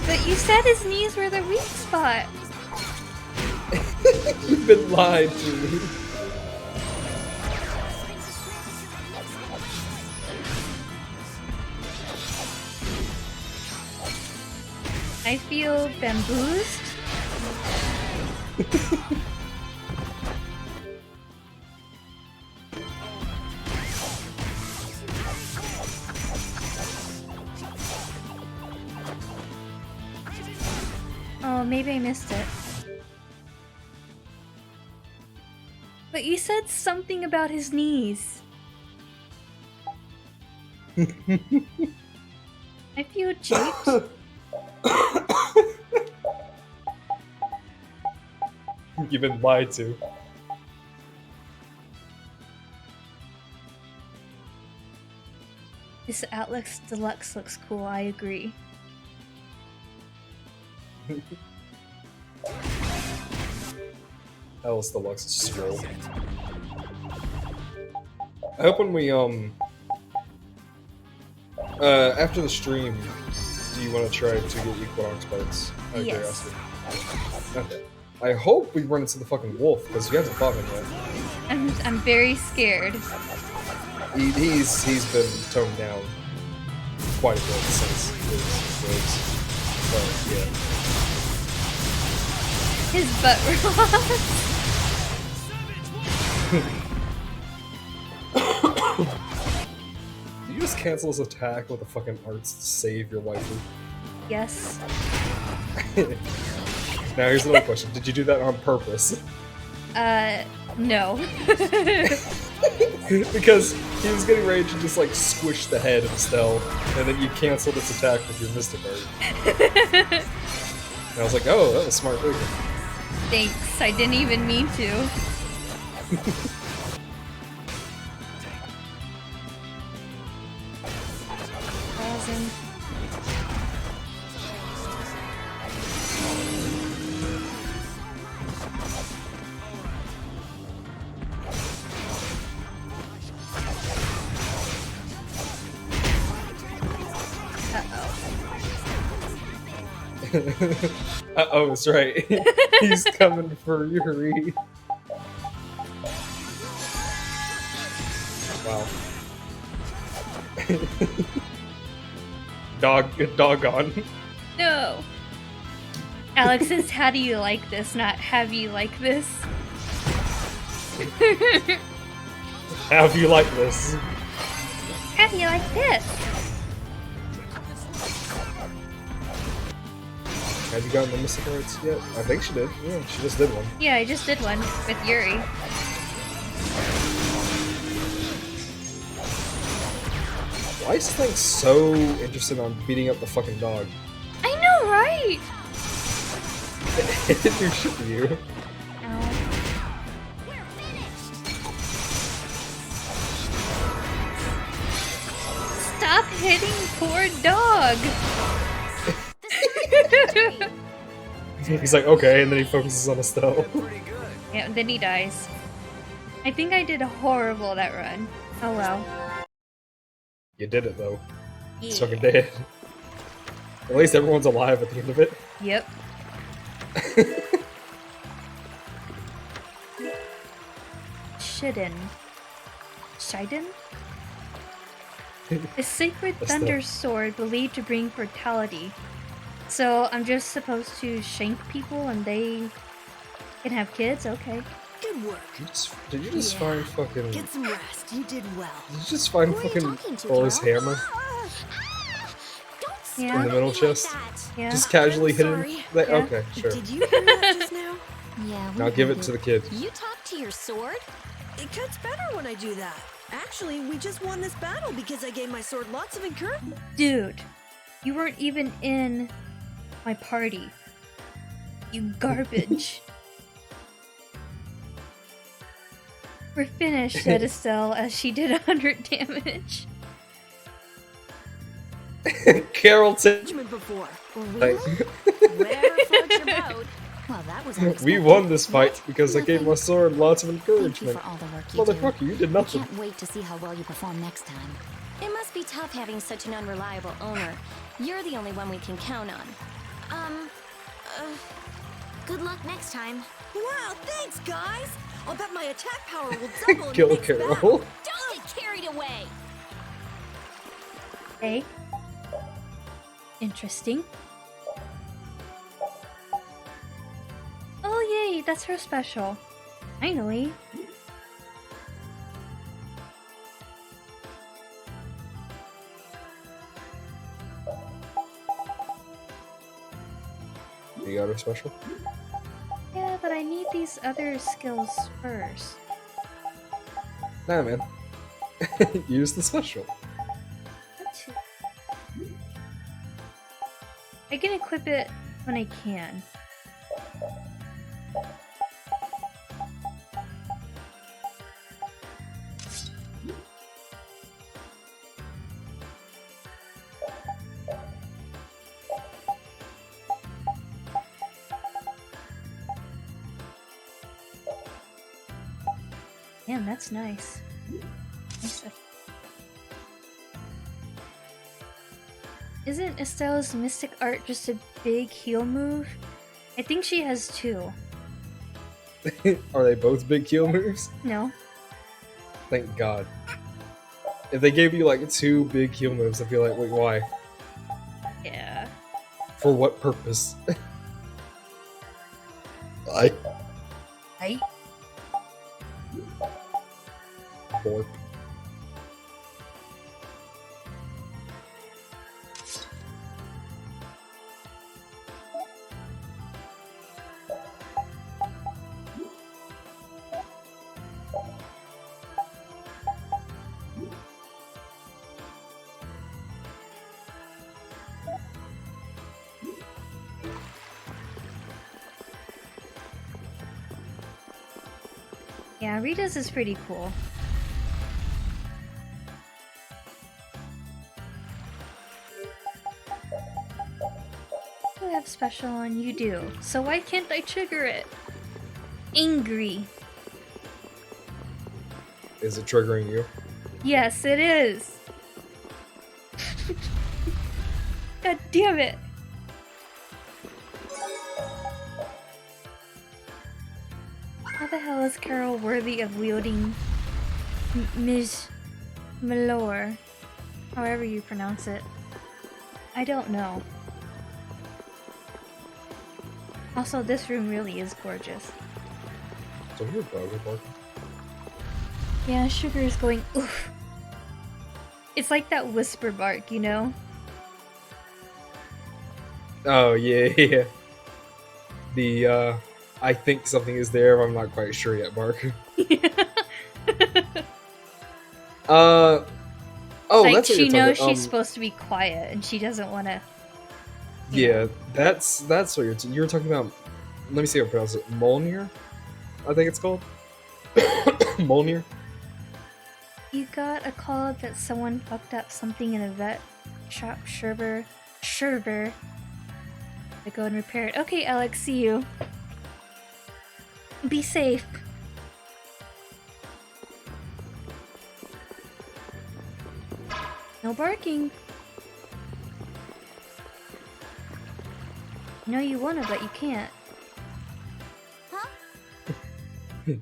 But you said his knees were the weak spot.
You've been lied to me.
I feel bamboozled. Oh, maybe I missed it. But you said something about his knees. I feel japed.
You've been lied to.
This Atlas Deluxe looks cool, I agree.
Atlas Deluxe is swole. I hope when we, after the stream, do you want to try to get Equinox parts? Out of
Yes.
curiosity. Okay. I hope we run into the fucking wolf, because you haven't fought him yet.
I'm very scared.
He's been toned down quite a bit since his waves. But yeah.
His butt rock.
Did you just cancel his attack with a fucking arts to save your waifu?
Yes.
Now here's another question. Did you do that on purpose?
No.
Because he was getting ready to just like squish the head of Estelle, and then you canceled its attack with your Mystic Art. And I was like, oh, that was smart thinking.
Thanks, I didn't even mean to. Frozen.
Uh-oh, that's right. He's coming for Yuri. Wow. Doggone.
No. Alexis, how do you like this? Not have you like this?
Have you like this?
How do you like this?
Have you gotten the Mystic Arts yet? I think she did. Yeah, she just did one.
Yeah, I just did one with Yuri.
Why is this thing so interested on beating up the fucking dog?
I know, right?
It didn't do shit to you.
Stop hitting poor dog!
He's like, okay, and then he focuses on Estelle.
Yeah, then he dies. I think I did horrible that run. Oh well.
You did it though. It's
Yeah.
fucking dead. At least everyone's alive at the end of it.
Yep. Shiden. Shiden? A sacred
That's
thunder
the-
sword believed to bring fertility. So I'm just supposed to shank people and they can have kids? Okay.
Good work.
Did you just find fucking...
Get some rest. You did well.
Did you just find fucking Thor's hammer
Yeah.
in the middle chest?
Yeah.
Just casually hit him?
sorry.
That,
Yeah.
Okay, sure.
Did you hear that just now?
Yeah.
Now give it to the kid.
You talk to your sword?
It cuts better when I do that. Actually, we just won this battle because I gave my sword lots of encouragement.
Dude, you weren't even in my party. You garbage. We're finished, said Estelle as she did 100 damage.
Carrollton.
Before.
Like,
Rare floats your boat. Well, that was
we
unexpected.
won this fight because I gave my sword lots of
Thank you
encouragement.
for all the work you do.
Motherfucker, you did
I
nothing.
can't wait to see how well you perform next time.
It must be tough having such an unreliable owner. You're the only one we can count on.
Good luck next time.
Wow, thanks, guys. I'll bet my attack power will double in
Kill
the next
Carol.
battle.
Don't get carried away!
Hey. Interesting. Oh yay, that's her special. Finally.
You got her special?
Yeah, but I need these other skills first.
Nah, man. Use the special.
I can equip it when I can. Damn, that's nice. Isn't Estelle's mystic art just a big heal move? I think she has two.
Are they both big heal moves?
No.
Thank God. If they gave you like two big heal moves, I'd be like, wait, why?
Yeah.
For what purpose? I.
Right?
Borp.
Yeah, Rita's is pretty cool. I have special on, you do. So why can't I trigger it? Angry.
Is it triggering you?
Yes, it is. God damn it. How the hell is Carol worthy of wielding Ms. Malor? However you pronounce it. I don't know. Also, this room really is gorgeous.
So your dog is barking.
Yeah, Sugar is going oof. It's like that whisper bark, you know?
Oh yeah, yeah. The I think something is there, but I'm not quite sure yet, Mark. Oh,
Like
that's what
she
you're
knows
talking
she's supposed to be quiet and she doesn't want to.
Yeah, that's what you're talking about. Let me see how to pronounce it. Molnir, I think it's called. Molnir.
You got a call that someone fucked up something in a vet shop. Sherber. I go and repair it. Okay, Alex, see you. Be safe. No barking. You know you wanna, but you can't.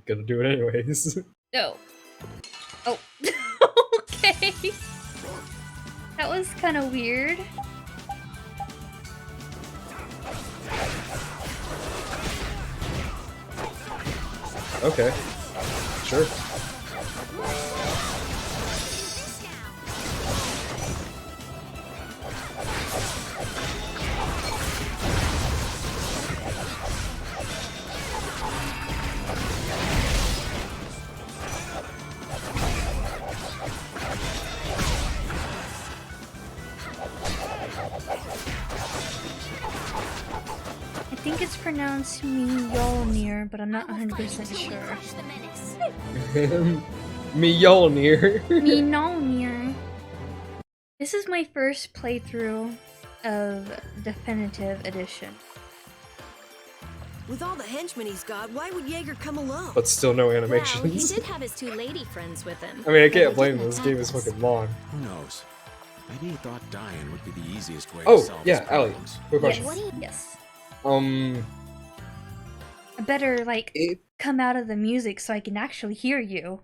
Gonna do it anyways.
No. Oh. Okay. That was kind of weird.
Okay. Sure.
I think it's pronounced Mjolnir, but I'm not 100% sure.
Mjolnir.
Mjolnir. This is my first playthrough of Definitive Edition.
With all the henchmen he's got, why would Jaeger come alone?
But still no
Well, he
animations.
did have his 2 lady friends with him.
I mean, I
but
can't
they
blame him.
didn't
This game is
attack us.
fucking long.
Who knows? Maybe he thought dying would be the easiest way
Oh,
to solve
yeah,
his
Allie.
problems.
Quick question.
Yes. I better, like, come out of the music so I can actually hear you.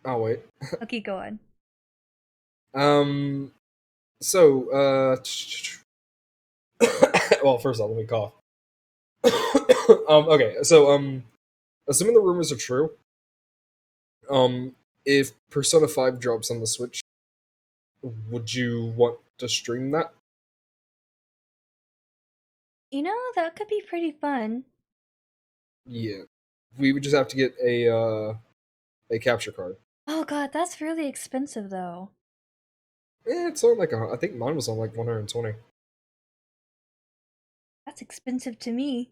Oh wait.
Okay, go on.
So, well, first off, let me cough. Okay, so, assuming the rumors are true, if Persona 5 drops on the Switch, would you want to stream that?
You know, that could be pretty fun.
Yeah. We would just have to get a capture card.
Oh god, that's really expensive though.
It's on like, I think mine was on like 120.
That's expensive to me.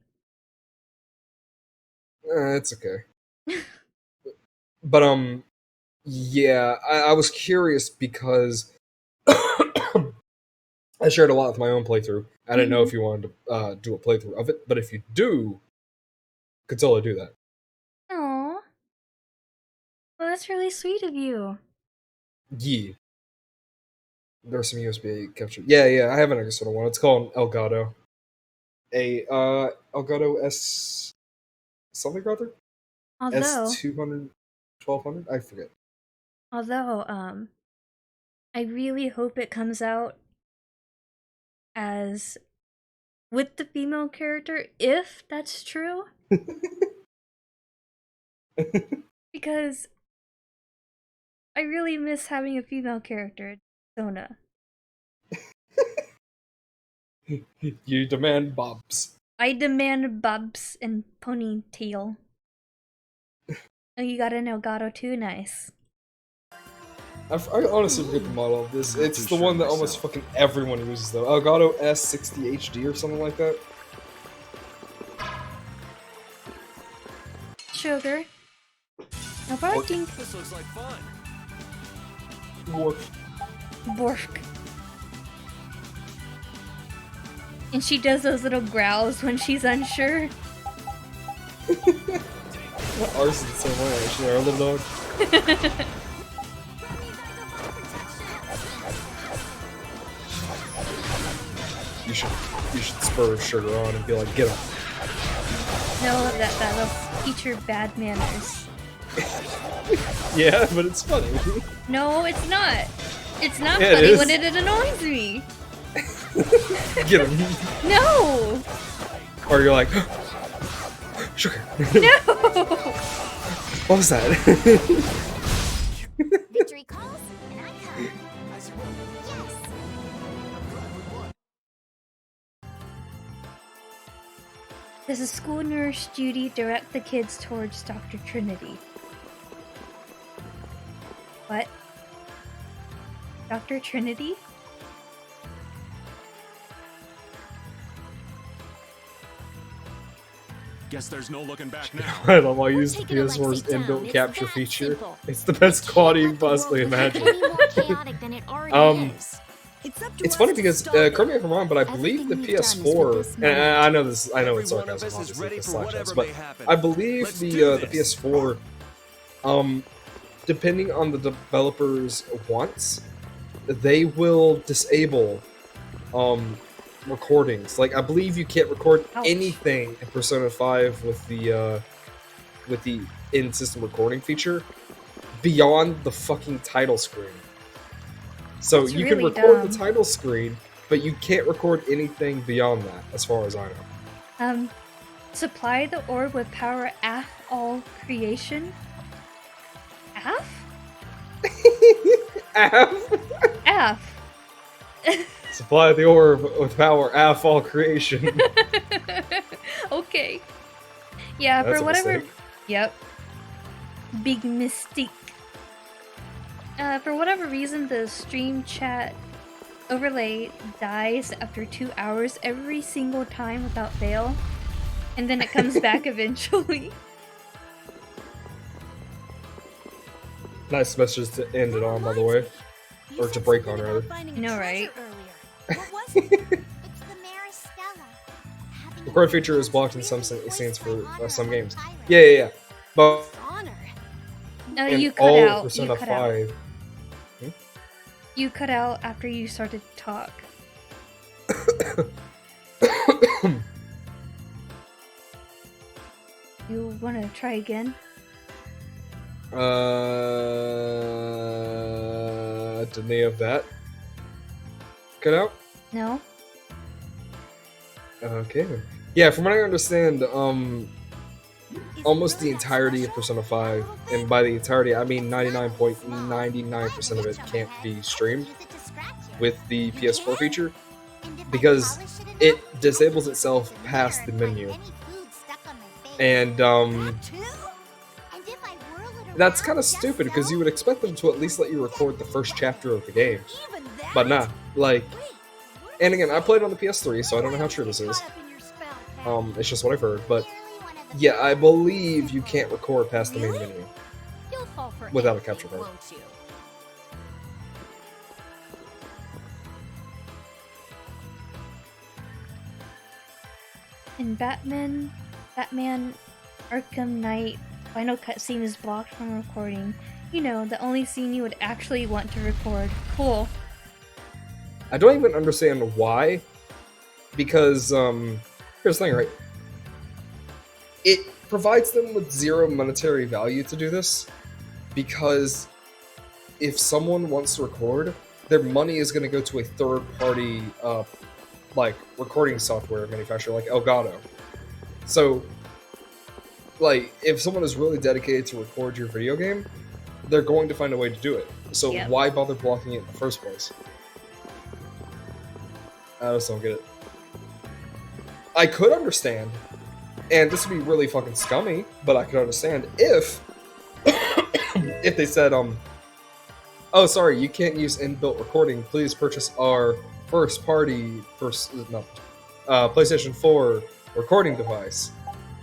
It's okay. But, yeah, I was curious because I shared a lot with my own playthrough. I didn't know if you wanted to do a playthrough of it, but if you do, could totally do that.
Aww. Well, that's really sweet of you.
Yeah. There's some USB capture. Yeah, I have an extra one. It's called Elgato. Elgato S something or other?
Although,
S200, 1200? I forget.
I really hope it comes out as with the female character, if that's true. Because I really miss having a female character in Persona.
You demand bobs.
I demand bobs and ponytail. Oh, you got an Elgato too? Nice.
I honestly forget the model of this. It's the one that almost fucking everyone uses though. Elgato S60 HD or something like that.
sugar. No barking.
This looks like fun.
Bork. And she does those little growls when she's unsure.
Arson so much. Our little dog. You should spur sugar on and be like, get up.
No, that'll teach her bad manners.
Yeah, but it's funny.
No, it's not. It's not
Yeah,
funny
it
when it annoys me.
Get him.
No!
Or you're like, sugar.
No!
What was that?
Victory calls, and I come. Yes.
Does a school nurse Judy direct the kids towards Dr. Trinity? What? Dr. Trinity?
Guess there's no looking back now.
I love how I use the PS4's inbuilt capture feature. It's the best quality you can possibly imagine. It's funny because correct me if I'm wrong, but I believe the PS4. And I know this. I know it's sarcasm, obviously, the slashers, but I believe the PS4. Depending on the developer's wants, they will disable recordings. Like I believe you can't record anything in Persona 5 with the in-system recording feature beyond the fucking title screen. So
That's
you
really
can record
dumb.
the title screen, but you can't record anything beyond that, as far as I know.
Supply the orb with power af all creation? Af?
Af?
Af.
Supply the orb with power af all creation.
Okay. Yeah,
That's
for
a
whatever.
mistake.
Yep. Big mistake. For whatever reason, the stream chat overlay dies after 2 hours every single time without fail, and then it comes back eventually.
Nice message to end it on, by the way. Or to break on, rather.
I know, right?
Record feature is blocked in some scenes for some games. Yeah. But
No,
in
you cut
all
out.
Persona
You cut out.
5.
You cut out after you started to talk. You want to try again?
Did any of that cut out?
No.
Okay then. Yeah, from what I understand, almost the entirety of Persona 5, and by the entirety I mean 99.99% of it can't be streamed with the PS4 feature because it disables itself past the menu. And that's kind of stupid because you would expect them to at least let you record the first chapter of the game. But nah, like, and again, I played on the PS3, so I don't know how true this is. It's just what I've heard, but yeah, I believe you can't record past the main menu without a capture card.
In Batman Arkham Knight, final cutscene is blocked from recording. You know, the only scene you would actually want to record. Cool.
I don't even understand why, because here's the thing, right? It provides them with zero monetary value to do this, because if someone wants to record, their money is going to go to a third-party, like, recording software manufacturer, like Elgato. So, like, if someone is really dedicated to record your video game, they're going to find a way to do it. So
Yep.
why bother blocking it in the first place? I just don't get it. I could understand, and this would be really fucking scummy, but I could understand if if they said, oh, sorry, you can't use inbuilt recording, please purchase our PlayStation 4 recording device.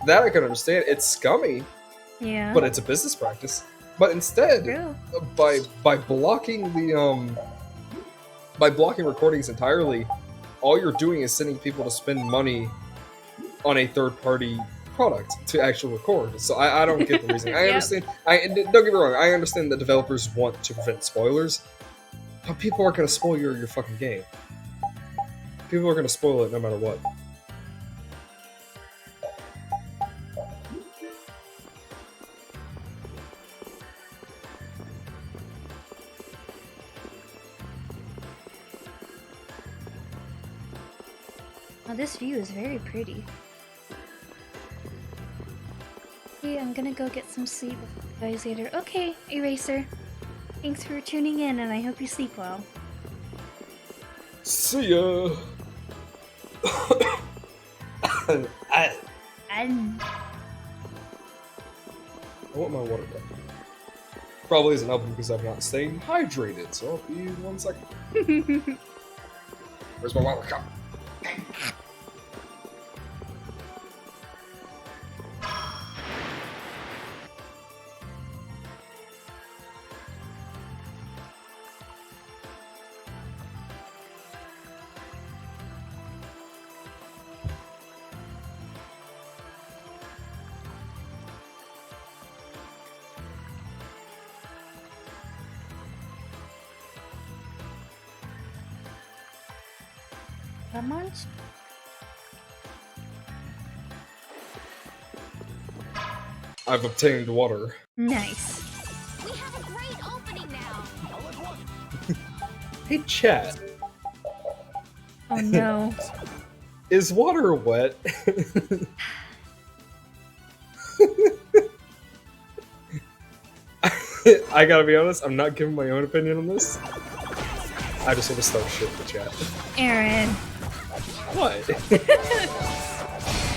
That I can understand. It's scummy,
Yeah.
But it's a business practice. But instead,
True.
by blocking the by blocking recordings entirely, all you're doing is sending people to spend money on a third-party product to actually record. So I don't get the reason. I
Yep.
understand. Don't get me wrong. I understand that developers want to prevent spoilers, but people are gonna spoil your fucking game. People are gonna spoil it no matter what.
Oh, this view is very pretty. Okay, I'm gonna go get some sleep with you guys later. Okay, Eraser. Thanks for tuning in, and I hope you sleep well.
See ya.
And
I want my water back. Probably isn't helping because I've not stayed hydrated, so I'll be 1 second. Where's my water cup?
come on.
I've obtained water.
Nice.
We have a great opening now.
Hey, chat.
Oh no.
Is water wet? I gotta be honest, I'm not giving my own opinion on this. I just want to start shit in the chat.
Aaron.
What?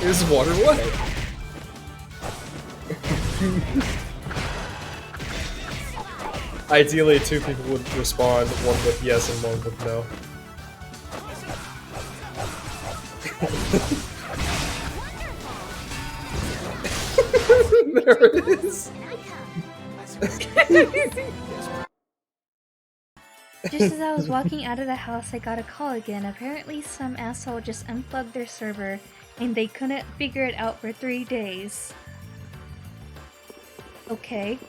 Is water wet? Ideally, 2 people would respond, one with yes and one with no. There it is.
Just as I was walking out of the house, I got a call again. Apparently, some asshole just unplugged their server, and they couldn't figure it out for 3 days. Okay.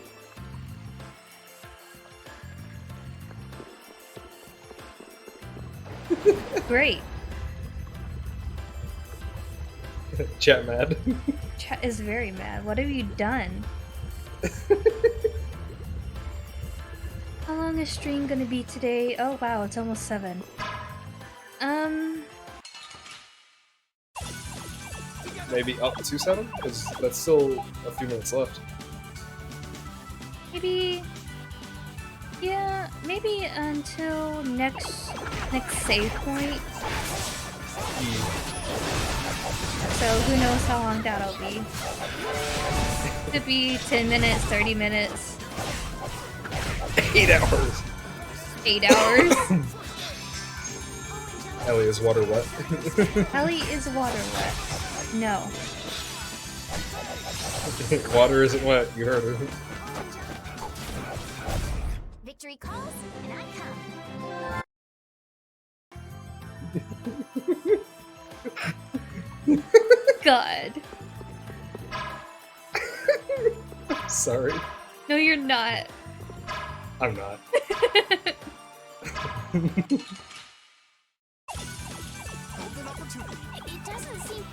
Great.
Chat mad.
Chat is very mad. What have you done? How long is stream gonna be today? Oh wow, it's almost 7.
Maybe up to 7? Because that's still a few minutes left.
Maybe... Yeah, maybe until next save point. So who knows how long that'll be. Could be 10 minutes, 30 minutes.
8 hours.
8 hours?
Ellie, is water wet?
Ellie is water wet. No.
Water isn't wet, you heard her.
Victory calls, and I come.
God.
Sorry.
No, you're not.
I'm not.
It doesn't seem.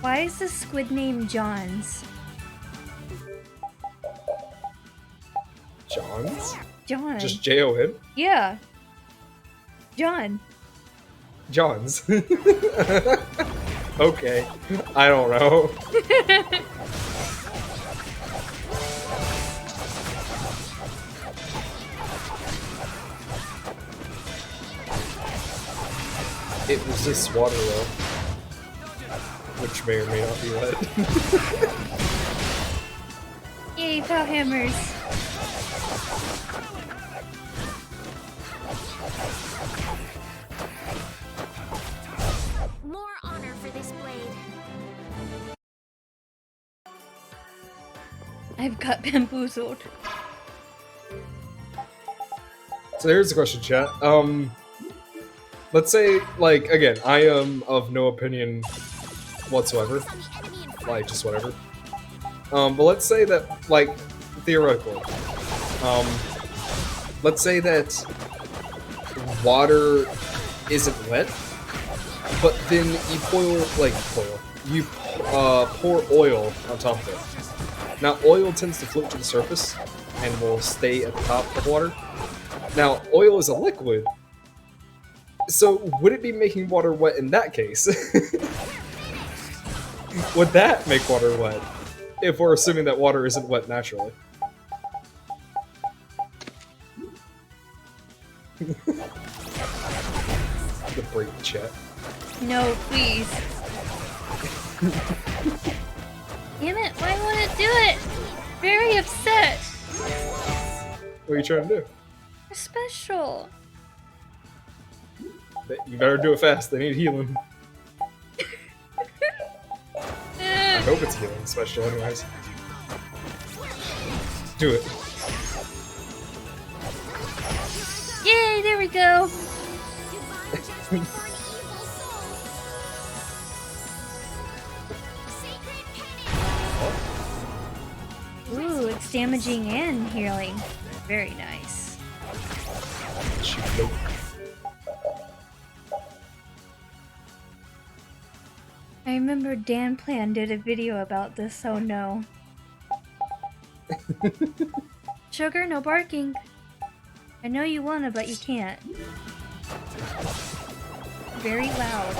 Why is the squid named Johns?
Johns?
John.
Just J-O-N?
Yeah. John.
Johns. Okay. I don't know. It resists water though. Which may or may not be wet.
Yay, pow hammers.
More honor for this blade.
I've got bamboozled.
So here's the question, chat. Let's say, like, again, I am of no opinion whatsoever. Like, just whatever. But let's say that, like, theoretically, let's say that water isn't wet, but then you pour oil on top of it. Now, oil tends to float to the surface and will stay at the top of water. Now, oil is a liquid, so would it be making water wet in that case? Would that make water wet, if we're assuming that water isn't wet naturally? The break chat.
No, please. Damn it, why won't it do it? Very upset.
What are you trying to do?
They're special.
You better do it fast, they need healing. I hope it's healing special anyways. Do it.
Yay, there we go. Ooh, it's damaging and healing. Very nice. I remember Dan Plan did a video about this, oh no. Sugar, no barking. I know you wanna, but you can't. Very loud.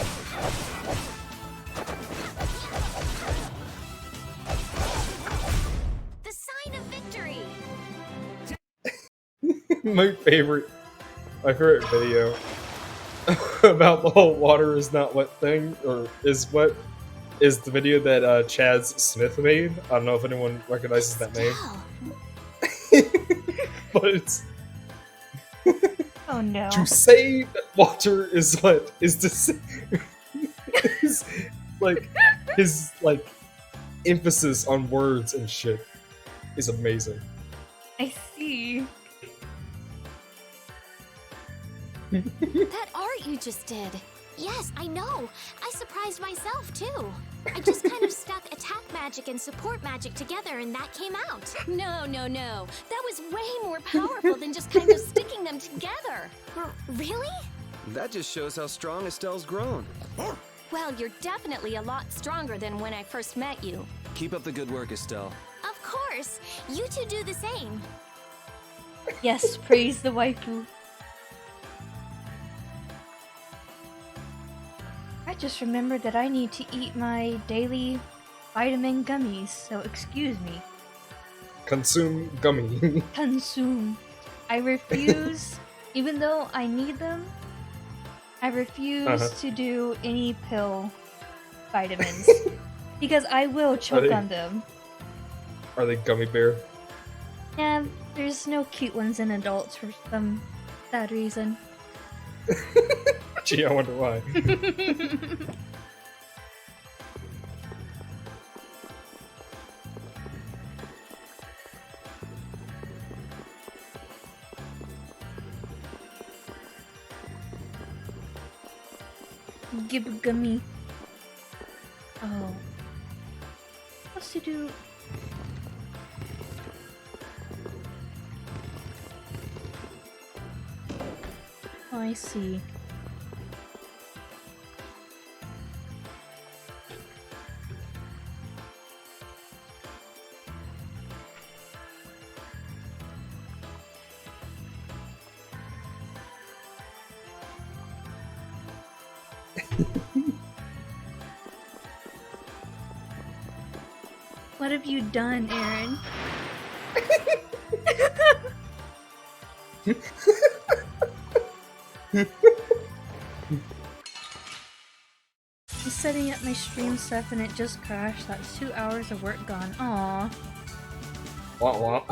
The sign of victory!
My favorite video about the whole water is not wet thing, or is wet, is the video that Chaz Smith made. I don't know if anyone recognizes that name. But it's...
Oh no.
To say that water is wet is to say... is, like, his, like, emphasis on words and shit is amazing.
I see.
That art you just did. Yes, I know. I surprised myself too. I just kind of stuck attack magic and support magic together and that came out. No, no, no. That was way more powerful than just kind of sticking them together. Really?
That just shows how strong Estelle's grown.
Well, you're definitely a lot stronger than when I first met you.
Keep up the good work, Estelle.
Of course. You two do the same.
Yes, praise the waifu. I just remembered that I need to eat my daily vitamin gummies, so excuse me.
Consume gummy.
Consume. I refuse, even though I need them, I refuse to do any pill vitamins. Because I will choke on them.
Are they gummy bear?
Yeah, there's no cute ones in adults for some sad reason.
Gee, I wonder why.
Give gummy. Oh. What's to do? Oh, I see. What have you done, Aaron? I'm setting up my stream stuff and it just crashed. That's 2 hours of work gone. Aww.
Wah wah.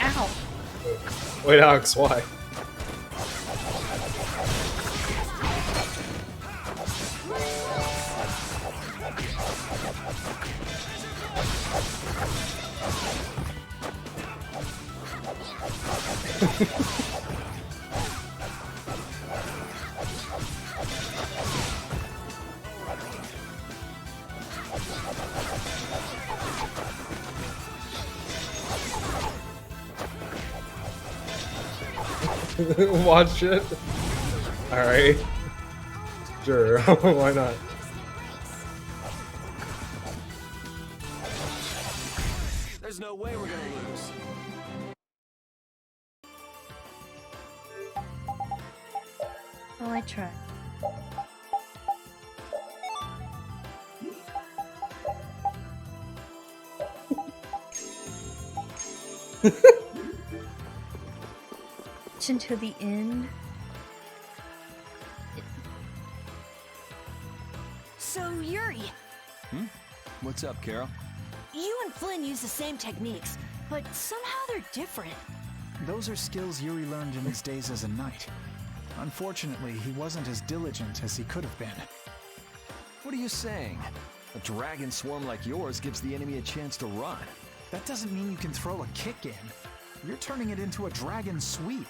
Ow.
Wait, Alex, why? Watch it. Alright. Sure, why not?
There's no way we're gonna lose.
Well, I tried. Until the end.
So, Yuri,
What's up, Carol?
you and Flynn use the same techniques, but somehow they're different.
Those are skills Yuri learned in his days as a knight. Unfortunately, he wasn't as diligent as he could have been.
What are you saying? A dragon swarm like yours gives the enemy a chance to run.
That doesn't mean you can throw a kick in. You're turning it into a dragon sweep.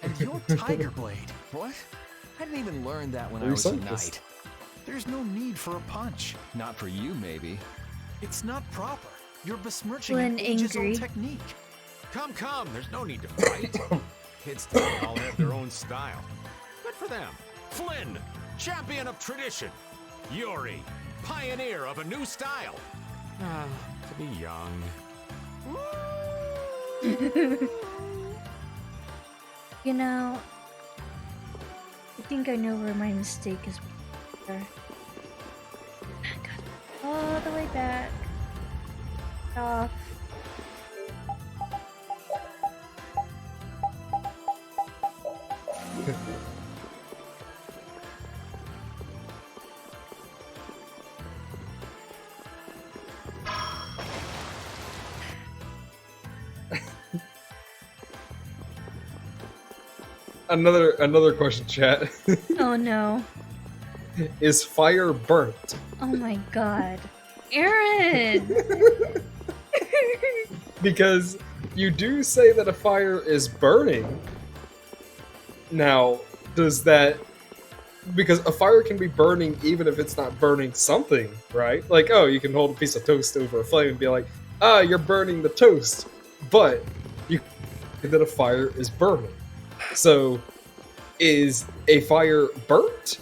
And you're Tiger Blade.
What? I didn't even learn that when
Are
I
you
was a
saying
knight.
this?
There's no need for a punch.
Not for you, maybe.
It's not proper. You're besmirching
Flynn
an ages-old
angry.
technique.
Come, there's no need to fight. Kids today all have their own style. Good for them. Flynn, champion of tradition. Yuri, pioneer of a new style. Ah, to be young.
You know, I think I know where my mistake is. All the way back. Off.
Another question, chat.
Oh no.
Is fire burnt?
Oh my god. Aaron!
Because you do say that a fire is burning. Now, does that... Because a fire can be burning even if it's not burning something, right? Like, oh, you can hold a piece of toast over a flame and be like, ah, you're burning the toast. But you that a fire is burning. So, is a fire burnt?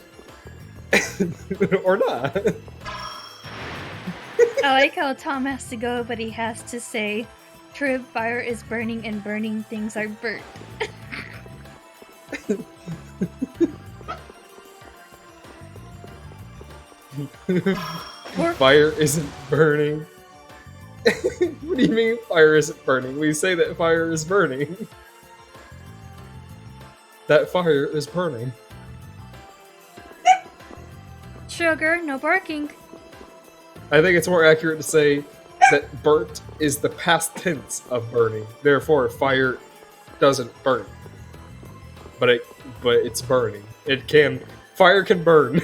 Or not?
I like how Tom has to go, but he has to say, true, fire is burning and burning things are burnt.
Fire isn't burning. What do you mean fire isn't burning? We say that fire is burning. That fire is burning.
Sugar, no barking.
I think it's more accurate to say that burnt is the past tense of burning. Therefore, fire doesn't burn. But it's burning. Fire can burn.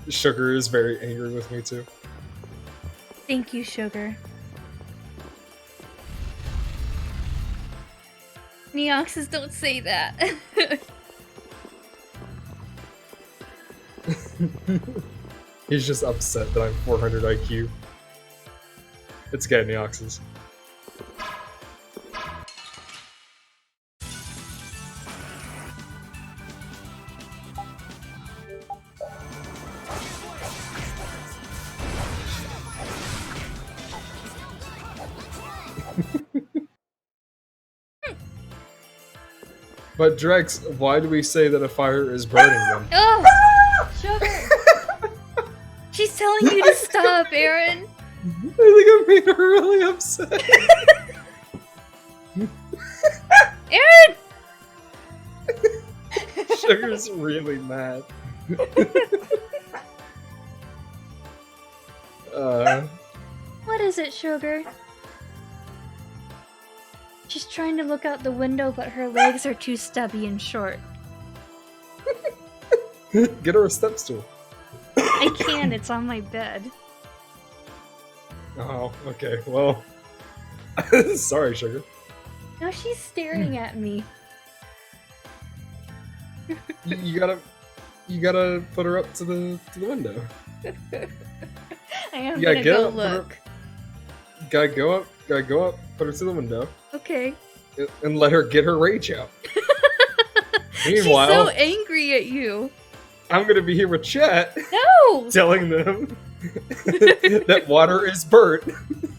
Sugar is very angry with me too.
Thank you, Sugar. Neoxys, don't say that.
He's just upset that I'm 400 IQ. It's okay, Neoxys. But Drex, why do we say that a fire is burning then?
Oh! Sugar! She's telling you to stop, Aaron!
I think I made her really upset.
Aaron!
Sugar's really mad.
What is it, Sugar? She's trying to look out the window, but her legs are too stubby and short.
Get her a step stool.
I can't, it's on my bed.
Oh, okay. Well, sorry, sugar.
Now she's staring at me.
You gotta put her up to the window.
I am
You gotta
gonna
get
go
up,
look.
Gotta go up, put her to the window,
Okay.
and let her get her rage out.
She's
Meanwhile,
so angry at you.
I'm gonna be here with chat,
No!
telling them that water is burnt.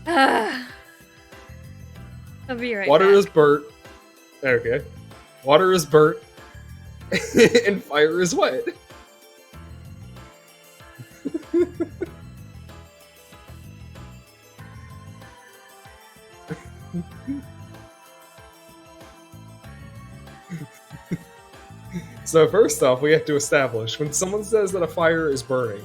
Ah. I'll be right
Water
back.
is burnt. Okay. Water is burnt, and fire is wet. So first off, we have to establish, when someone says that a fire is burning,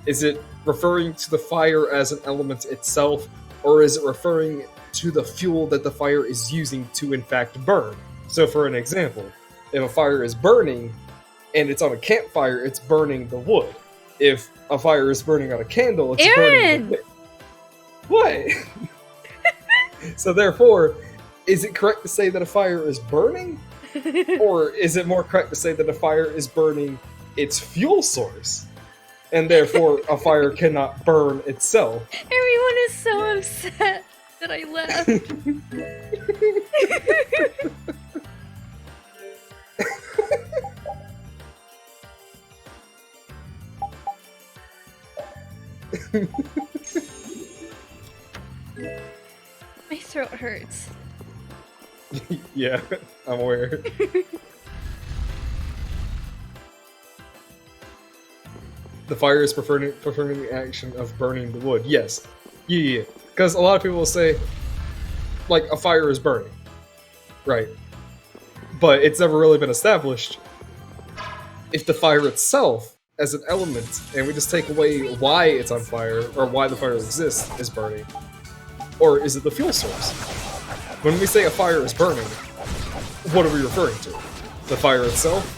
is it referring to the fire as an element itself, or is it referring to the fuel that the fire is using to in fact burn? So for an example, if a fire is burning and it's on a campfire, it's burning the wood. If a fire is burning on a candle, it's burning the wick. What? So therefore, is it correct to say that a fire is burning? Or is it more correct to say that a fire is burning its fuel source? And therefore, a fire cannot burn itself.
Everyone is so upset that I left. My throat hurts.
Yeah, I'm aware. The fire is performing the action of burning the wood. Yes. Yeah. Because a lot of people will say, like, a fire is burning. Right. But it's never really been established if the fire itself, as an element, and we just take away why it's on fire, or why the fire exists, is burning. Or is it the fuel source? When we say a fire is burning, what are we referring to? The fire itself?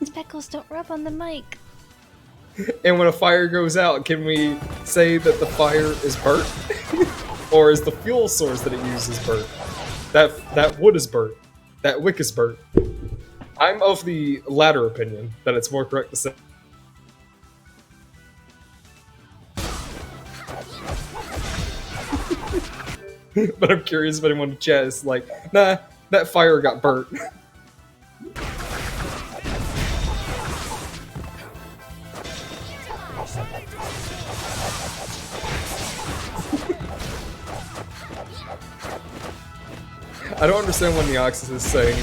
Speckles, don't rub on the mic.
And when a fire goes out, can we say that the fire is burnt? Or is the fuel source that it uses burnt? That wood is burnt. That wick is burnt. I'm of the latter opinion, that it's more correct to say. But I'm curious if anyone in chat is like, nah, that fire got burnt. I don't understand when Neoxys is saying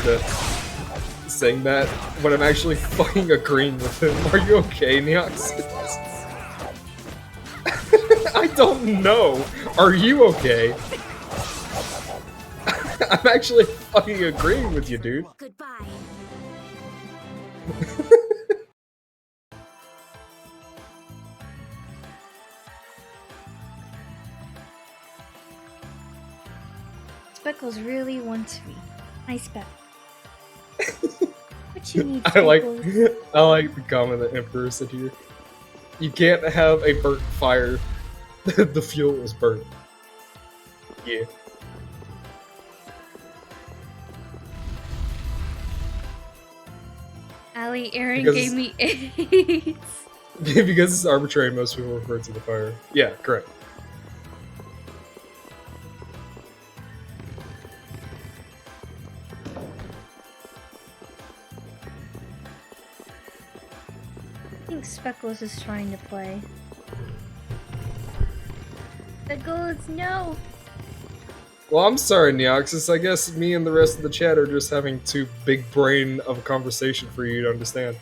that when I'm actually fucking agreeing with him. Are you okay, Neoxys? I don't know. Are you okay? I'm actually fucking agreeing with you, dude.
Goodbye.
Speckles really wants me. Hi, Speck. What you need,
I like
Speckles?
the comment that Emperor said here. You can't have a burnt fire. The fuel is burnt. Yeah.
Allie, Aaron
Because-
gave me AIDS.
Because it's arbitrary, most people refer to the fire. Yeah, correct.
I think Speckles is trying to play. Speckles, no!
Well, I'm sorry, Neoxys. I guess me and the rest of the chat are just having too big brain of a conversation for you to understand.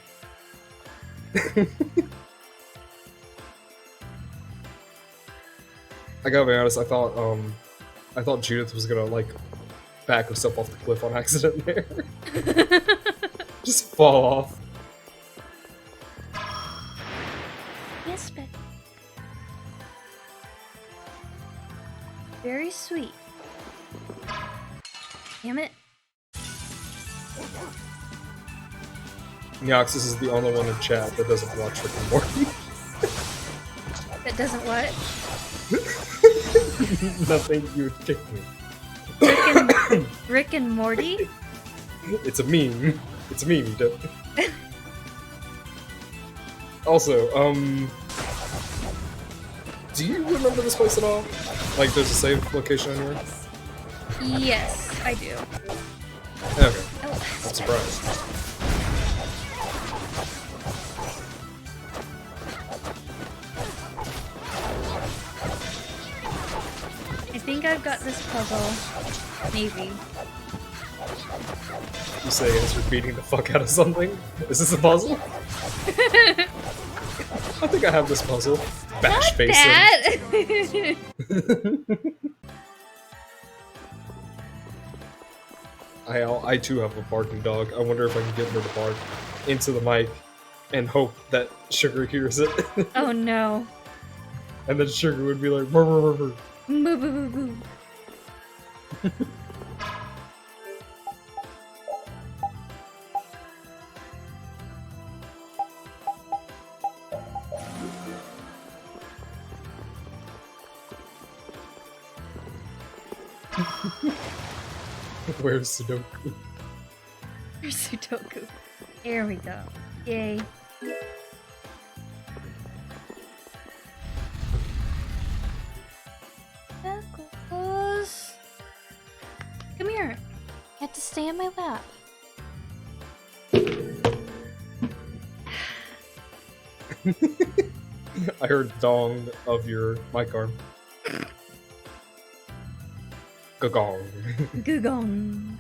I gotta be honest, I thought Judith was gonna, like, back herself off the cliff on accident there. Just fall off.
Yes, Speck. Very sweet. Damn it.
Neoxys is the only one in chat that doesn't watch Rick and Morty.
That doesn't what?
Nothing, you would kick me.
Rick and Morty?
It's a meme. It's a meme, you don't. Also, do you remember this place at all? Like, there's a save location on here?
Yes, I do.
Okay.
Oh.
I'm surprised.
I think I've got this puzzle. Maybe.
You say as you're beating the fuck out of something? Is this a puzzle? I think I have this puzzle. Bash face him. I too have a barking dog. I wonder if I can get her to bark into the mic and hope that Sugar hears it.
Oh no.
And then Sugar would be like, "Brr, brr, brr, brr."
Boo boo boo boo.
Where's Sudoku?
Where's Sudoku? There we go. Yay. Knuckles. Come here. You have to stay in my lap.
I heard dong of your mic arm. Gagong.
Gugong.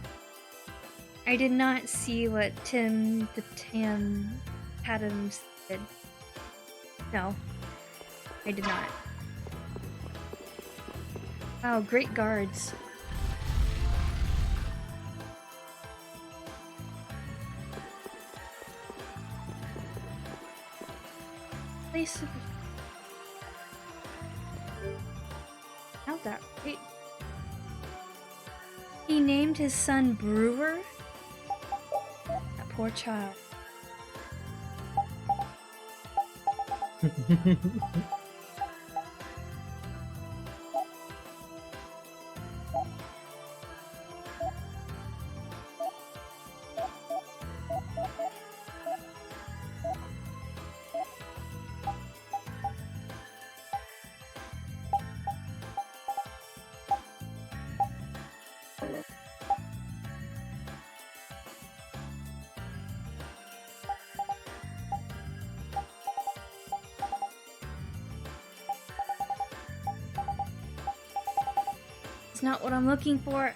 I did not see what Tim the Tam Adams did. No, I did not. Wow, great guards. Place of... How's that right? He named his son Brewer? That poor child. It's not what I'm looking for.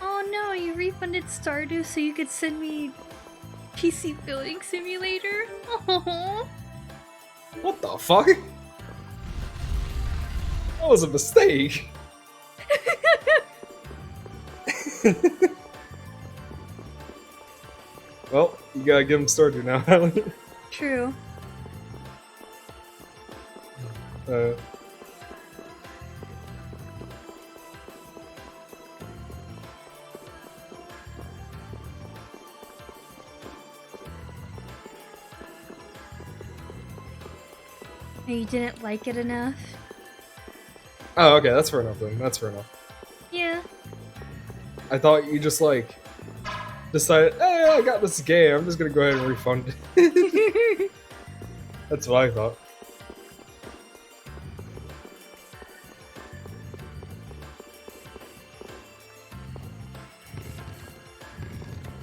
Oh no, you refunded Stardew so you could send me PC Building Simulator? Aww.
What the fuck? That was a mistake. Well, you gotta give him Stardew now, Allie.
True. You didn't like it enough?
Oh, okay, that's fair enough then. That's fair enough.
Yeah.
I thought you just like decided, hey, I got this game, I'm just gonna go ahead and refund it. That's what I thought.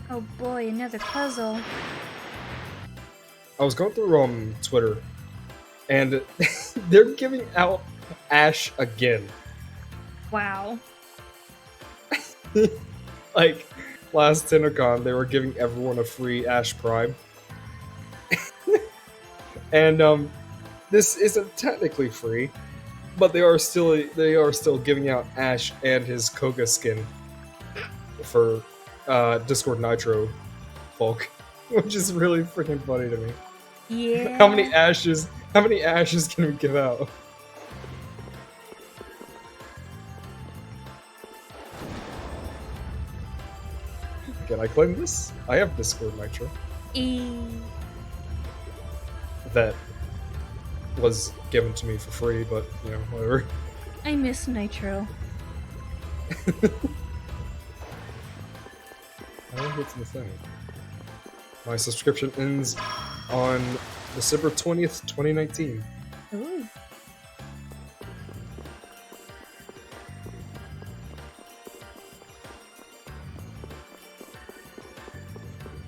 Oh boy, another puzzle.
I was going through Twitter, and they're giving out Ash again.
Wow.
Like, last TennoCon, they were giving everyone a free Ash Prime. And, this isn't technically free, but they are still giving out Ash and his Koga skin for Discord Nitro folk, which is really freaking funny to me.
Yeah.
How many ashes can we give out? Can I claim this? I have Discord Nitro. That was given to me for free, but you know, whatever.
I miss Nitro.
I don't know what's in the thing. My subscription ends on December 20th, 2019.
Ooh.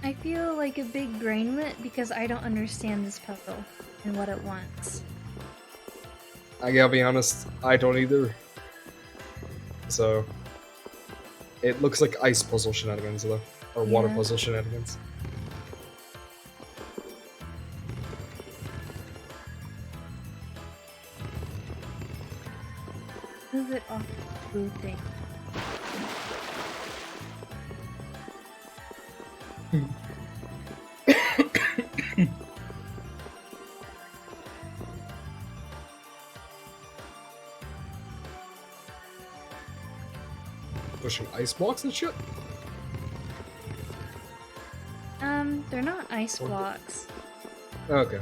I feel like a big brainlet because I don't understand this puzzle and what it wants.
I gotta be honest, I don't either. So, it looks like ice puzzle shenanigans though, or water
Yeah.
puzzle shenanigans.
Move it off the blue thing.
Pushing ice blocks and shit?
They're not ice blocks.
Okay.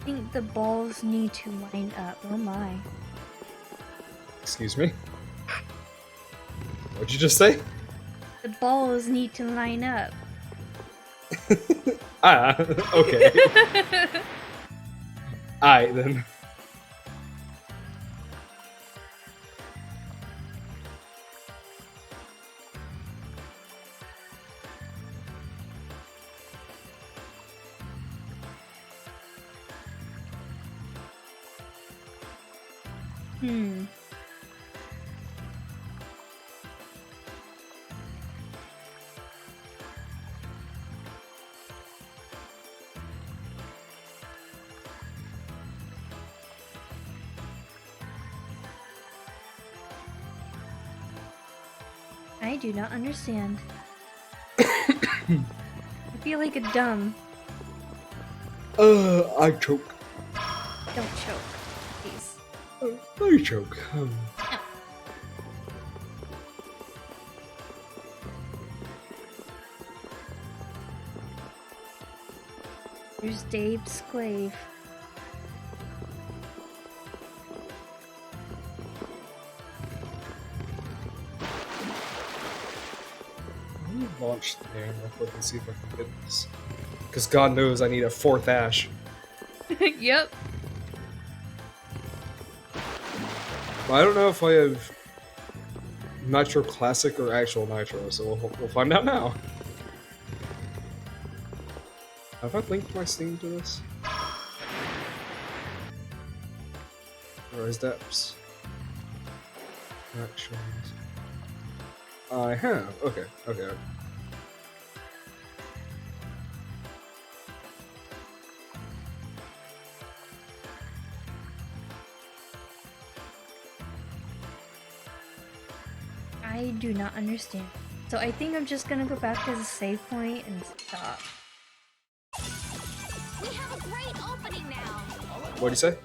I think the balls need to line up. Oh my.
Excuse me? What'd you just say?
The balls need to line up.
Ah, okay. Aight then.
I do not understand. I feel like a dumb.
I choke.
Don't choke, please.
I choke.
There's Dave's Clave.
Let me launch the game real quick and see if I can get this. Because God knows I need a fourth ash.
Yep.
But I don't know if I have Nitro Classic or actual Nitro, so we'll find out now. Have I linked my Steam to this? Rise Depths. Actions. I have. Okay, okay.
I do not understand. So I think I'm just gonna go back to the save point and stop.
We have a great opening now.
What'd you say?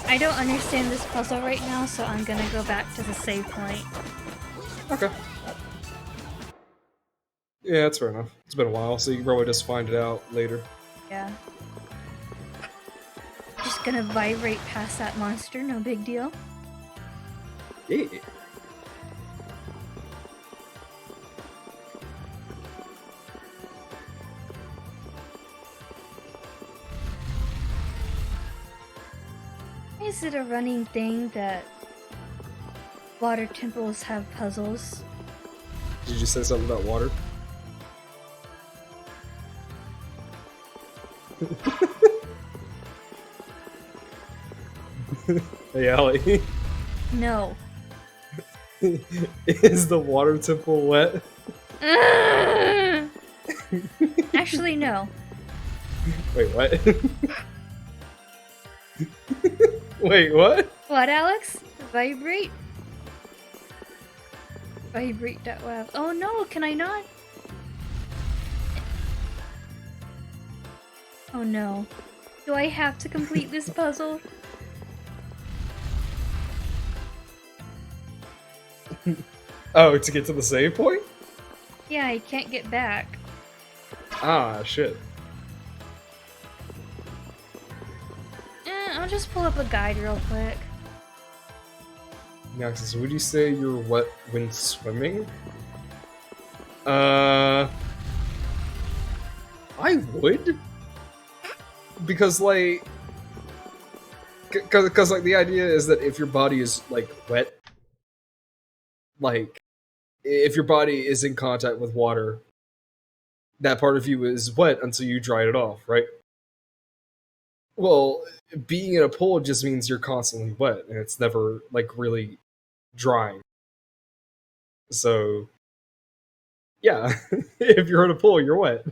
I don't understand this puzzle right now, so I'm gonna go back to the save point.
Okay. Yeah, that's fair enough. It's been a while, so you can probably just find it out later.
Yeah. Just gonna vibrate past that monster, no big deal.
Yeah.
Is it a running thing that water temples have puzzles?
Did you say something about water? Hey, Allie.
No.
Is the water temple wet?
Actually, no.
Wait, what? Wait, what?
What, Alex? Vibrate? Vibrate.web. Oh no, can I not? Oh no. Do I have to complete this puzzle?
Oh, to get to the save point?
Yeah, I can't get back.
Ah, shit.
I'll just pull up a guide real quick.
Next, would you say you're wet when swimming? I would. Because, like... Because, like, the idea is that if your body is, like, wet, like, if your body is in contact with water, that part of you is wet until you dry it off, right? Well, being in a pool just means you're constantly wet, and it's never, like, really drying. So, yeah, if you're in a pool, you're wet.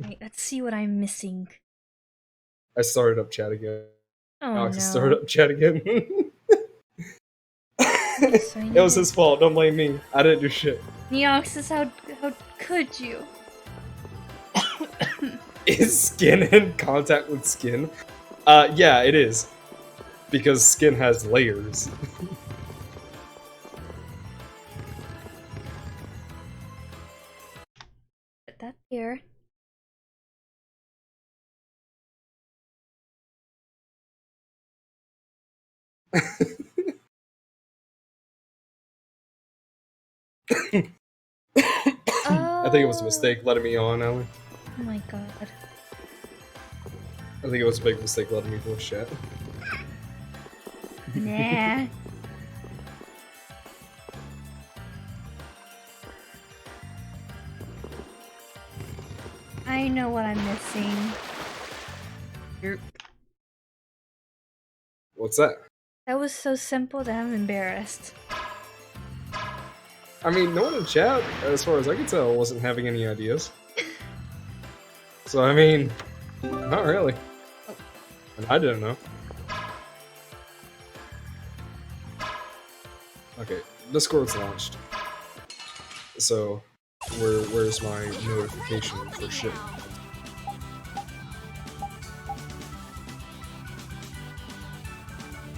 Wait, let's see what I'm missing.
I started up chat again.
Oh
Alex
no.
started up chat again.
So
It was his fault, don't blame me. I didn't do shit.
Neoxys, how could you?
Is skin in contact with skin? Yeah, it is. Because skin has layers.
Put that here.
I think it was a mistake letting me on, Alan.
Oh my god.
I think it was a big mistake letting me voice chat.
Nah. I know what I'm missing. Yerp.
What's that?
That was so simple that I'm embarrassed.
I mean, no one in chat, as far as I can tell, wasn't having any ideas. So, I mean, not really. And I didn't know. Okay, Discord's launched. So, where's my notification for shit?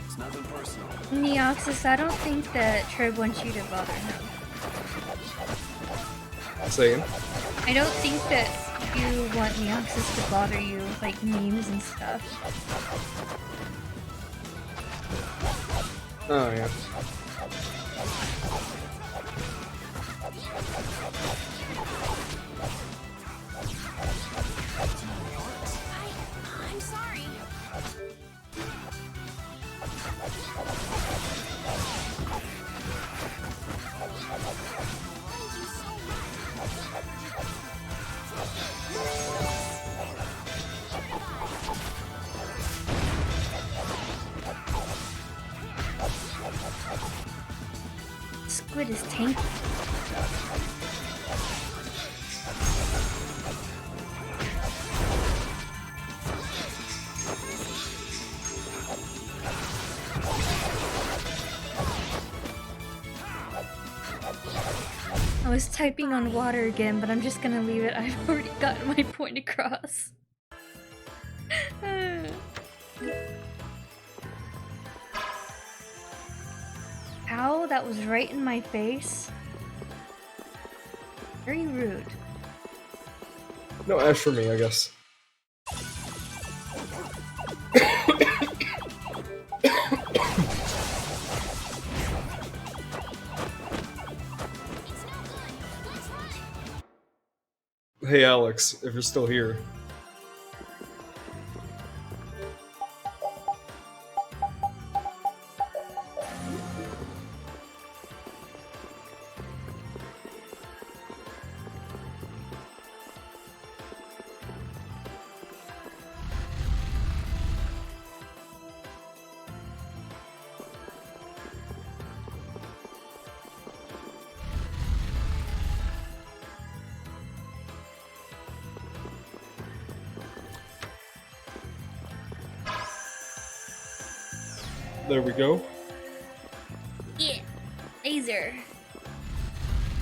It's nothing personal.
Neoxys, I don't think that Trib wants you to bother him.
Saying?
I don't think that you want Neoxys to bother you with like memes and stuff.
Oh, yeah.
I'm sorry.
Squid is tanky. I was typing on water again, but I'm just gonna leave it. I've already gotten my point across. Ow, that was right in my face. Very rude.
No ash for me, I guess. Hey Alex, if you're still here. There we go.
Yeah, laser.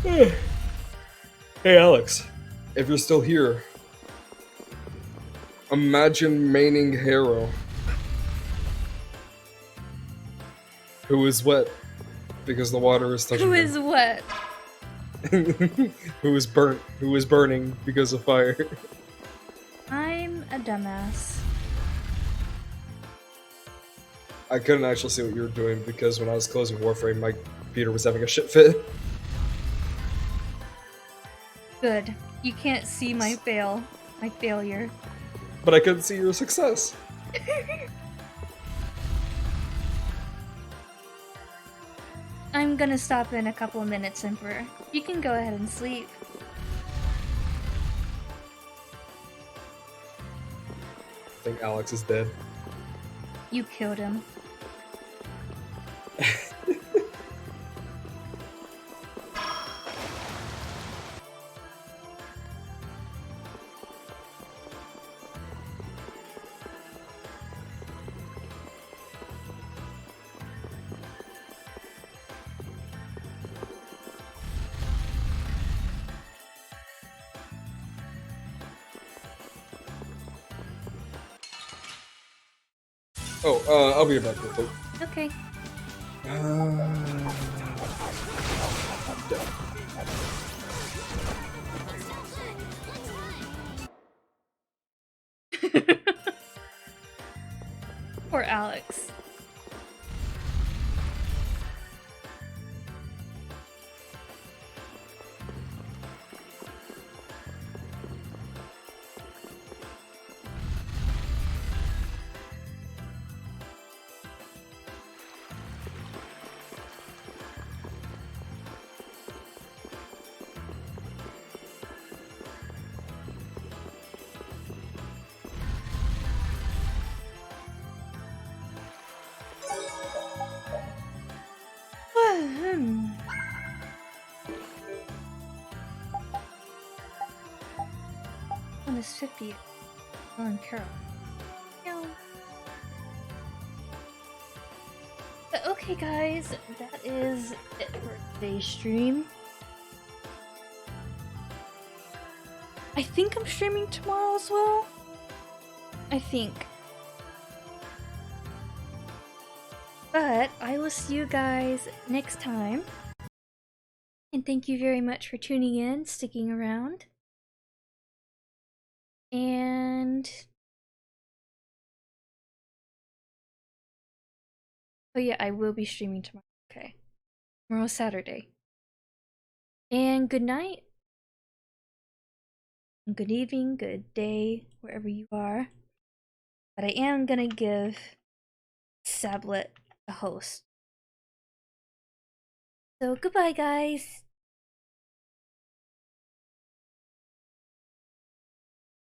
Hey, Alex. If you're still here, imagine maining Harrow, who is wet because the water is touching
Who
him.
is what?
Who is burnt? Who is burning because of fire?
I'm a dumbass.
I couldn't actually see what you were doing because when I was closing Warframe, my computer was having a shit fit.
Good. You can't see my failure.
But I couldn't see your success.
I'm gonna stop in a couple of minutes, Emperor. You can go ahead and sleep.
I think Alex is dead.
You killed him.
Oh, I'll be back real quick.
Okay. Poor Alex. On his 50th. On Carol. No. But okay, guys, that is it for today's stream. I think I'm streaming tomorrow as well. I think. But I will see you guys next time. And thank you very much for tuning in, sticking around. And oh yeah, I will be streaming tomorrow. Okay. Tomorrow's Saturday. And good night. Good evening, good day, wherever you are. But I am gonna give Sablet a host. So goodbye, guys.